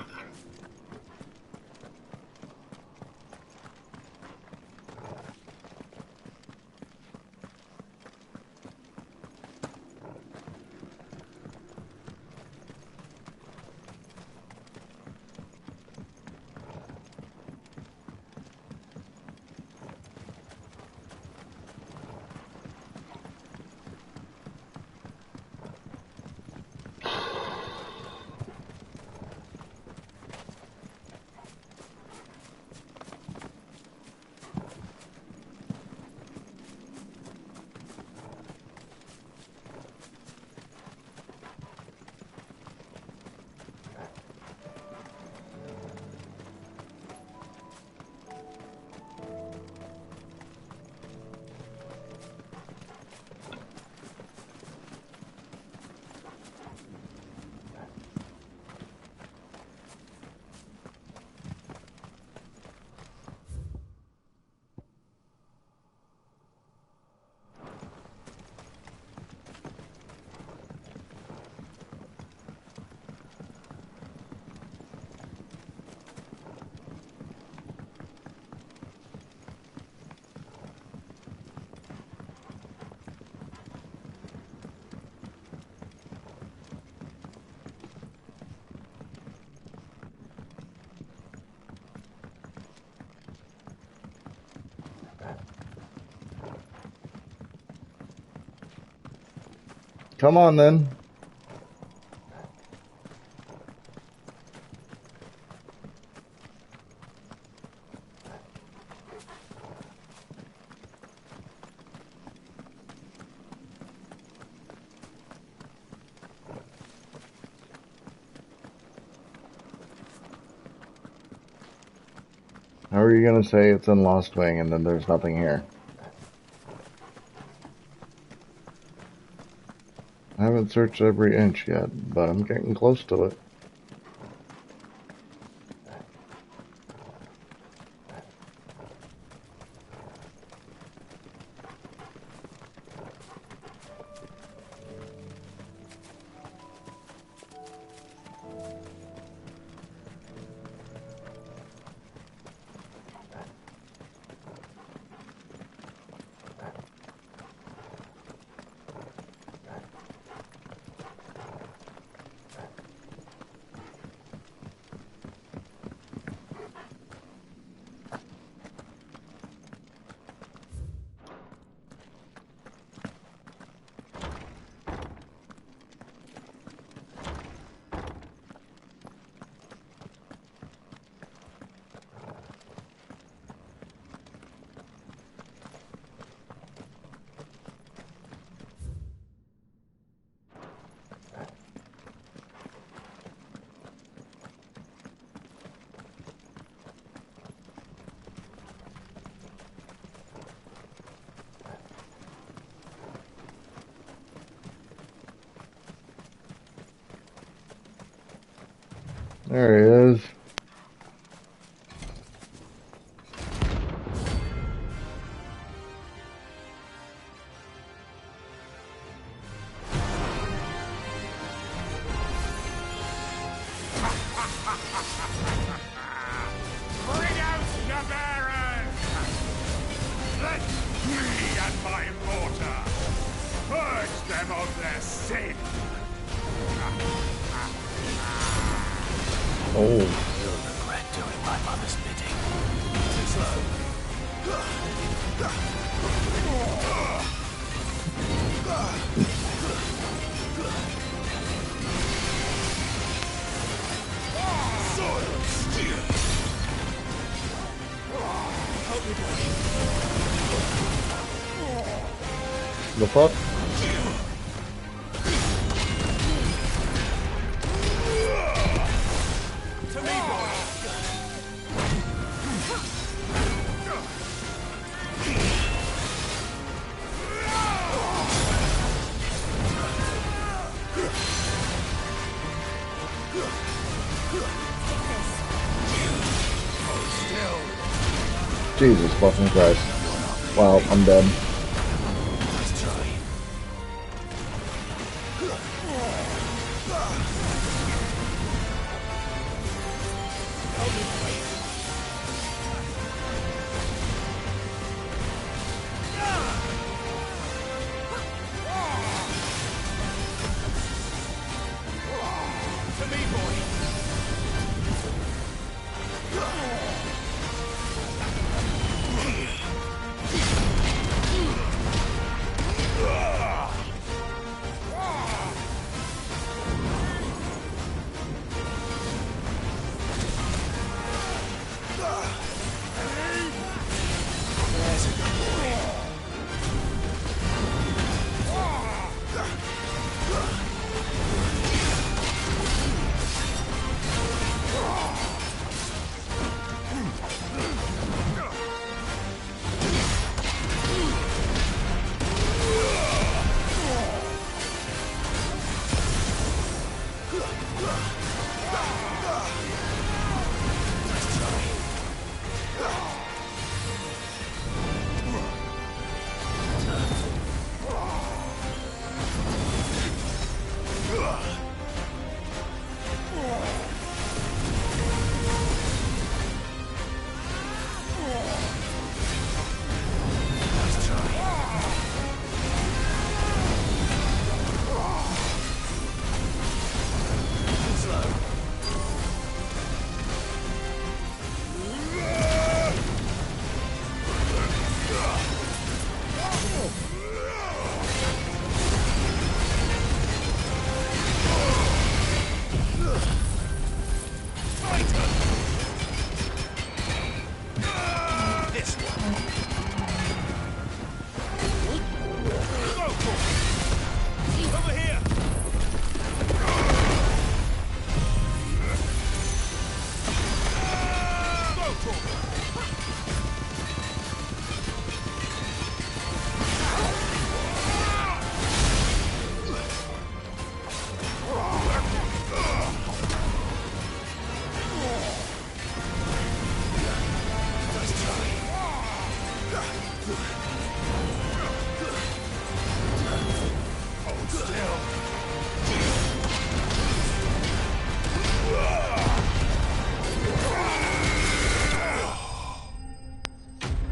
Come on, then. How are you gonna say it's in Lost Wing and then there's nothing here? I haven't searched every inch yet, but I'm getting close to it. There he is. Bring out your bearers! Let me and my mortar purge them of their sin! Oh. You'll regret doing my mother's bidding. Too slow. The fuck? To me, boy! Jesus fucking Christ. Wow, I'm dead. To me, boy!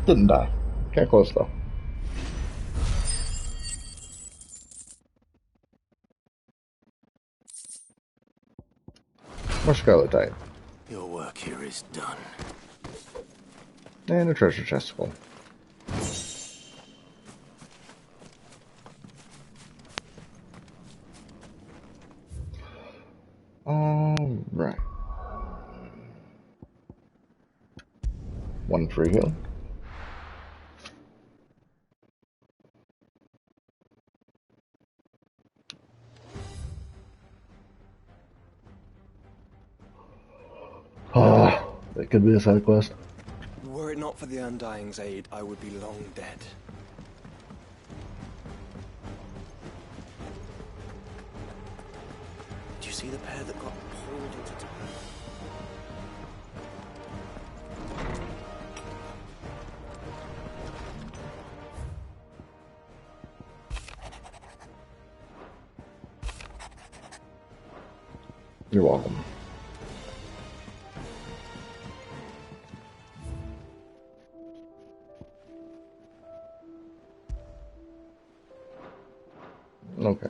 Didn't die. Got close though. More Scarlet Type. Your work here is done. And a treasure chest full. Alright. One free heal. Ah, that could be a side quest. Were it not for the Undying's aid, I would be long dead. Do you see the pair that got pulled into time? You're welcome. Okay.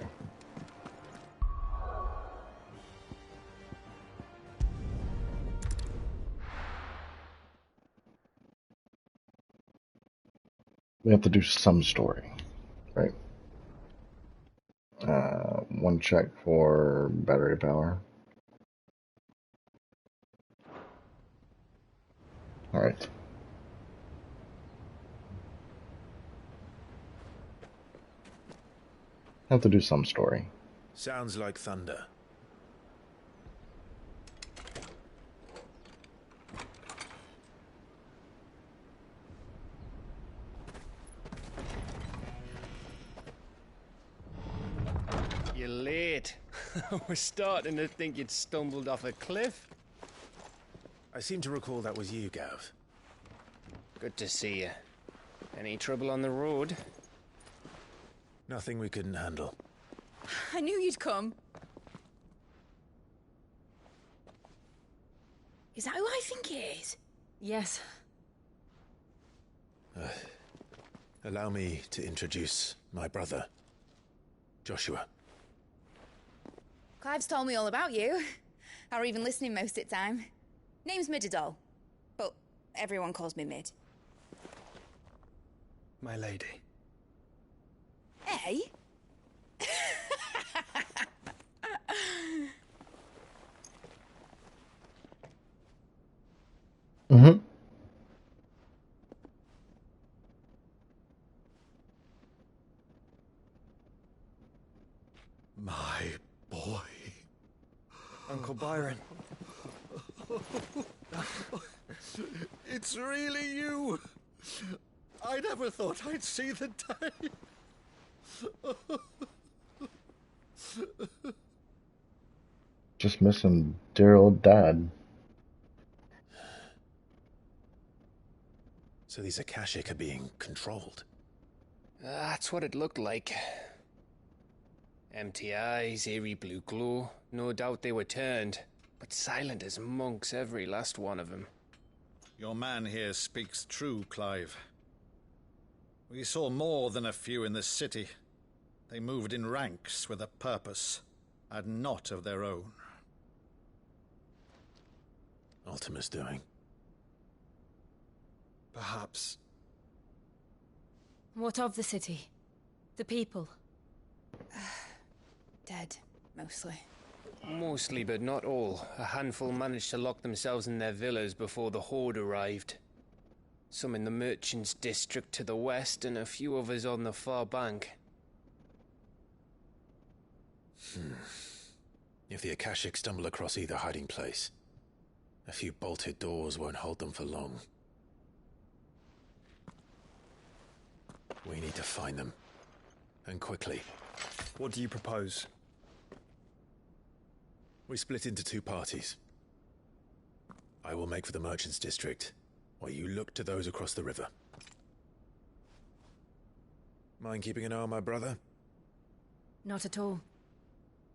We have to do some story, right? One check for battery power. All right. Have to do some story. Sounds like thunder. You're late. We're starting to think you'd stumbled off a cliff. I seem to recall that was you, Gav. Good to see you. Any trouble on the road? Nothing we couldn't handle. I knew you'd come. Is that who I think it is? Yes. Allow me to introduce my brother, Joshua. Clive's told me all about you. Or even listening most of the time. Name's Mididol, but everyone calls me Mid. My lady. Eh? Mm-hmm. My boy. Uncle Byron. It's really you. I never thought I'd see the day. Just missing dear old dad. So these Akashic are being controlled. That's what it looked like. Empty eyes, eerie blue glow. No doubt they were turned, but silent as monks, every last one of them. Your man here speaks true, Clive. We saw more than a few in the city. They moved in ranks with a purpose, and not of their own. Ultima's doing. Perhaps. What of the city? The people? Dead, mostly. Mostly, but not all. A handful managed to lock themselves in their villas before the Horde arrived. Some in the merchants' district to the west, and a few others on the far bank. If the Akashic stumble across either hiding place, a few bolted doors won't hold them for long. We need to find them. And quickly. What do you propose? We split into two parties. I will make for the merchants' district, while you look to those across the river. Mind keeping an eye on my brother? Not at all.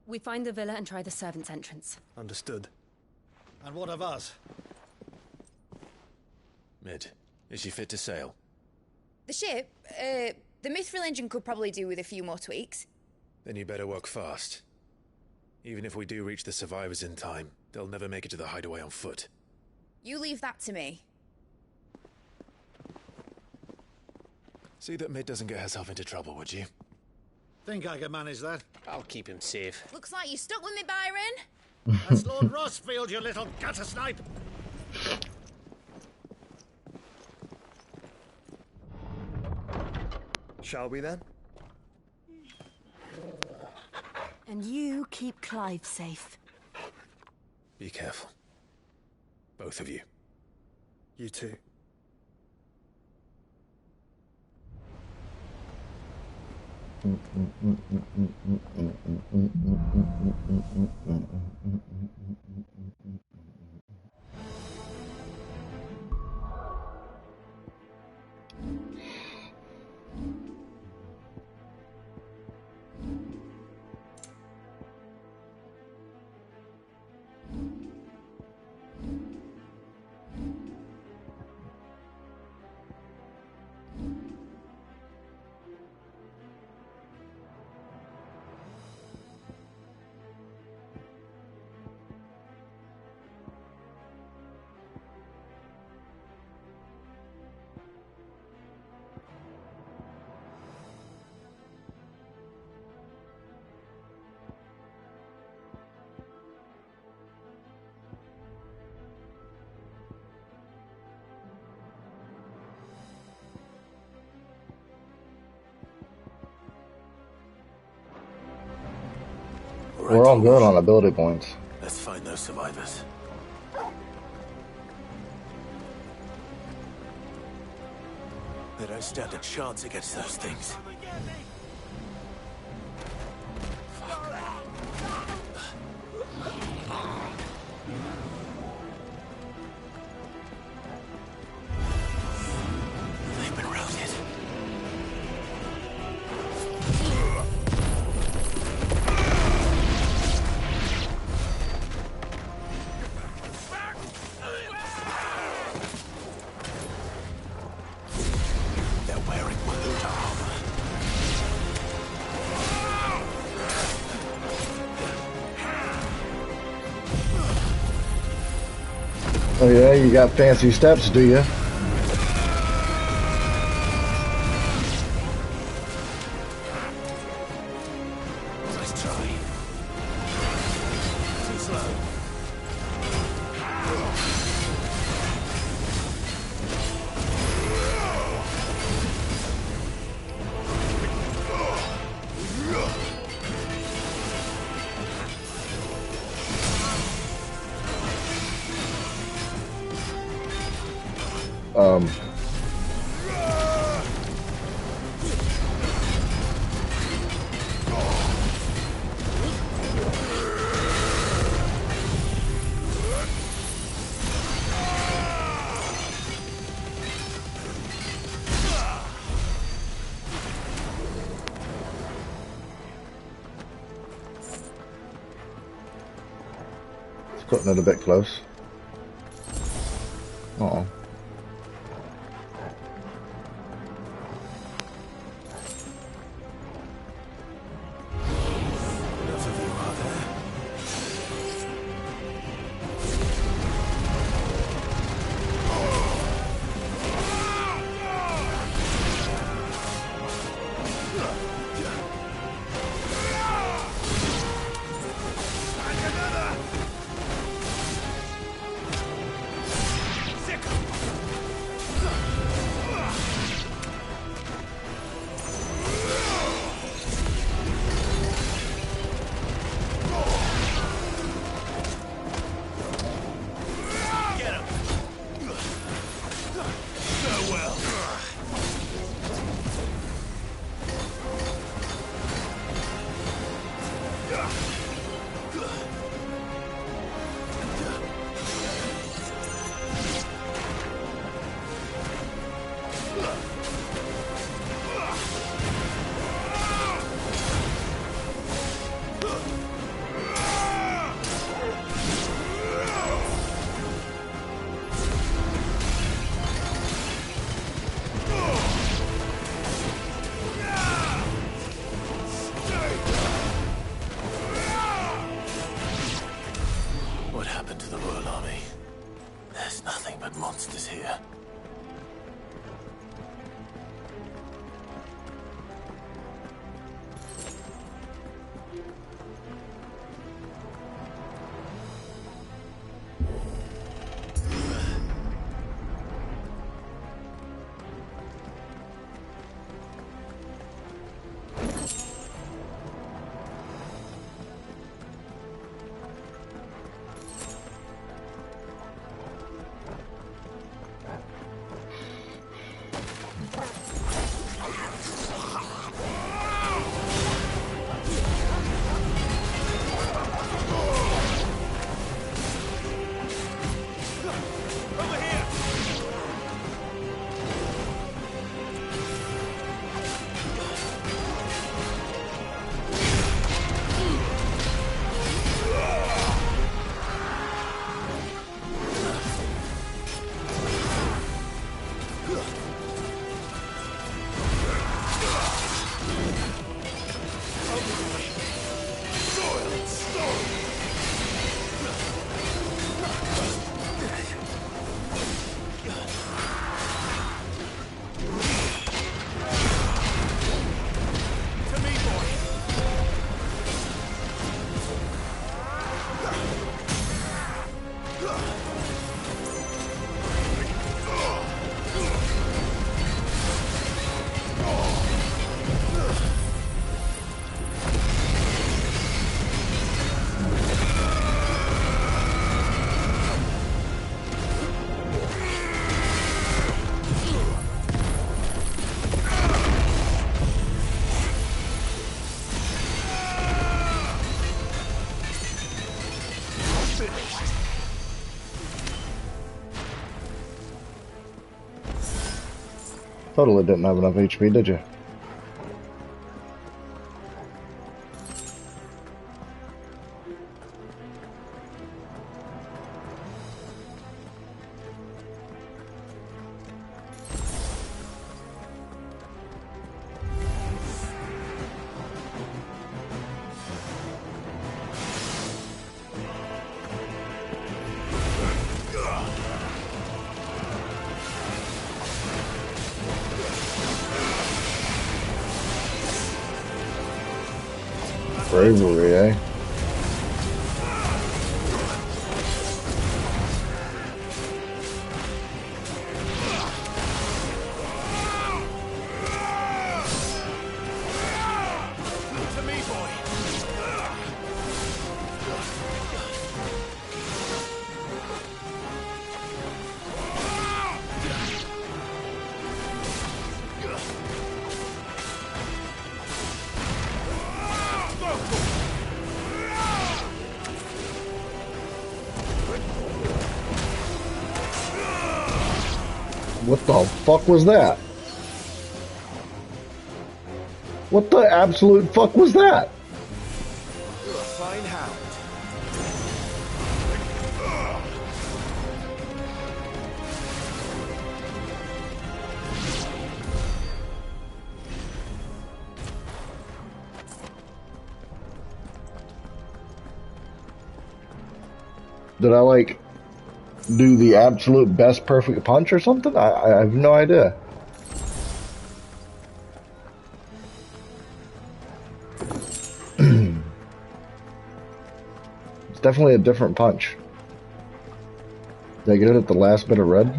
We find the villa and try the servants' entrance. Understood. And what of us? Mid, is she fit to sail? The ship? The Mithril engine could probably do with a few more tweaks. Then you better work fast. Even if we do reach the survivors in time, they'll never make it to the hideaway on foot. You leave that to me. See that Mid doesn't get herself into trouble, would you? Think I can manage that? I'll keep him safe. Looks like you stuck with me, Byron. That's Lord Rossfield, you little gutter snipe! Shall we then? And you keep Clive safe. Be careful. Both of you. You too. We're all good on ability points. Let's find those survivors. They don't stand a chance against those things. They've been routed. They're wearing Maluta armor. Oh yeah, you got fancy steps, do you? Nice try. Too slow. Um. It's cutting it a bit close. Oh. Enough of you are there. Get him! Farewell. What happened to the Royal Army? There's nothing but monsters here. finished. Totally didn't have enough HP, did you? Bravery, eh? To me, boy. What the fuck was that? What the absolute fuck was that? You're a fine hound. Did I like do the absolute best perfect punch or something? I have no idea. It's definitely a different punch. Did I get it at the last bit of red?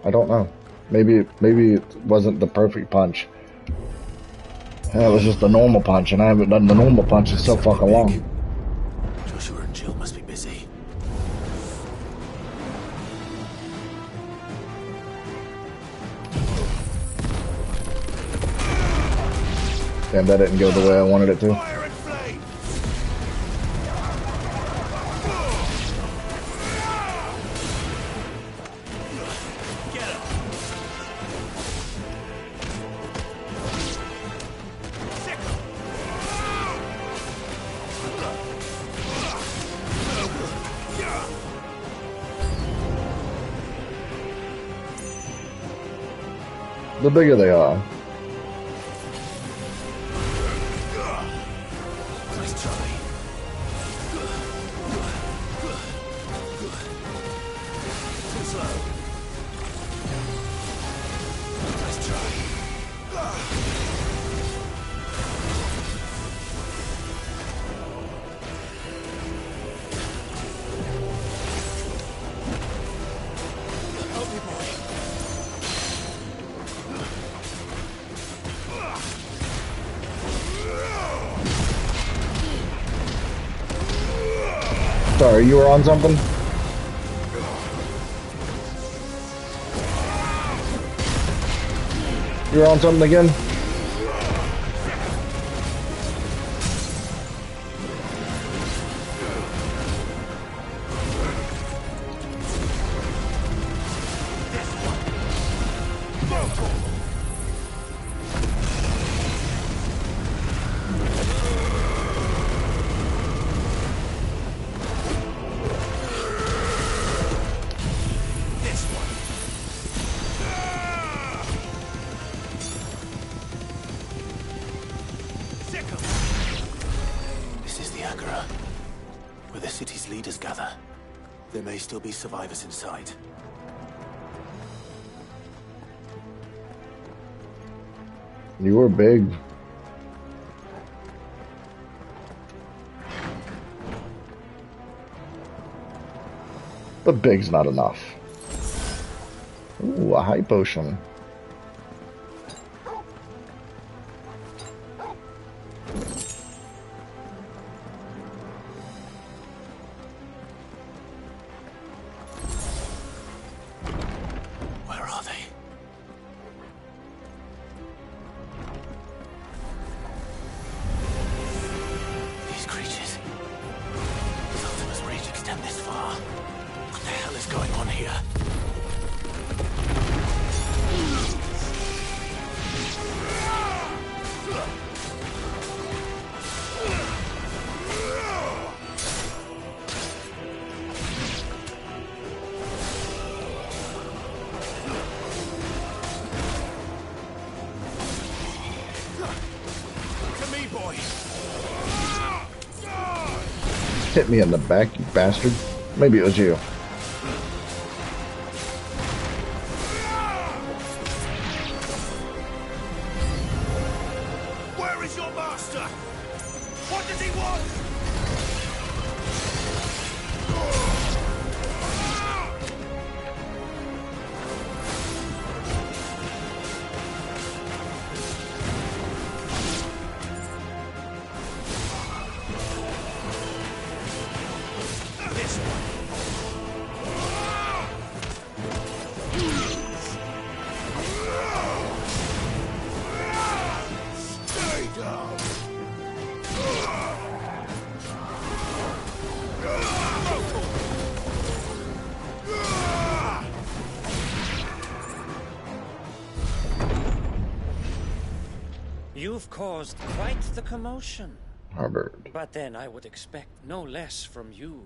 I don't know. Maybe it wasn't the perfect punch. It was just the normal punch, and I haven't done the normal punch in so fucking long. Joshua and Jill must be busy. Damn, that didn't go the way I wanted it to. The bigger they are. Nice try. Too slow. Nice try. Help me, boy. Sorry, you were on something? You were on something again? This is the Agora, where the city's leaders gather. There may still be survivors inside. You were big. But big's not enough. Ooh, a high potion. Where are they? These creatures. Ultima's reach. on here. To me, boy. Hit me in the back, you bastard. Maybe it was you. Where is your master? What does he want? This one. Stay down. You've caused quite the commotion. Harvard. But then I would expect no less from you,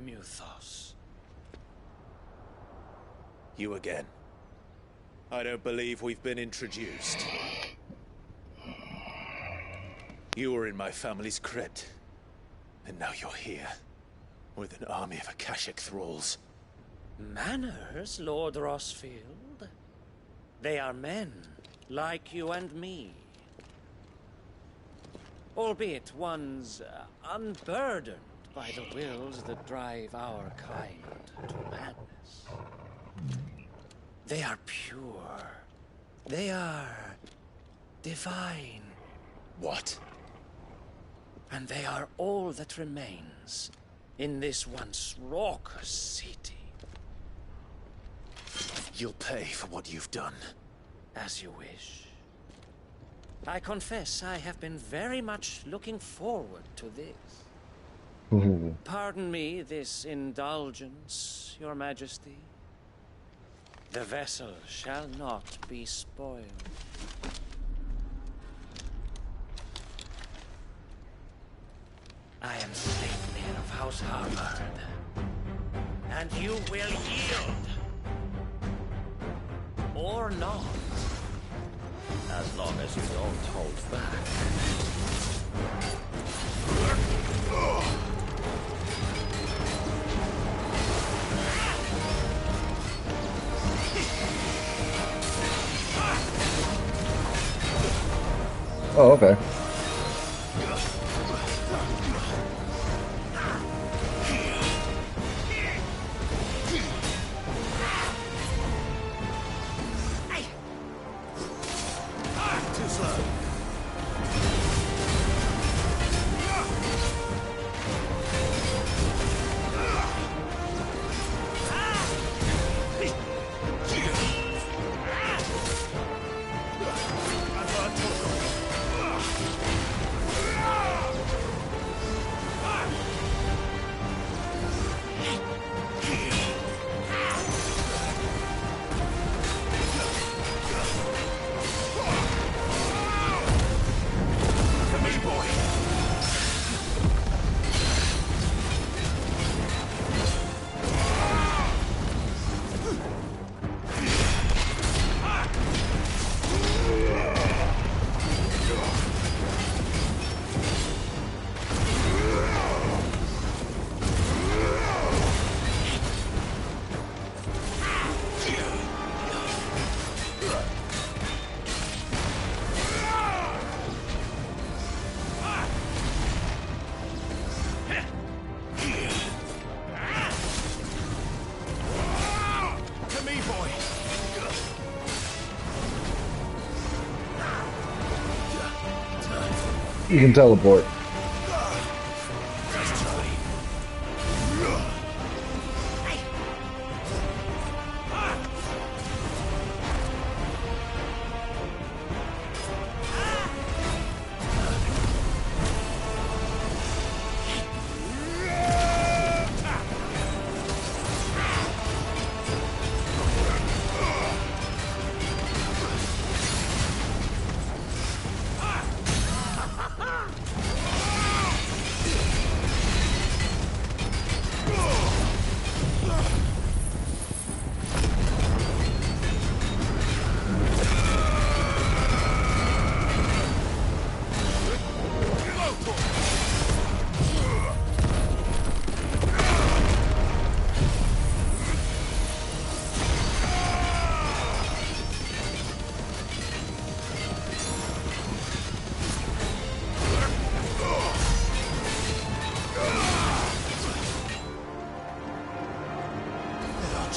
Muthos. You again. I don't believe we've been introduced. You were in my family's crypt. And now you're here. With an army of Akashic thralls. Manners, Lord Rossfield? They are men, like you and me. Albeit ones unburdened by the wills that drive our kind to madness. They are pure. They are divine. What? And they are all that remains in this once raucous city. You'll pay for what you've done. As you wish. I confess I have been very much looking forward to this. Pardon me this indulgence, Your Majesty. The vessel shall not be spoiled. I am Sleipnir of House Harvard, and you will yield. Or not. As long as you don't hold back. Oh, okay. Too slow. You can teleport.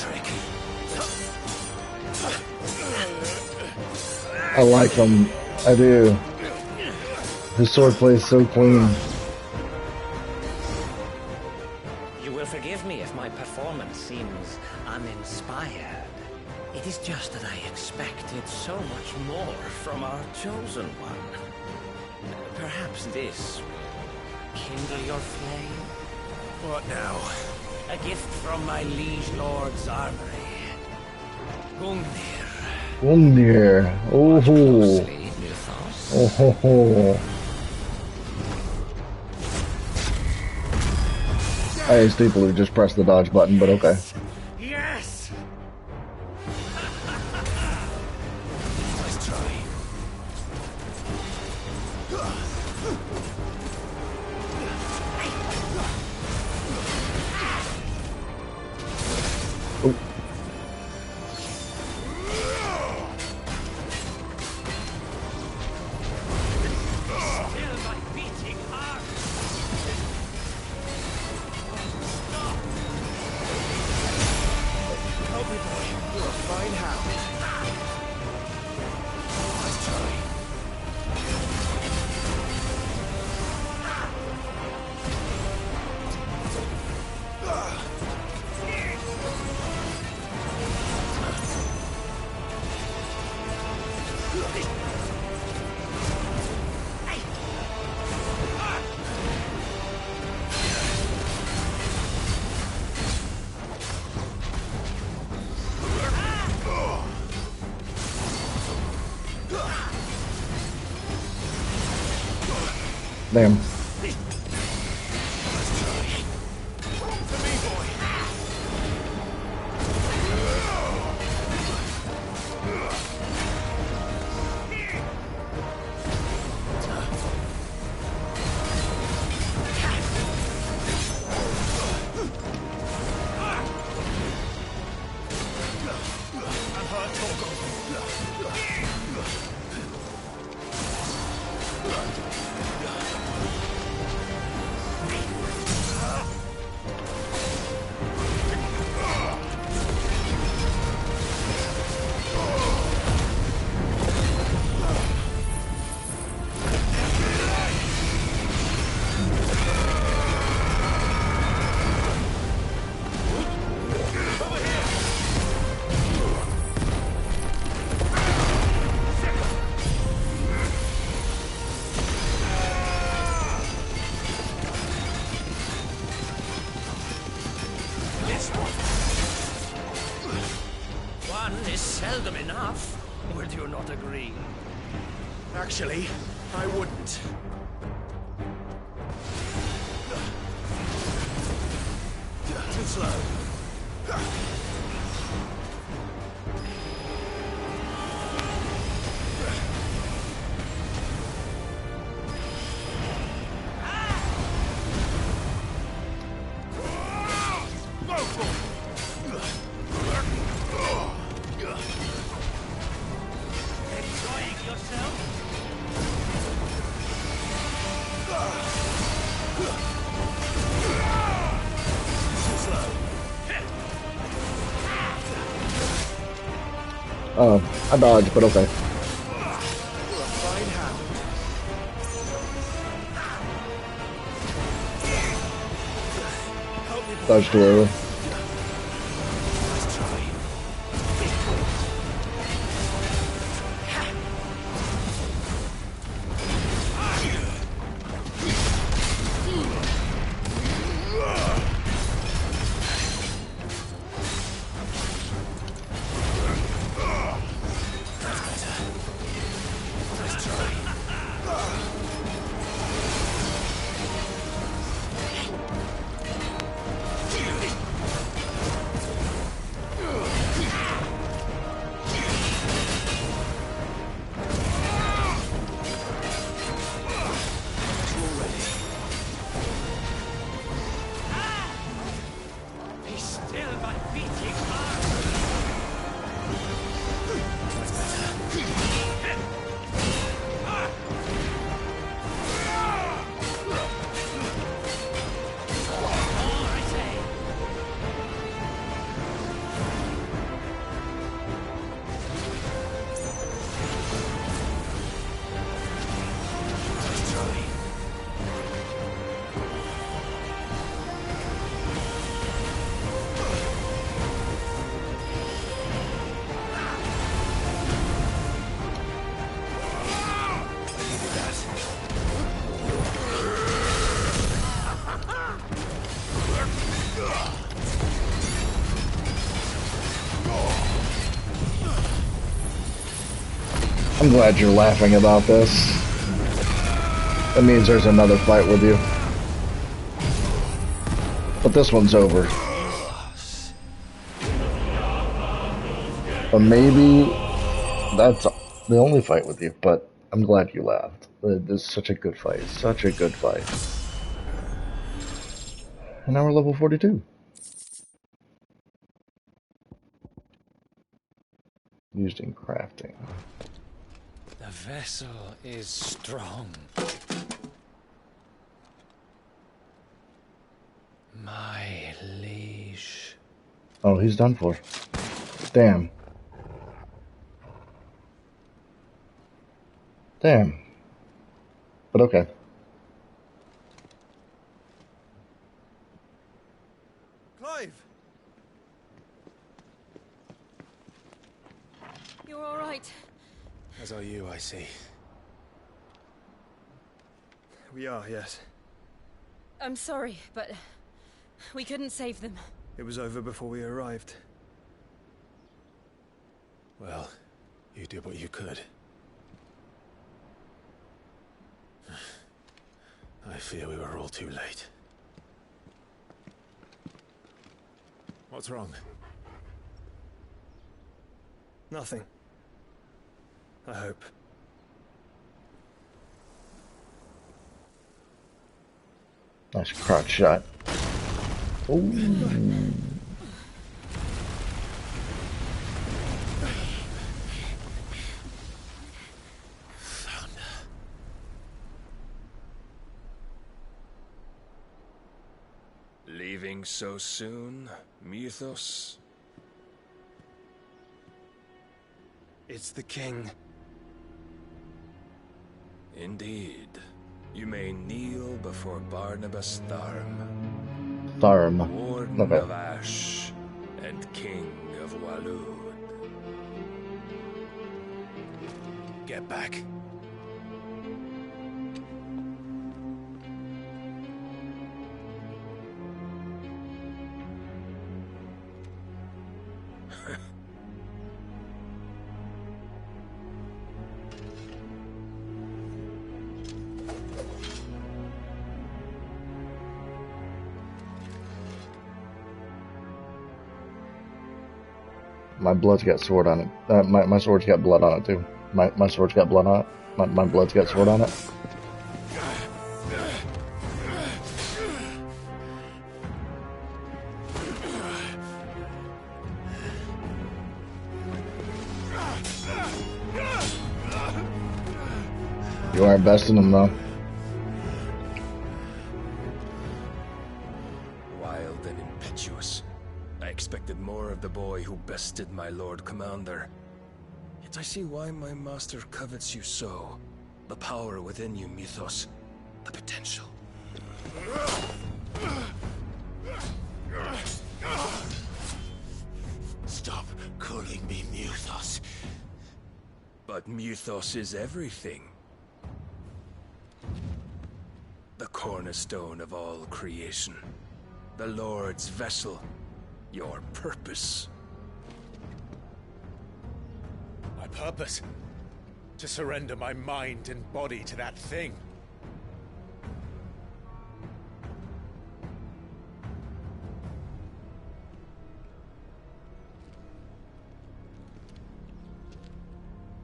trick. I like him. I do. His swordplay is so clean. You will forgive me if my performance seems uninspired. It is just that I expected so much more from our chosen one. Perhaps this will kindle your flame? What now? A gift from my liege lord's armory. Gungnir. Gungnir. Oh ho. Oh ho ho. I stupidly just pressed the dodge button, but okay. Yes! Let's try. Oh. Damn. One is seldom enough. Would you not agree? Actually, I wouldn't. Too slow. Enjoying yourself? I dodged, but okay. Dodged too early. I'm glad you're laughing about this. That means there's another fight with you. But this one's over. But maybe that's the only fight with you, but I'm glad you laughed. This is such a good fight. Such a good fight. And now we're level 42. Used in crafting. The vessel is strong. My liege. Oh, he's done for. Damn. Damn. But okay. Clive! You're all right. As are you, I see. We are, yes. I'm sorry, but we couldn't save them. It was over before we arrived. Well, you did what you could. I fear we were all too late. What's wrong? Nothing. I hope. Nice crotch shot. Ooh. Leaving so soon, Mythos? It's the king. Indeed. You may kneel before Barnabas Tharm. Tharm. Warden Okay. of Ash and King of Walud. Get back. My blood's got sword on it. My sword's got blood on it too. My sword's got blood on it. My blood's got sword on it. You aren't besting him though. Wild and impetuous. I expected more of the boy who bested my Lord Commander. Yet I see why my master covets you so. The power within you, Mythos. The potential. Stop calling me Mythos. But Mythos is everything. The cornerstone of all creation. The Lord's vessel. Your purpose. My purpose? To surrender my mind and body to that thing.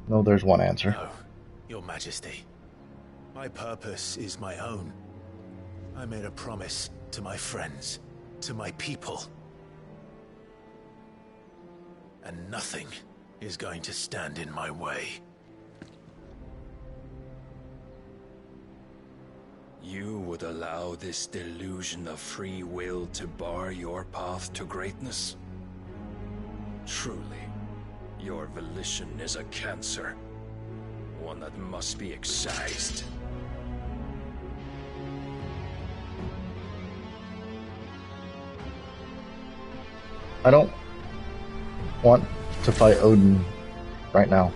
No, there's one answer. No, Your Majesty. My purpose is my own. I made a promise to my friends, to my people. And nothing is going to stand in my way. You would allow this delusion of free will to bar your path to greatness? Truly, your volition is a cancer. One that must be excised. I don't want to fight Odin right now.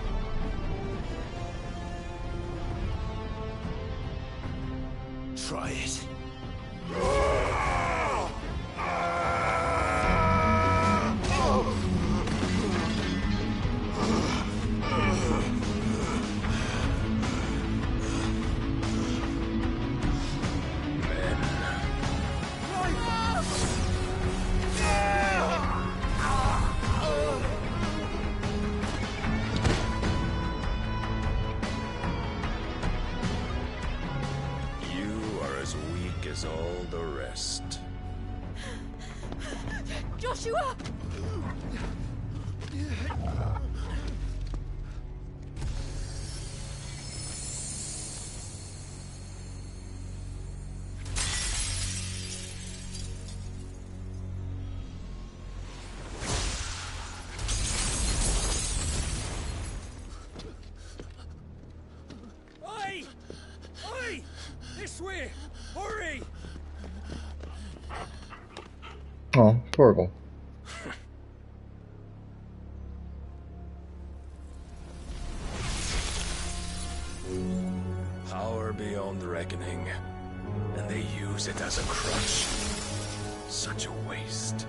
Try it. Joshua! Oi! Oi! This way! Hurry! Oh, Torgal. Power beyond reckoning, and they use it as a crutch. Such a waste.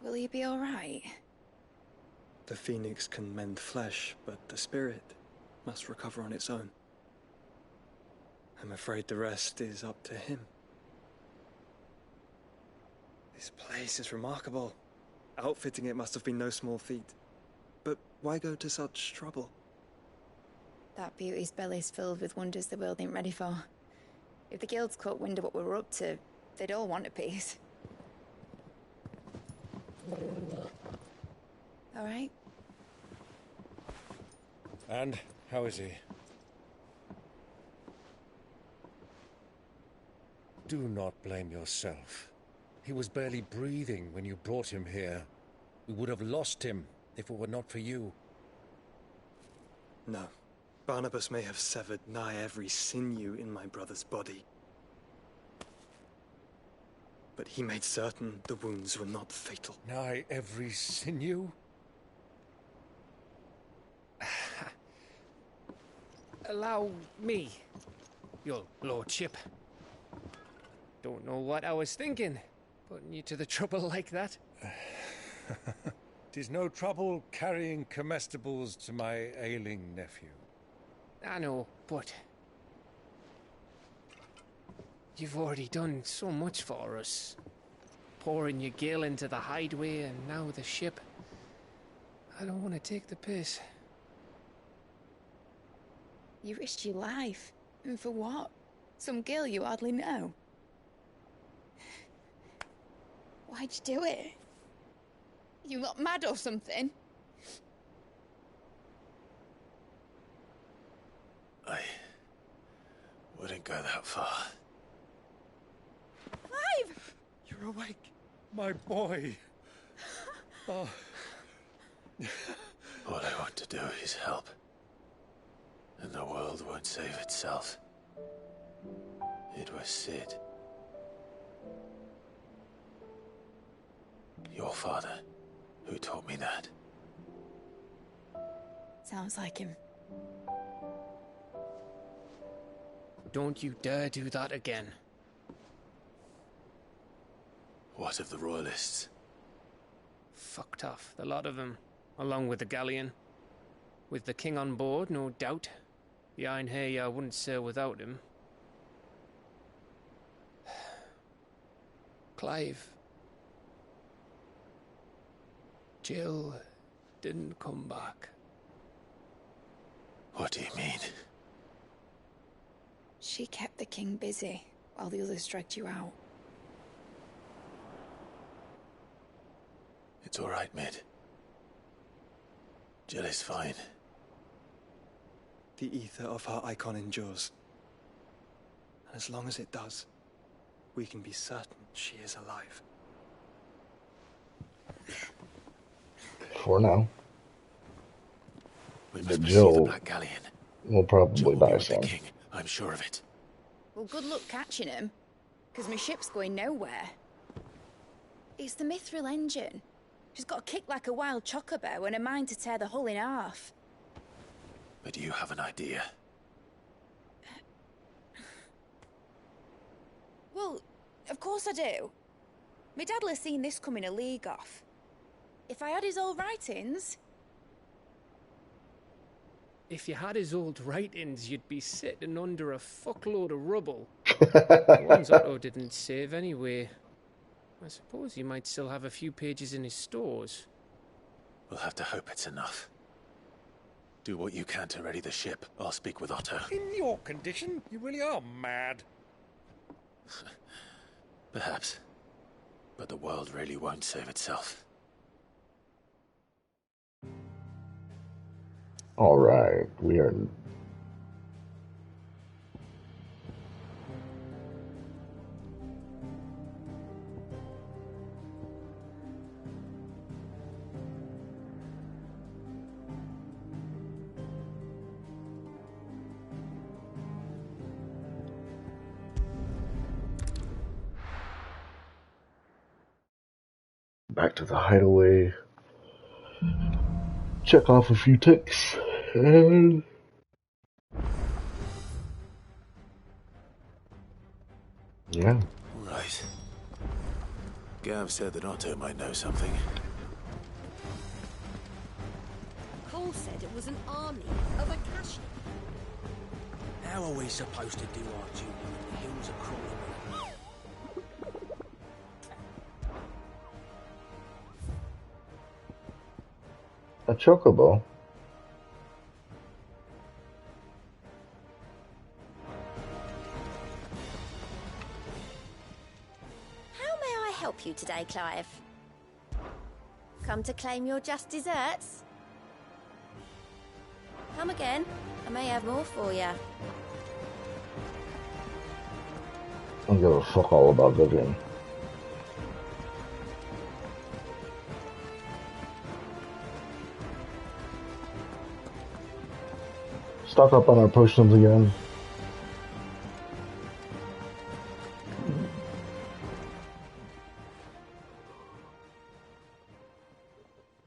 Will you be all right? The phoenix can mend flesh, but the spirit must recover on its own. I'm afraid the rest is up to him. This place is remarkable. Outfitting it must have been no small feat. But why go to such trouble? That beauty's belly's filled with wonders the world ain't ready for. If the guilds caught wind of what we were up to, they'd all want a piece. All right? And how is he? Do not blame yourself. He was barely breathing when you brought him here. We would have lost him if it were not for you. No. Barnabas may have severed nigh every sinew in my brother's body. But he made certain the wounds were not fatal. Nigh every sinew? Allow me, your lordship. Don't know what I was thinking, putting you to the trouble like that. 'Tis no trouble carrying comestibles to my ailing nephew. I know, but you've already done so much for us. Pouring your gil into the hideaway and now the ship. I don't want to take the piss. You risked your life. And for what? Some girl you hardly know. Why'd you do it? You got mad or something? I wouldn't go that far. Clive! You're awake, my boy. Oh. All I want to do is help. And the world won't save itself. It was Sid. Your father, who taught me that. Sounds like him. Don't you dare do that again. What of the Royalists? Fucked off, the lot of them, along with the galleon. With the king on board, no doubt. Behind here, I wouldn't sail without him. Clive. Jill didn't come back. What do you mean? She kept the king busy while the others dragged you out. It's all right, Mid. Jill is fine. The ether of her icon endures. And as long as it does, we can be certain she is alive. For now. We But must pursue the Jill Black Galleon. will probably Jill will be die with the soon. king, I'm sure of it. Well, good luck catching him, because my ship's going nowhere. It's the Mithril engine. She's got a kick like a wild chocobo and a mind to tear the hull in half. But you have an idea. Well, of course I do. My dad'll have seen this coming a league off. If I had his old writings... If you had his old writings, you'd be sitting under a fuckload of rubble. The ones Otto didn't save anyway. I suppose he might still have a few pages in his stores. We'll have to hope it's enough. Do what you can to ready the ship. I'll speak with Otto. In your condition, you really are mad. Perhaps. But the world really won't save itself. All right, we are. Back to the hideaway. Check off a few ticks, and yeah. Right. Gav said that Otto might know something. Cole said it was an army of Akashi. How are we supposed to do our duty when the hills are crawling? A chocobo. How may I help you today, Clive? Come to claim your just desserts? Come again. I may have more for you. I don't give a fuck all about Vivian. Stock up on our potions again.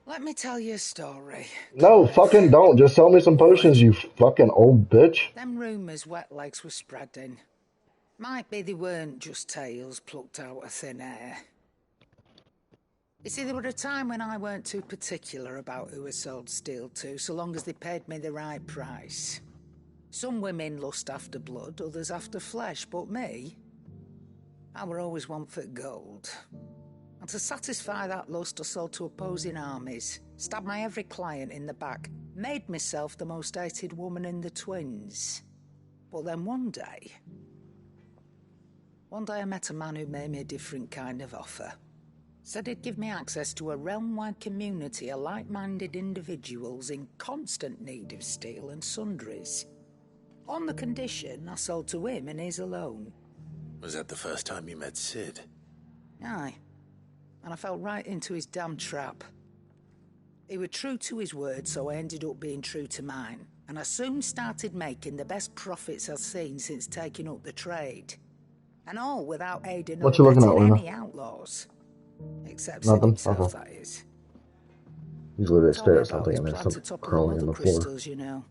Let me tell you a story. No, fucking don't. Just sell me some potions, you fucking old bitch. Them rumours wet legs were spreading. Might be they weren't just tales plucked out of thin air. You see, there were a time when I weren't too particular about who I sold steel to, so long as they paid me the right price. Some women lust after blood, others after flesh, but me, I were always one for gold. And to satisfy that lust, I sold to opposing armies, stabbed my every client in the back, made myself the most hated woman in the twins. But then one day I met a man who made me a different kind of offer. Said he'd give me access to a realm-wide community of like-minded individuals in constant need of steel and sundries. On the condition I sold to him and his alone. Was that the first time you met Sid? Aye. And I fell right into his damn trap. He was true to his word, so I ended up being true to mine. And I soon started making the best profits I've seen since taking up the trade. And all without aiding or abetting any outlaws. Except Sid himself, that is. Usually they stare at Told something me and about there's his plans to something topple crawling the on the mother floor. crystals, you know.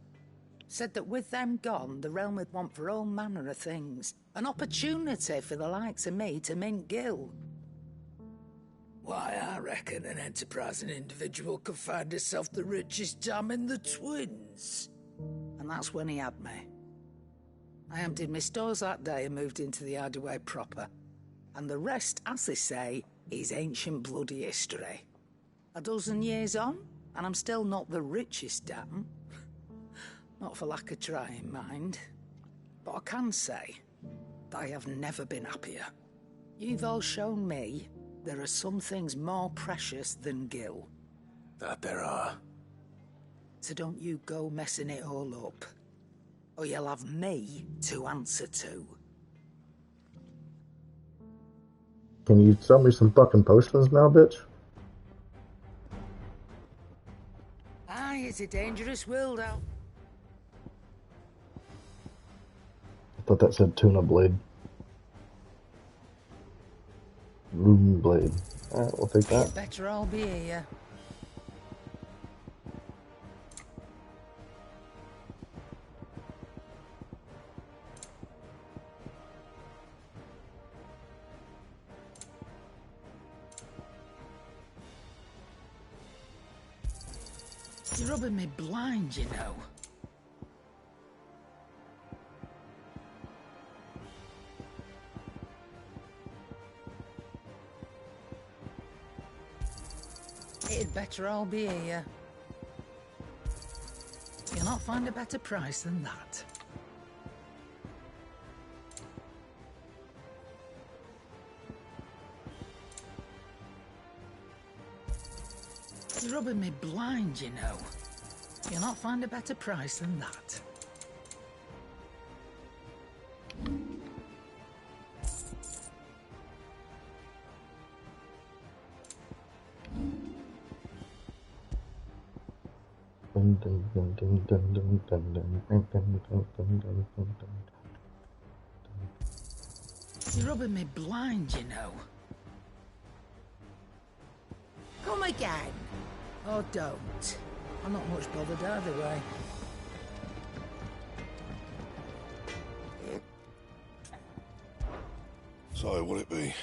Said that with them gone, the realm would want for all manner of things. An opportunity for the likes of me to mint gil. Why, I reckon an enterprising individual could find himself the richest dam in the twins. And that's when he had me. I emptied my stores that day and moved into the hideaway proper. And the rest, as they say, is ancient bloody history. A dozen years on, and I'm still not the richest dam. Not for lack of trying, mind. But I can say that I have never been happier. You've all shown me there are some things more precious than gil. That there are. So don't you go messing it all up, or you'll have me to answer to. Can you sell me some fucking potions now, bitch? Aye, it's a dangerous world out. I thought that said tuna blade. Rune blade. Alright, we'll take that. Better I'll be here. It's rubbing me blind, you know. It'd better all be here. You'll not find a better price than that. It's rubbing me blind, you know. You'll not find a better price than that. It's rubbing me blind, you know. Come again. Or don't. I'm not much bothered either way. So, what'll it be?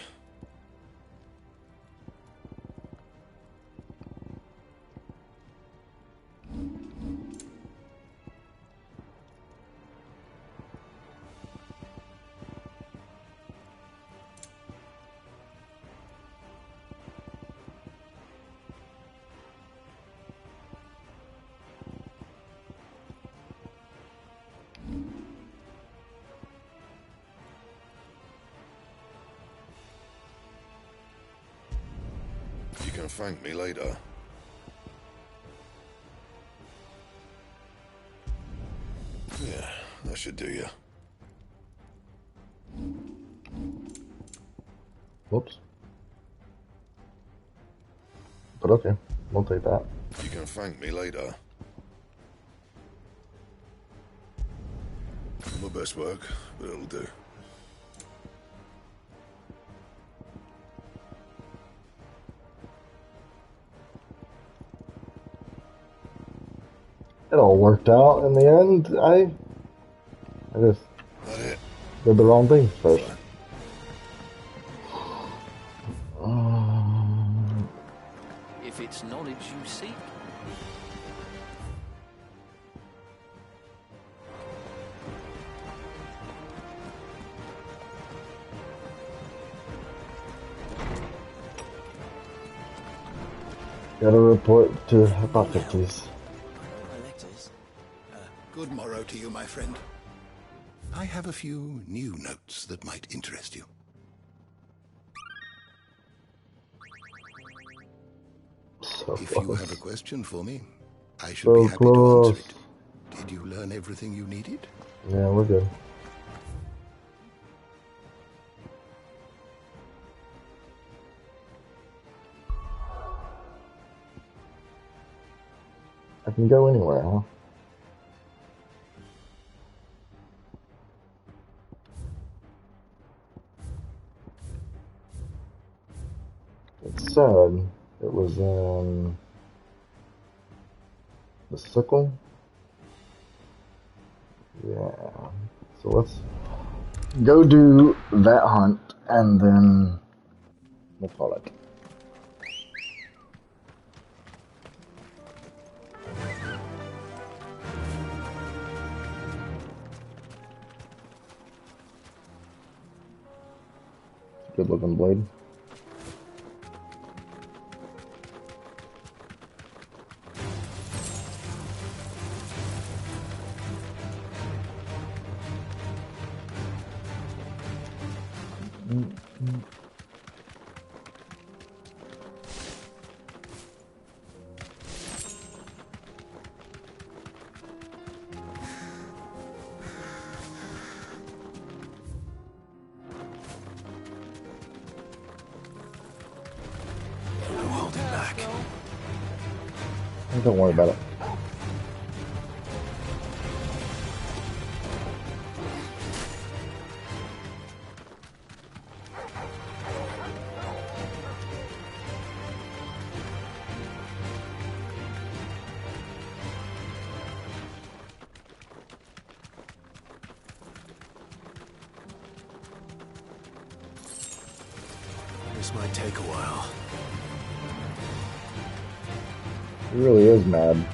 You can thank me later. Yeah, that should do you. Whoops. But okay, we'll take that. You can thank me later. My best work, but it'll do. It all worked out in the end. I just did the wrong thing first. If it's knowledge you seek. Gotta report to Hippocrates. Good morrow to you, my friend. I have a few new notes that might interest you. So if close. you have a question for me, I should So be happy close. to answer it. Did you learn everything you needed? Yeah, we're good. I can go anywhere, huh? It said it was in the sickle. Yeah. So let's go do that hunt and then we'll call it. Good looking blade. No holding back. Don't worry about it. This might take a while. He really is mad.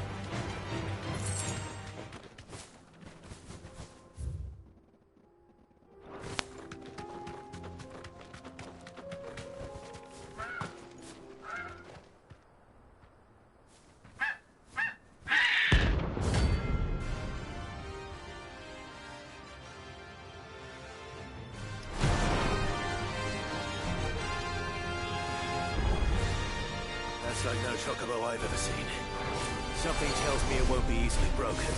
It's like no chocobo I've ever seen. Something tells me it won't be easily broken.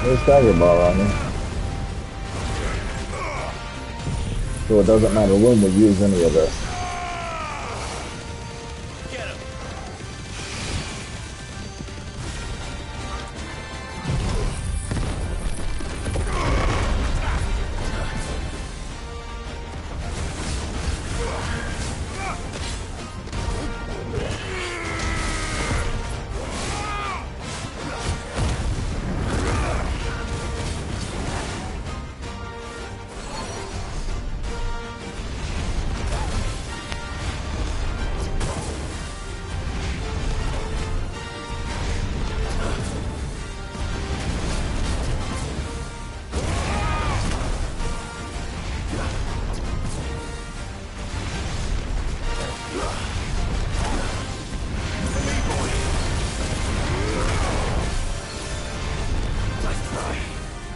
There's Stagger Ball on me. So it doesn't matter when we use any of this.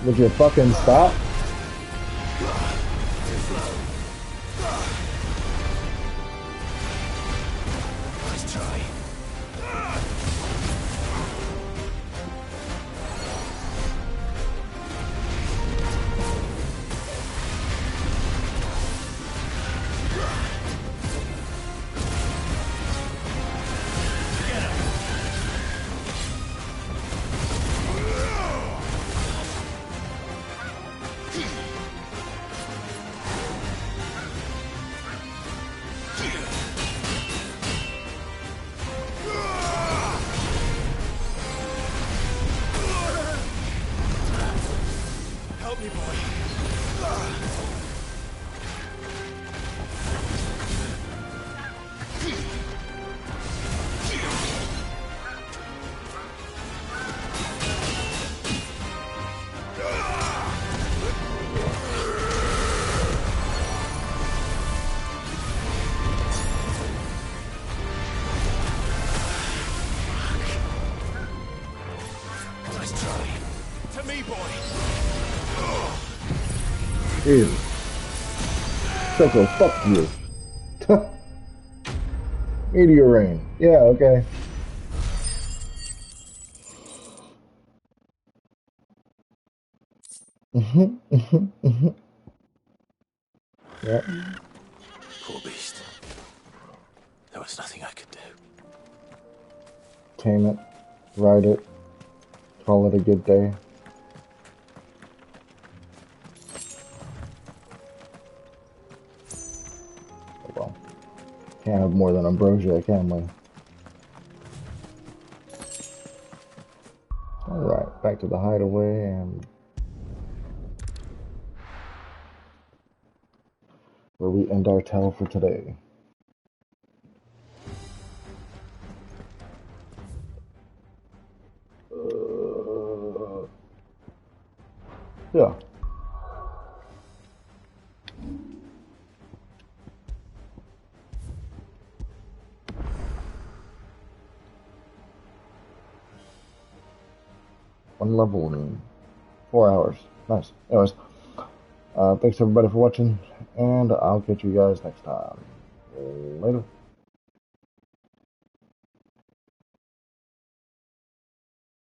Would you fucking stop? Ew. Choco, fuck you. Meteor rain. Yeah, okay. Yeah. Poor beast. There was nothing I could do. Tame it. Ride it. Call it a good day. Well, can't have more than ambrosia, can we? Alright, back to the hideaway and where we end our tale for today. Yeah. One level in 4 hours. Nice. Anyways, thanks everybody for watching, and I'll catch you guys next time. Later.